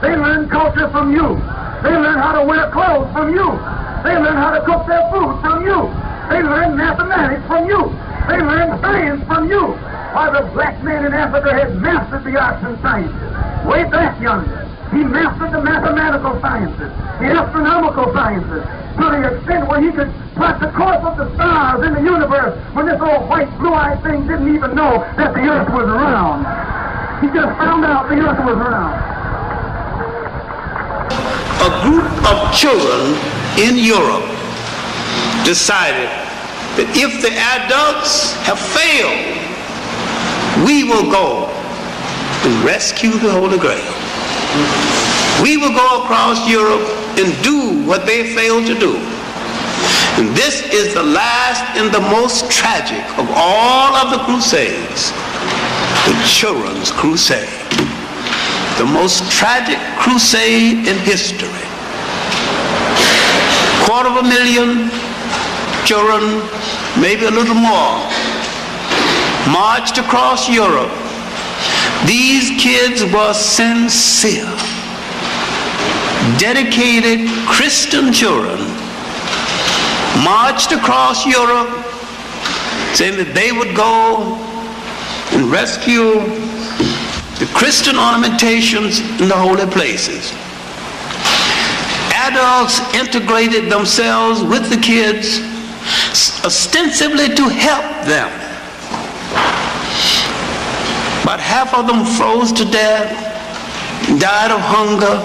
They learn culture from you. They learn how to wear clothes from you. They learn how to cook their food from you. They learn mathematics from you. They learn science from you. Why, the black man in Africa has mastered the arts and sciences. Way back yonder, he mastered the mathematical sciences, the astronomical sciences, to the extent where he could plot the course of the stars in the universe when this old white blue-eyed thing didn't even know that the earth was round. He just found out the earth was round. A group of children in Europe decided that if the adults have failed, we will go and rescue the Holy Grail. We will go across Europe and do what they failed to do. And this is the last and the most tragic of all of the crusades, the Children's Crusade. The most tragic crusade in history. 250,000 children, maybe a little more, marched across Europe. These kids were sincere, dedicated Christian children, marched across Europe saying that they would go and rescue the Christian ornamentations in the holy places. Adults integrated themselves with the kids, ostensibly to help them. About half of them froze to death, died of hunger.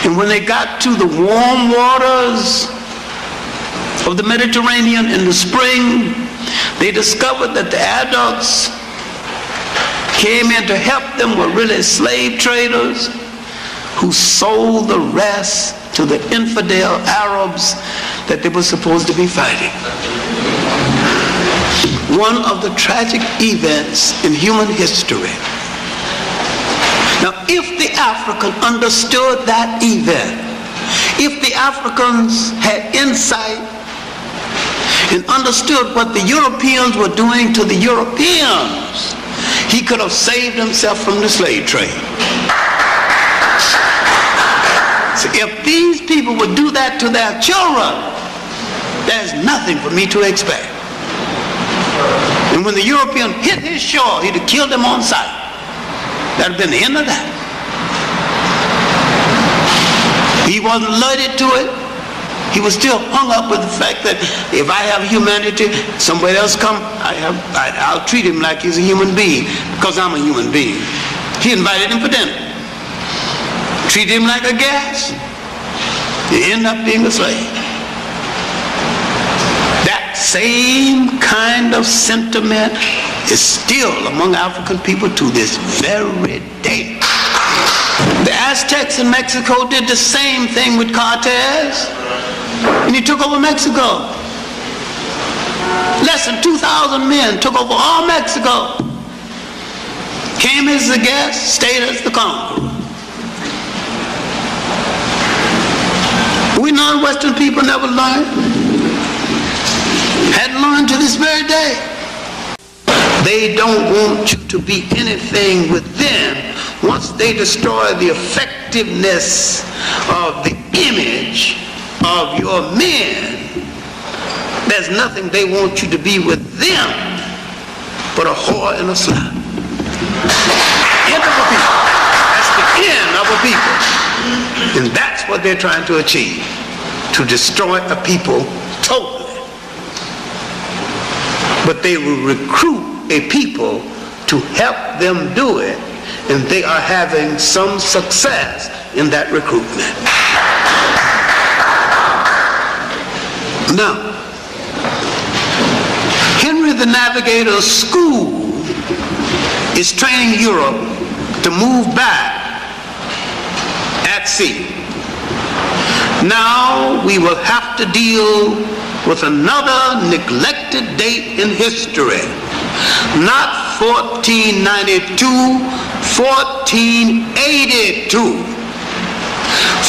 And when they got to the warm waters of the Mediterranean in the spring, they discovered that the adults came in to help them were really slave traders who sold the rest to the infidel Arabs that they were supposed to be fighting. One of the tragic events in human history. Now, if the African understood that event, if the Africans had insight and understood what the Europeans were doing to the Europeans, he could have saved himself from the slave trade. So if these people would do that to their children, there's nothing for me to expect. And when the European hit his shore, he'd have killed them on sight. That'd have been the end of that. He wasn't alerted to it. He was still hung up with the fact that if I have humanity, somebody else come, I'll treat him like he's a human being because I'm a human being. He invited him for dinner. Treat him like a guest. He end up being a slave. That same kind of sentiment is still among African people to this very day. The Aztecs in Mexico did the same thing with Cortez, and he took over Mexico. Less than 2,000 men took over all Mexico. Came as a guest, stayed as the conqueror. We non-Western people never learned. Hadn't learned to this very day. They don't want you to be anything with them. Once they destroy the effectiveness of the image of your men, there's nothing they want you to be with them but a whore and a slut. End of a people. That's the end of a people. And that's what they're trying to achieve, to destroy a people totally. But they will recruit a people to help them do it, and they are having some success in that recruitment. Now, Henry the Navigator's school is training Europe to move back at sea. Now we will have to deal with another neglected date in history. Not 1492, 1482.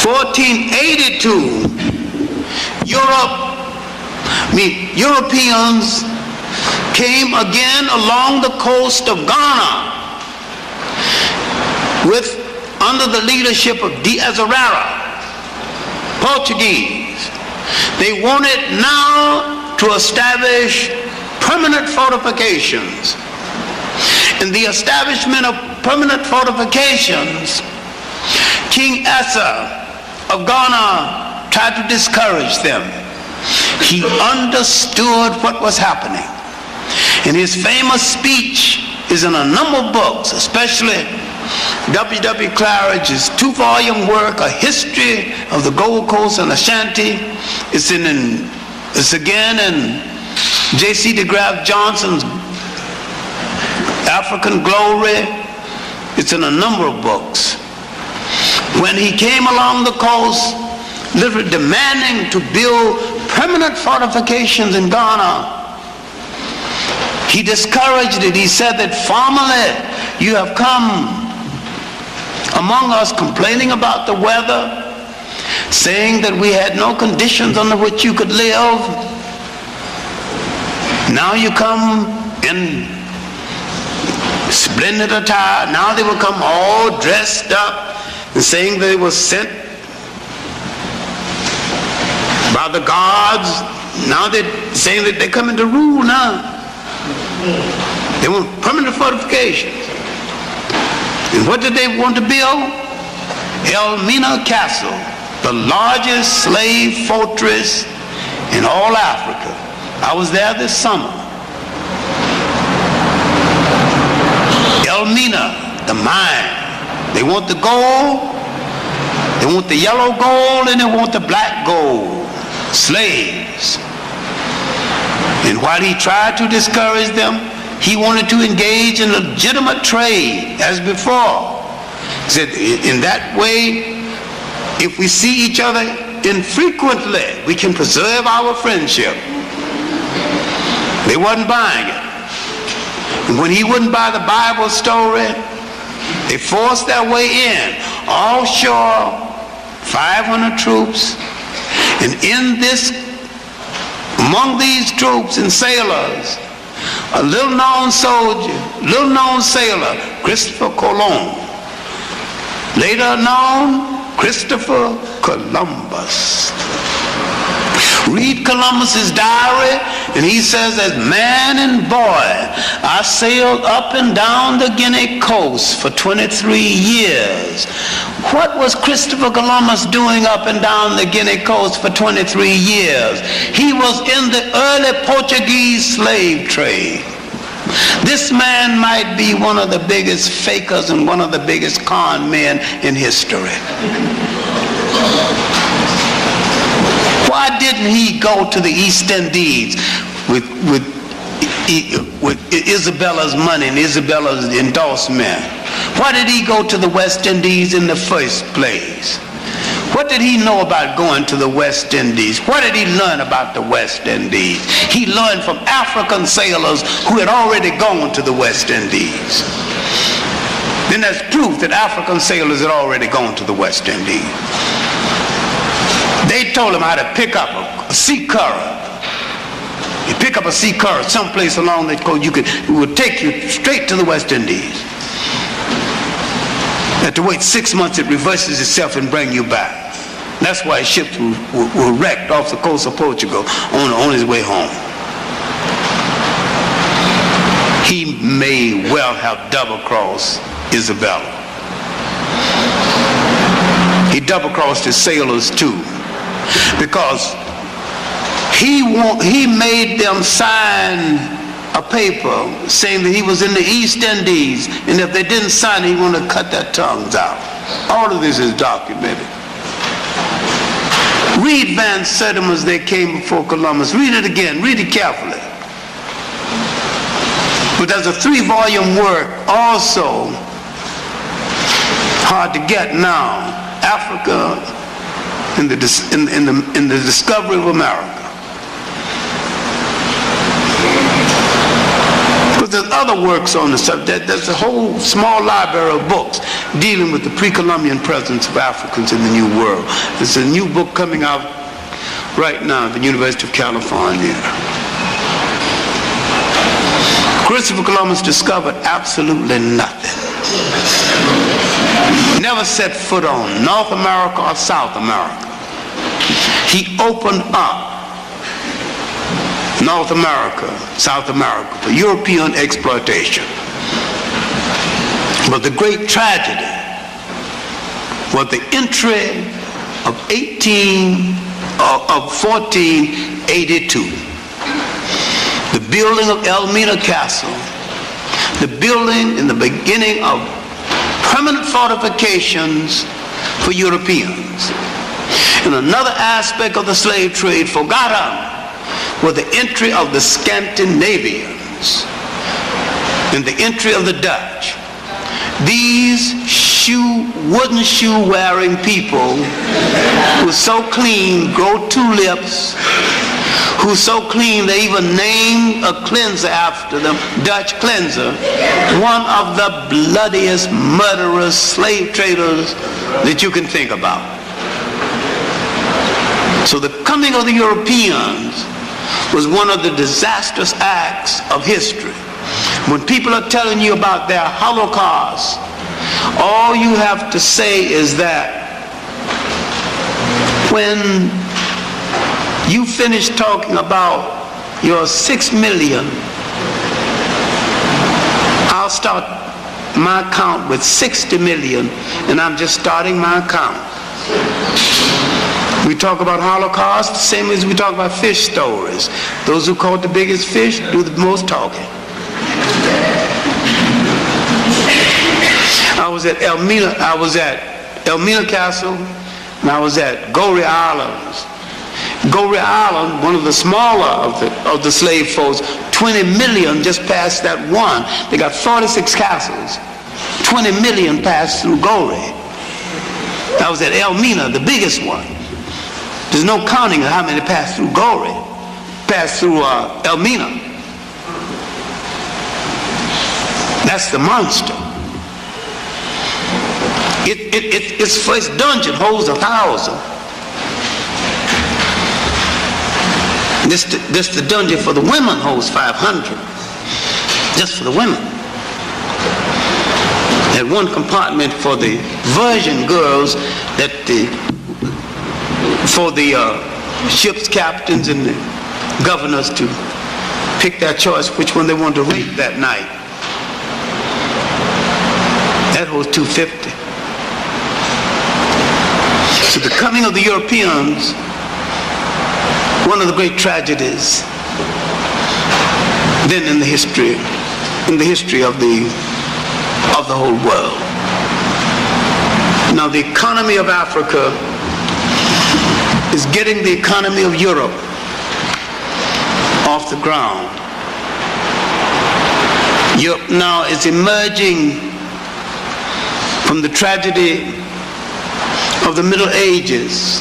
1482, Europeans came again along the coast of Ghana under the leadership of Diaz Herrera, Portuguese. They wanted now to establish permanent fortifications. In the establishment of permanent fortifications, King Asa of Ghana tried to discourage them. He understood what was happening. And his famous speech is in a number of books, especially W.W. Claridge's 2-volume work, A History of the Gold Coast and Ashanti. It's again in J.C. DeGraff Johnson's African Glory. It's in a number of books. When he came along the coast, literally demanding to build permanent fortifications in Ghana, he discouraged it. He said that formerly you have come among us complaining about the weather, saying that we had no conditions under which you could live. Now you come in splendid attire. Now they will come all dressed up and saying they were sent by the gods. Now they're saying that they're coming to rule now. They want permanent fortifications. And what did they want to build? Elmina Castle, the largest slave fortress in all Africa. I was there this summer. Elmina, the mine. They want the gold, they want the yellow gold, and they want the black gold. Slaves. And while he tried to discourage them, he wanted to engage in legitimate trade as before. He said, in that way, if we see each other infrequently, we can preserve our friendship. They wasn't buying it. And when he wouldn't buy the Bible story, they forced their way in. Offshore, 500 troops. And in this, among these troops and sailors, a little known soldier, little known sailor, Christopher Colon. Later known, Christopher Columbus. Read Columbus's diary, and he says, as man and boy, I sailed up and down the Guinea coast for 23 years. What was Christopher Columbus doing up and down the Guinea coast for 23 years? He was in the early Portuguese slave trade. This man might be one of the biggest fakers and one of the biggest con men in history. Why didn't he go to the East Indies with Isabella's money and Isabella's endorsement? Why did he go to the West Indies in the first place? What did he know about going to the West Indies? What did he learn about the West Indies? He learned from African sailors who had already gone to the West Indies. Then that's proof that African sailors had already gone to the West Indies. They told him how to pick up a sea current. You pick up a sea current someplace along the coast, it would take you straight to the West Indies. You have to wait 6 months, it reverses itself and bring you back. That's why ships were wrecked off the coast of Portugal on his way home. He may well have double-crossed Isabella. He double-crossed his sailors too, because he made them sign a paper saying that he was in the East Indies, and if they didn't sign it, he wanted to cut their tongues out. All of this is documented. Read Van Sertima's They Came Before Columbus. Read it again. Read it carefully. But there's a 3-volume work also, hard to get now, Africa in the discovery of America. But there's other works on the subject. There's a whole small library of books dealing with the pre-Columbian presence of Africans in the New World. There's a new book coming out right now at the University of California. Christopher Columbus discovered absolutely nothing. Never set foot on North America or South America. He opened up North America, South America for European exploitation. But the great tragedy was the entry of 1482. The building of Elmina Castle, the building in the beginning of permanent fortifications for Europeans. And another aspect of the slave trade forgotten was the entry of the Scandinavians and the entry of the Dutch. These wooden shoe wearing people who so clean grow tulips, who so clean they even named a cleanser after them, Dutch cleanser, one of the bloodiest, murderous slave traders that you can think about. So the coming of the Europeans was one of the disastrous acts of history. When people are telling you about their Holocaust, all you have to say is that when you finish talking about your 6 million, I'll start my count with 60 million, and I'm just starting my count. We talk about Holocaust the same as we talk about fish stories. Those who caught the biggest fish do the most talking. I was at Elmina Castle, and I was at Goree Islands. Goree Island, one of the smaller of the slave folks, 20 million just passed that one. They got 46 castles. 20 million passed through Goree. I was at Elmina, the biggest one. There's no counting of how many passed through Goree, passed through Elmina. That's the monster. Its first dungeon holds 1,000. This the dungeon for the women holds 500. Just for the women. Had one compartment for the virgin girls, for the ship's captains and the governors to pick their choice which one they wanted to rape that night. That holds 250. So the coming of the Europeans, one of the great tragedies then in the history of the whole world. Now the economy of Africa is getting the economy of Europe off the ground. Europe now is emerging from the tragedy of the Middle Ages.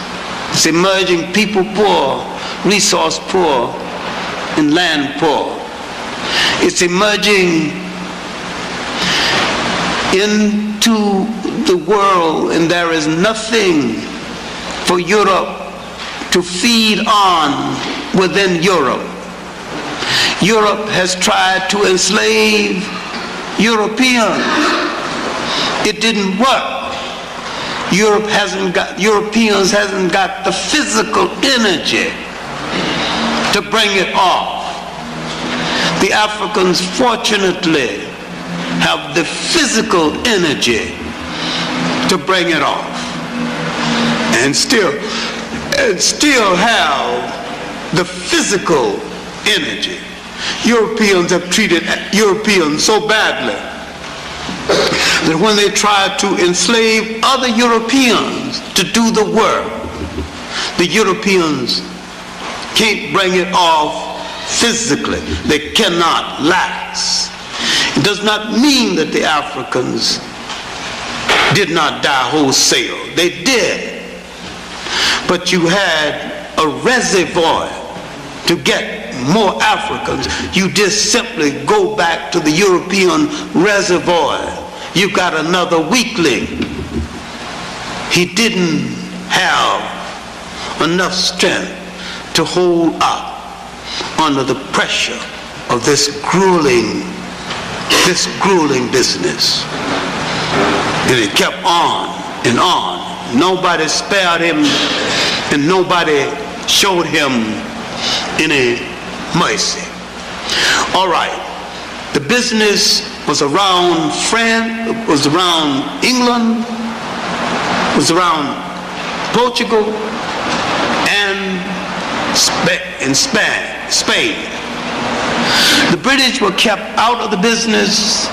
It's emerging people poor, resource poor, and land poor. It's emerging into the world, and there is nothing for Europe to feed on within Europe. Europe has tried to enslave Europeans. It didn't work. Europeans hasn't got the physical energy to bring it off. The Africans, fortunately, have the physical energy to bring it off, and still have the physical energy. Europeans have treated Europeans so badly that when they try to enslave other Europeans to do the work, the Europeans can't bring it off physically. They cannot last. It does not mean that the Africans did not die wholesale. They did. But you had a reservoir to get more Africans. You just simply go back to the European reservoir. You got another weakling. He didn't have enough strength to hold up under the pressure of this grueling business. And it kept on and on. Nobody spared him, and nobody showed him any mercy. All right, the business was around France, was around England, was around Portugal, and Spain. The British were kept out of the business,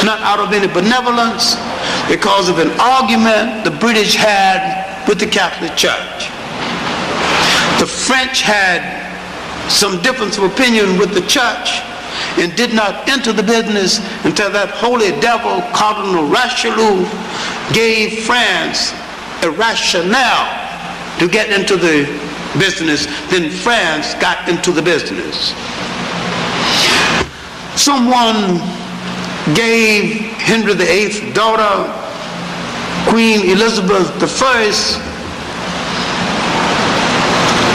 not out of any benevolence, because of an argument the British had with the Catholic Church. The French had some difference of opinion with the church and did not enter the business until that holy devil, Cardinal Richelieu, gave France a rationale to get into the business. Then France got into the business. Someone gave Henry VIII's daughter, Queen Elizabeth I,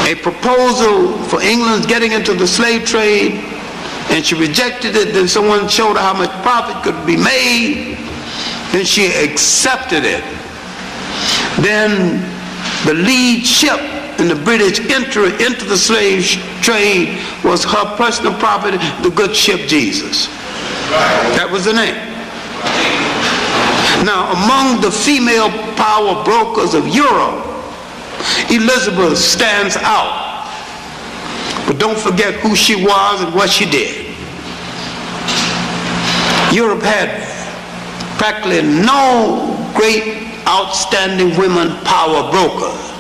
a proposal for England's getting into the slave trade, and she rejected it. Then someone showed her how much profit could be made, then she accepted it. Then the lead ship in the British entry into the slave trade was her personal property, the good ship Jesus. That was the name. Now, among the female power brokers of Europe, Elizabeth stands out. But don't forget who she was and what she did. Europe had practically no great outstanding women power brokers.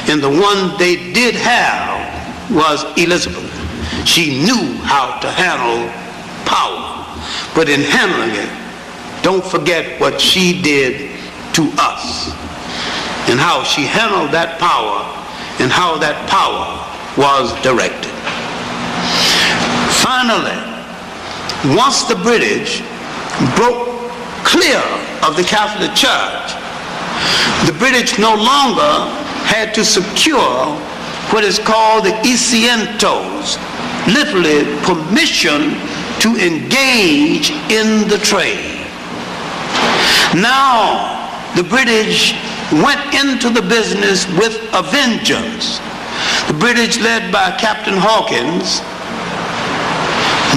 And the one they did have was Elizabeth. She knew how to handle power. But in handling it, don't forget what she did to us and how she handled that power and how that power was directed. Finally, once the British broke clear of the Catholic Church, the British no longer had to secure what is called the Isientos, literally permission to engage in the trade. Now, the British went into the business with a vengeance. The British, led by Captain Hawkins,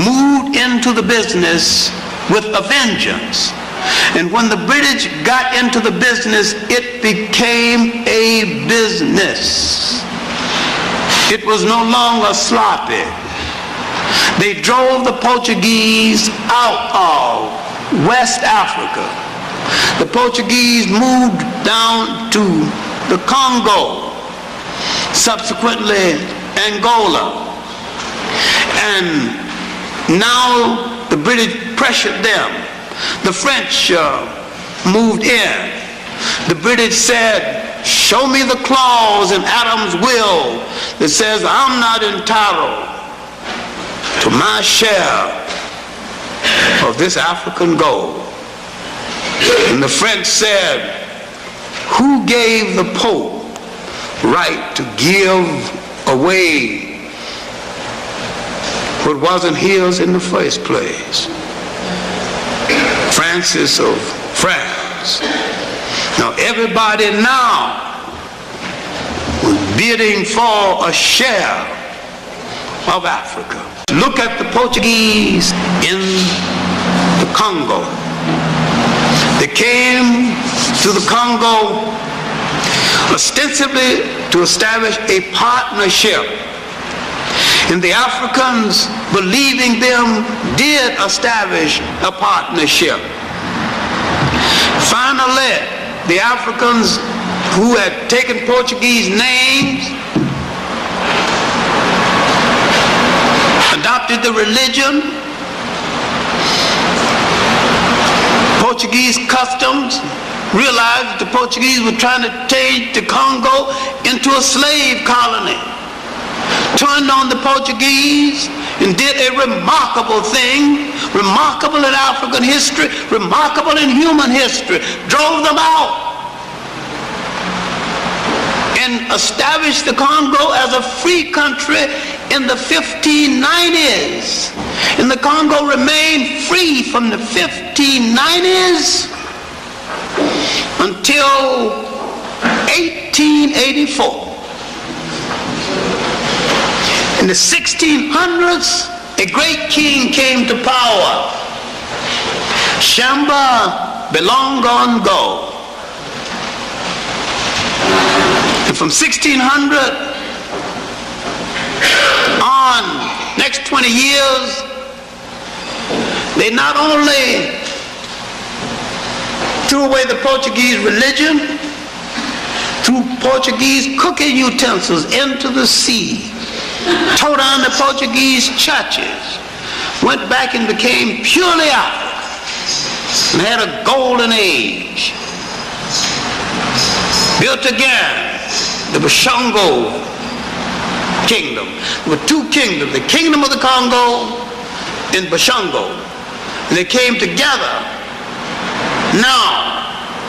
moved into the business with a vengeance. And when the British got into the business, it became a business. It was no longer sloppy. They drove the Portuguese out of West Africa. The Portuguese moved down to the Congo, subsequently Angola. And now the British pressured them. The French moved in. The British said, show me the clause in Adam's will that says I'm not entitled to my share of this African gold. And the French said, who gave the Pope right to give away what wasn't his in the first place? Francis of France. Now everybody now was bidding for a share of Africa. Look at the Portuguese in the Congo. They came to the Congo ostensibly to establish a partnership. And the Africans, believing them, did establish a partnership. Finally, the Africans who had taken Portuguese names, adopted the religion, Portuguese customs, realized that the Portuguese were trying to change the Congo into a slave colony, turned on the Portuguese and did a remarkable thing, remarkable in African history, remarkable in human history, drove them out and established the Congo as a free country in the 1590s. And the Congo remained free from the 1590s until 1884. In the 1600s, a great king came to power, Shamba Belongongo. And from 1600 on, next 20 years, they not only threw away the Portuguese religion, threw Portuguese cooking utensils into the sea, tore down the Portuguese churches, went back and became purely African, and had a golden age. Built again the Bashongo kingdom. There were two kingdoms, the kingdom of the Congo and Bashongo. And they came together now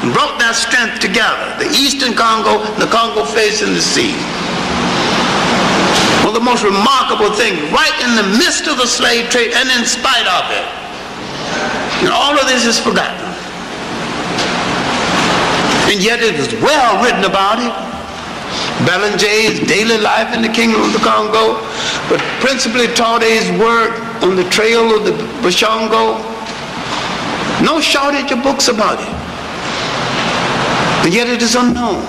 and brought that strength together. The eastern Congo and the Congo facing the sea. one of the most remarkable things, right in the midst of the slave trade and in spite of it. And all of this is forgotten. And yet it is well written about it. Belanger's daily life in the kingdom of the Congo, but principally Taude's work on the trail of the Bashongo. No shortage of books about it. And yet it is unknown.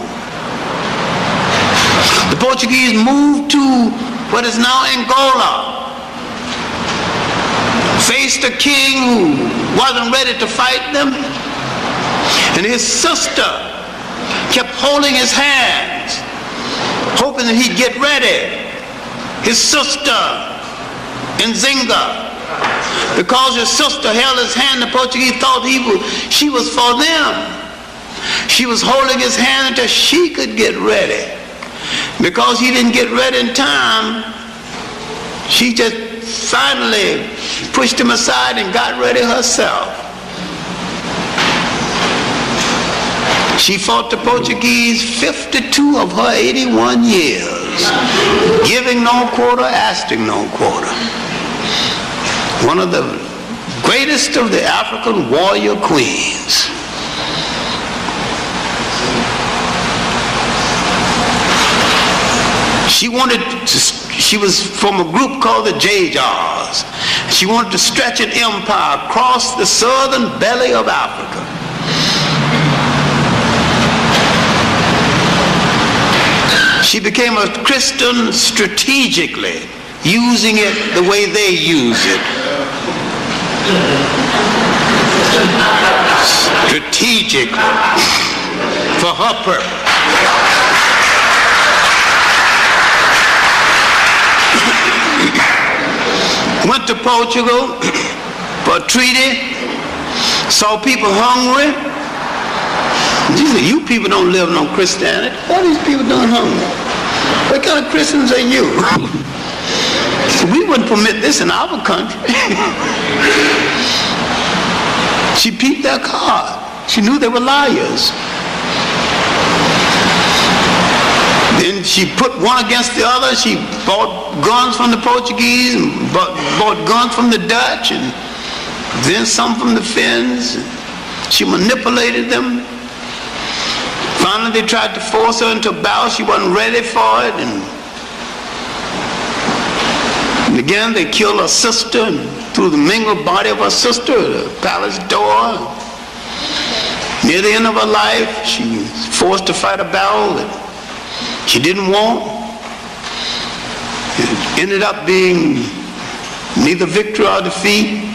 The Portuguese moved to what is now Angola, faced a king who wasn't ready to fight them, and his sister kept holding his hands, hoping that he'd get ready. His sister, Nzinga, because his sister held his hand, the Portuguese thought she was for them. She was holding his hand until she could get ready. Because he didn't get ready in time, she just finally pushed him aside and got ready herself. She fought the Portuguese 52 of her 81 years, giving no quarter, asking no quarter. One of the greatest of the African warrior queens. She was from a group called the Jajars. She wanted to stretch an empire across the southern belly of Africa. She became a Christian strategically, using it the way they use it. Strategically, for her purpose. Went to Portugal for a treaty, saw people hungry. She said, you people don't live on Christianity. What are these people doing hungry? What kind of Christians are you? We wouldn't permit this in our country. She peeped their card. She knew they were liars. Then she put one against the other. She bought guns from the Portuguese and bought guns from the Dutch and then some from the Finns. She manipulated them. Finally, they tried to force her into a battle. She wasn't ready for it. And again, they killed her sister and threw the mangled body of her sister at the palace door. Near the end of her life, she was forced to fight a battle that she didn't want. It ended up being neither victory or defeat.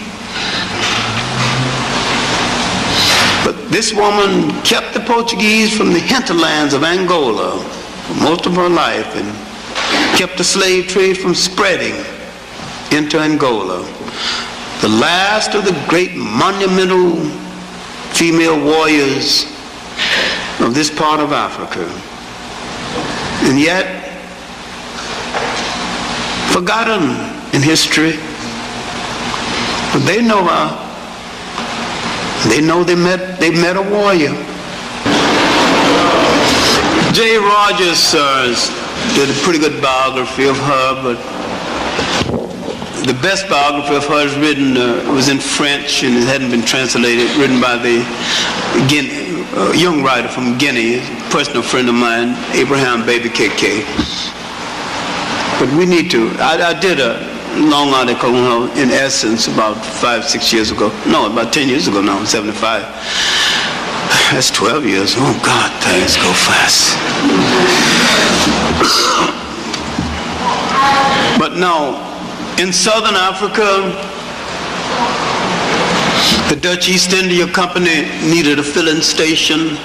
But this woman kept the Portuguese from the hinterlands of Angola for most of her life and kept the slave trade from spreading into Angola. The last of the great monumental female warriors of this part of Africa. And yet, forgotten in history. But they know her. They know they met a warrior. J. Rogers did a pretty good biography of her, but the best biography of her is written, was in French and it hadn't been translated, written by the young writer from Guinea, a personal friend of mine, Abraham Baby KK. But we need to, I did a long article on her in Essence about 5-6 years ago. No, about 10 years ago now, 75. That's 12 years. Oh God, things go fast. But now, in Southern Africa, the Dutch East India Company needed a filling station.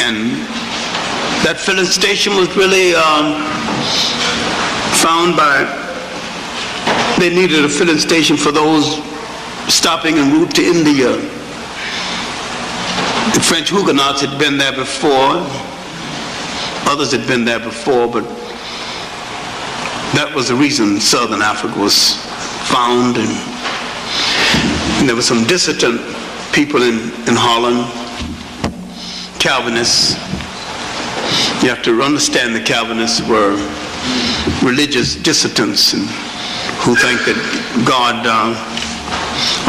And that filling station was really found by, they needed a filling station for those stopping en route to India. The French Huguenots had been there before. Others had been there before, but that was the reason Southern Africa was found. And there were some dissident people in Holland, Calvinists, You have to understand the Calvinists were religious dissidents and who think that God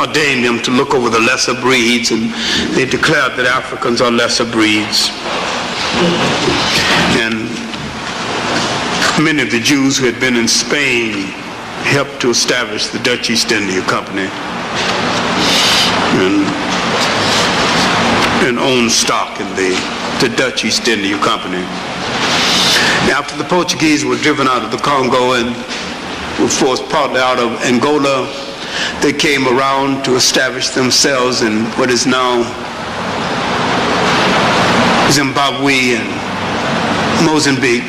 ordained them to look over the lesser breeds, and they declared that Africans are lesser breeds. And many of the Jews who had been in Spain helped to establish the Dutch East India Company and owned stock in the Dutch East India Company. After the Portuguese were driven out of the Congo and were forced partly out of Angola, they came around to establish themselves in what is now Zimbabwe and Mozambique.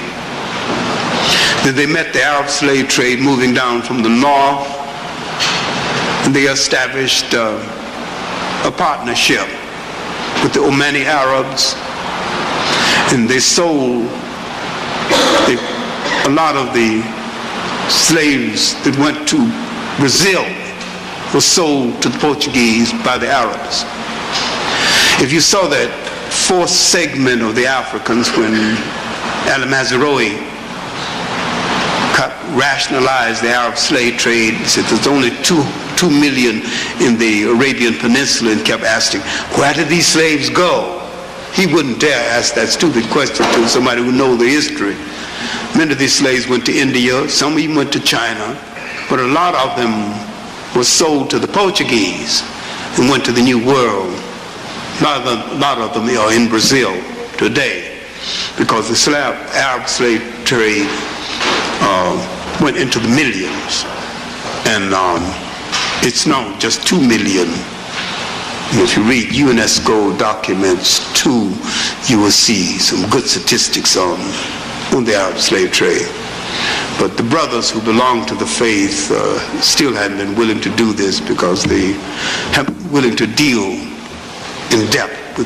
Then they met the Arab slave trade moving down from the north, and they established a partnership with the Omani Arabs, and they sold a lot of the slaves that went to Brazil were sold to the Portuguese by the Arabs. If you saw that fourth segment of the Africans when Al-Mazrui rationalized the Arab slave trade, he said there's only 2 million in the Arabian Peninsula, and kept asking, where did these slaves go? He wouldn't dare ask that stupid question to somebody who knows the history. Many of these slaves went to India, some even went to China, but a lot of them were sold to the Portuguese and went to the New World. A lot of them are in Brazil today because the Arab slave trade went into the millions, and it's now just 2 million. And if you read UNESCO documents too, you will see some good statistics on the Arab slave trade. But the brothers who belong to the faith still hadn't been willing to do this because they haven't been willing to deal in depth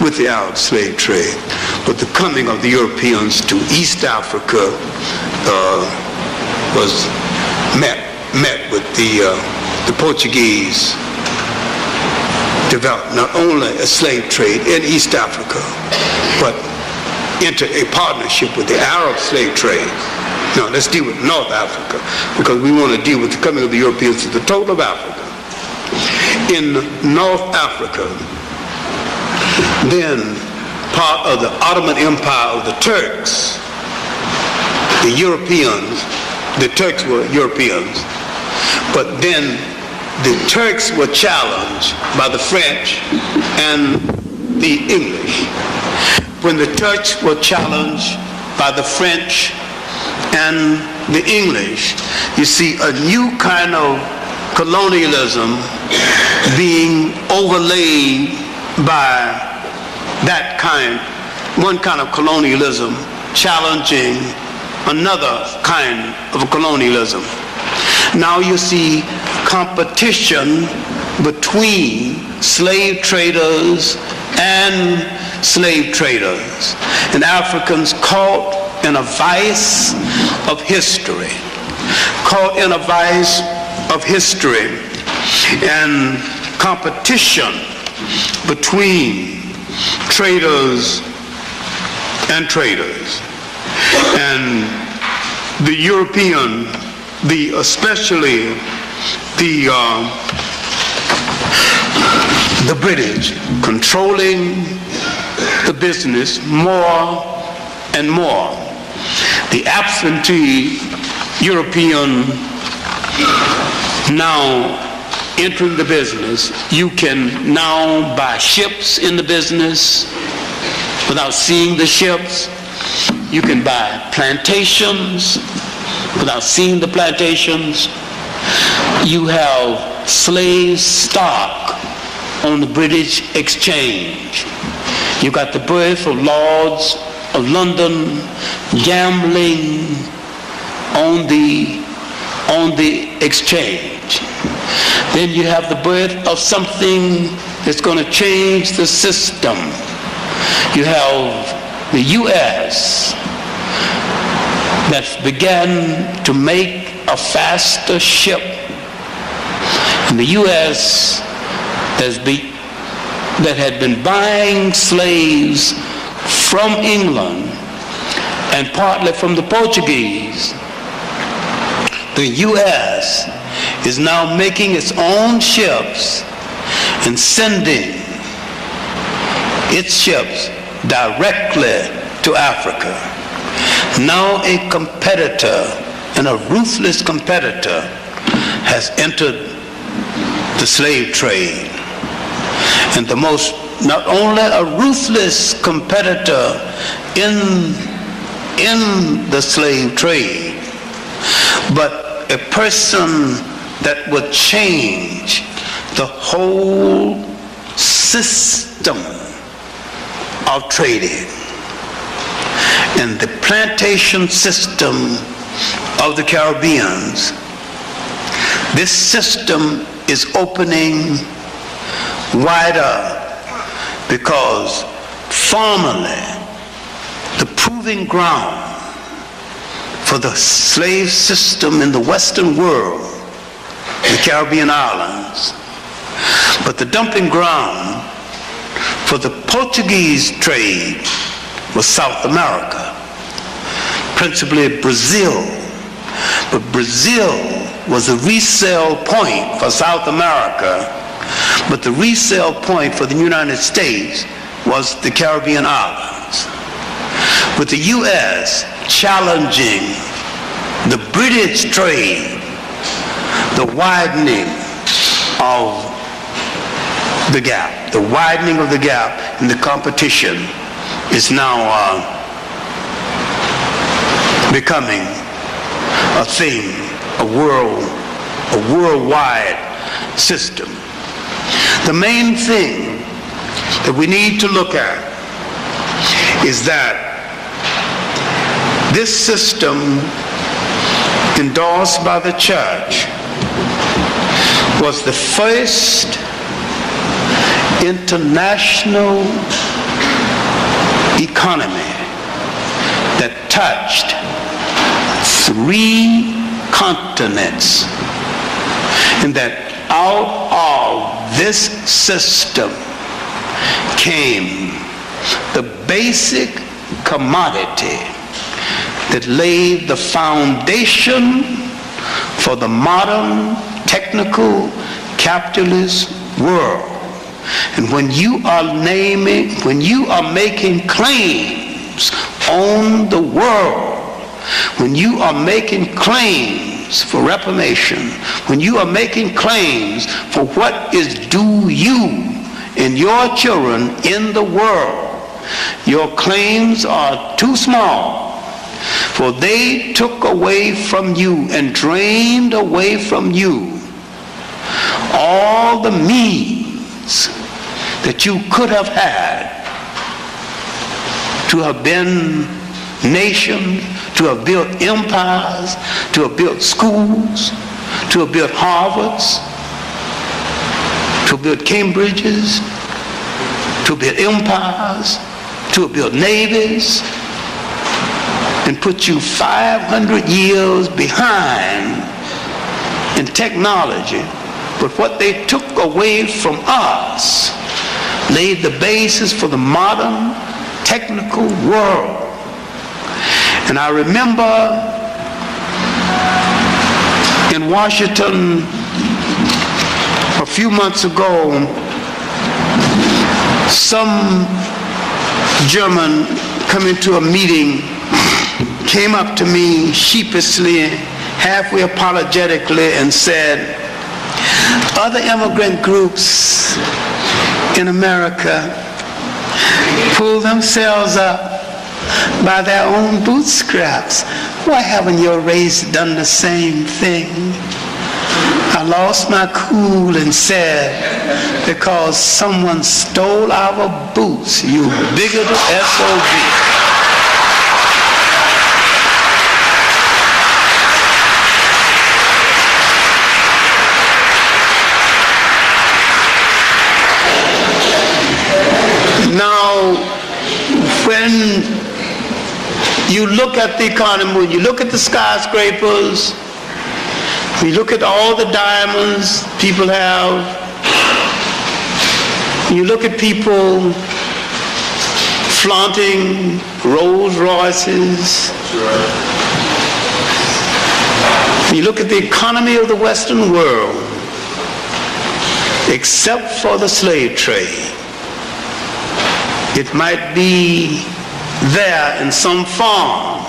with the Arab slave trade. But the coming of the Europeans to East Africa was met with the Portuguese developed not only a slave trade in East Africa, but into a partnership with the Arab slave trade. Now let's deal with North Africa, because we want to deal with the coming of the Europeans to the total of Africa. In North Africa, then part of the Ottoman Empire of the Turks, the Europeans, the Turks were Europeans, but then the Turks were challenged by the French and the English. When the Turks were challenged by the French and the English, you see a new kind of colonialism being overlaid by one kind of colonialism challenging another kind of colonialism. Now you see competition between slave traders and slave traders, and Africans caught in a vice of history, and competition between traders and traders. And the European, especially the British, controlling the business more and more. The absentee European now entering the business. You can now buy ships in the business without seeing the ships. You can buy plantations without seeing the plantations. You have slave stock on the British exchange. You got the birth of Lords of London gambling on the exchange. Then you have the birth of something that's going to change the system. You have the U.S. that began to make a faster ship. And the U.S. that had been buying slaves from England and partly from the Portuguese, the U.S. is now making its own ships and sending its ships directly to Africa. Now a competitor, and a ruthless competitor, has entered the slave trade. And not only a ruthless competitor in the slave trade, but a person that would change the whole system of trading. And the plantation system of the Caribbeans, this system is opening wider, because formerly the proving ground for the slave system in the Western world, the Caribbean islands, but the dumping ground for the Portuguese trade was South America, principally Brazil. But Brazil was a resale point for South America, but the resale point for the United States was the Caribbean islands. With the U.S. challenging the British trade, the widening of the gap, in the competition is now becoming a thing, a worldwide system. The main thing that we need to look at is that this system, endorsed by the church, was the first international economy that touched 3 continents, and that out of this system came the basic commodity that laid the foundation for the modern technical capitalist world. And when you are making claims on the world, when you are making claims for reformation, when you are making claims for what is due you and your children in the world, your claims are too small, for they took away from you and drained away from you all the means that you could have had to have been nations, to have built empires, to have built schools, to have built Harvards, to have built Cambridges, to have built empires, to have built navies, and put you 500 years behind in technology. But what they took away from us laid the basis for the modern technical world. And I remember in Washington a few months ago, some German coming to a meeting came up to me sheepishly, halfway apologetically, and said, other immigrant groups in America pull themselves up by their own bootstraps. Why haven't your race done the same thing? I lost my cool and said, because someone stole our boots, you bigoted SOB. Now, when you look at the economy, when you look at the skyscrapers, when you look at all the diamonds people have, when you look at people flaunting Rolls Royces. You look at the economy of the Western world, except for the slave trade, it might be there in some form,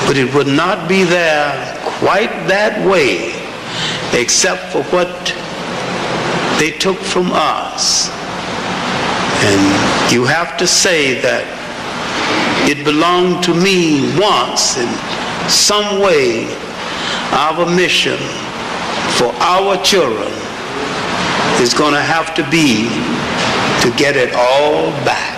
but it would not be there quite that way, except for what they took from us. And you have to say that it belonged to me once in some way. Our mission for our children is going to have to be to get it all back.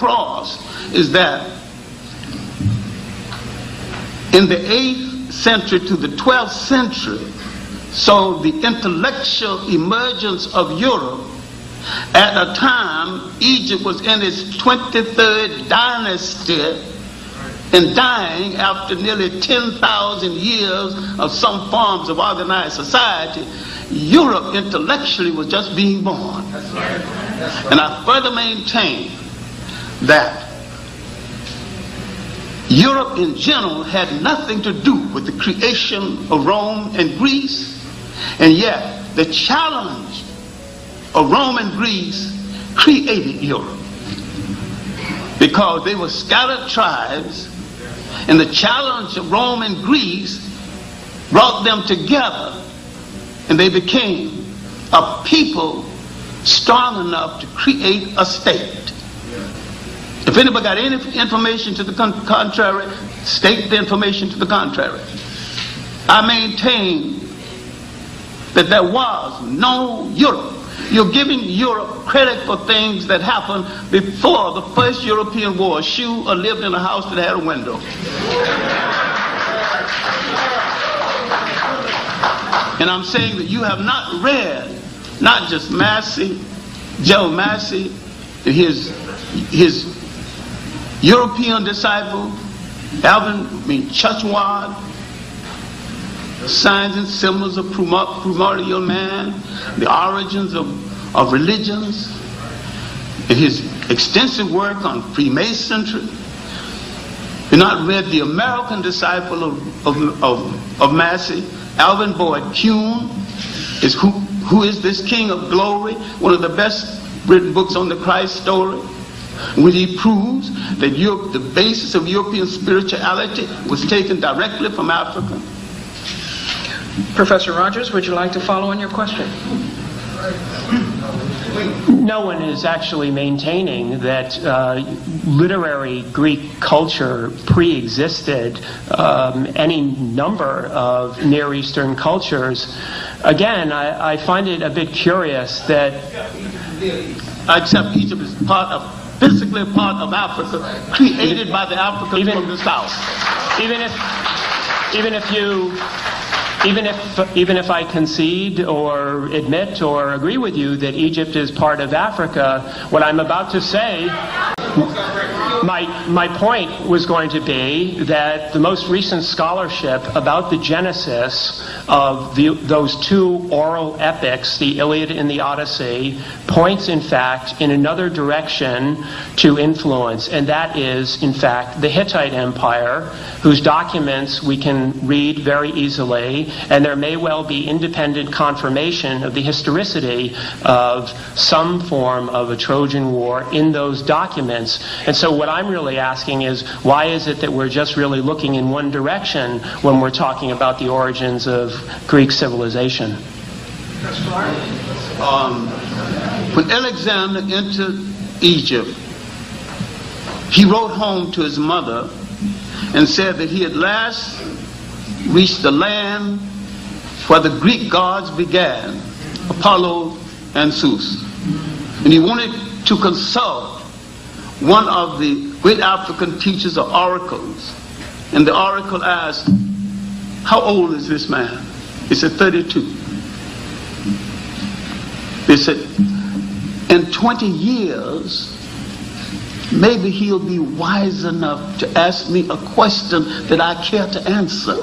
across is that in the 8th century to the 12th century, so the intellectual emergence of Europe, at a time Egypt was in its 23rd dynasty and dying after nearly 10,000 years of some forms of organized society. Europe intellectually was just being born. And I further maintain that Europe in general had nothing to do with the creation of Rome and Greece, and yet the challenge of Rome and Greece created Europe, because they were scattered tribes, and the challenge of Rome and Greece brought them together, and they became a people strong enough to create a state. If anybody got any information to the contrary, state the information to the contrary. I maintain that there was no Europe. You're giving Europe credit for things that happened before the first European war. A shoe or lived in a house that had a window. And I'm saying that you have not read, not just Massey, Joe Massey, and his European disciple, Churchward, Signs and Symbols of Primordial Man, the origins of religions, and his extensive work on Freemasonry. You've not read the American disciple of Massey, Alvin Boyd Kuhn, is who is this King of Glory, one of the best written books on the Christ story, when he proves that the basis of European spirituality was taken directly from Africa. Professor Rogers, would you like to follow on your question? No one is actually maintaining that literary Greek culture pre-existed any number of Near Eastern cultures. Again, I find it a bit curious that... I accept Egypt is physically a part of Africa, created by the Africans from the south. Even if I concede or admit or agree with you that Egypt is part of Africa, what I'm about to say, my point was going to be that the most recent scholarship about the genesis of those two oral epics, the Iliad and the Odyssey, points in fact in another direction to influence, and that is in fact the Hittite Empire, whose documents we can read very easily, and there may well be independent confirmation of the historicity of some form of a Trojan War in those documents. And so what I'm really asking is, why is it that we're just really looking in one direction when we're talking about the origins of Greek civilization? When Alexander entered Egypt, he wrote home to his mother and said that he at last reached the land where the Greek gods began, Apollo and Zeus. And he wanted to consult one of the great African teachers of oracles. And the oracle asked, how old is this man? He said, 32. They said, in 20 years, maybe he'll be wise enough to ask me a question that I care to answer.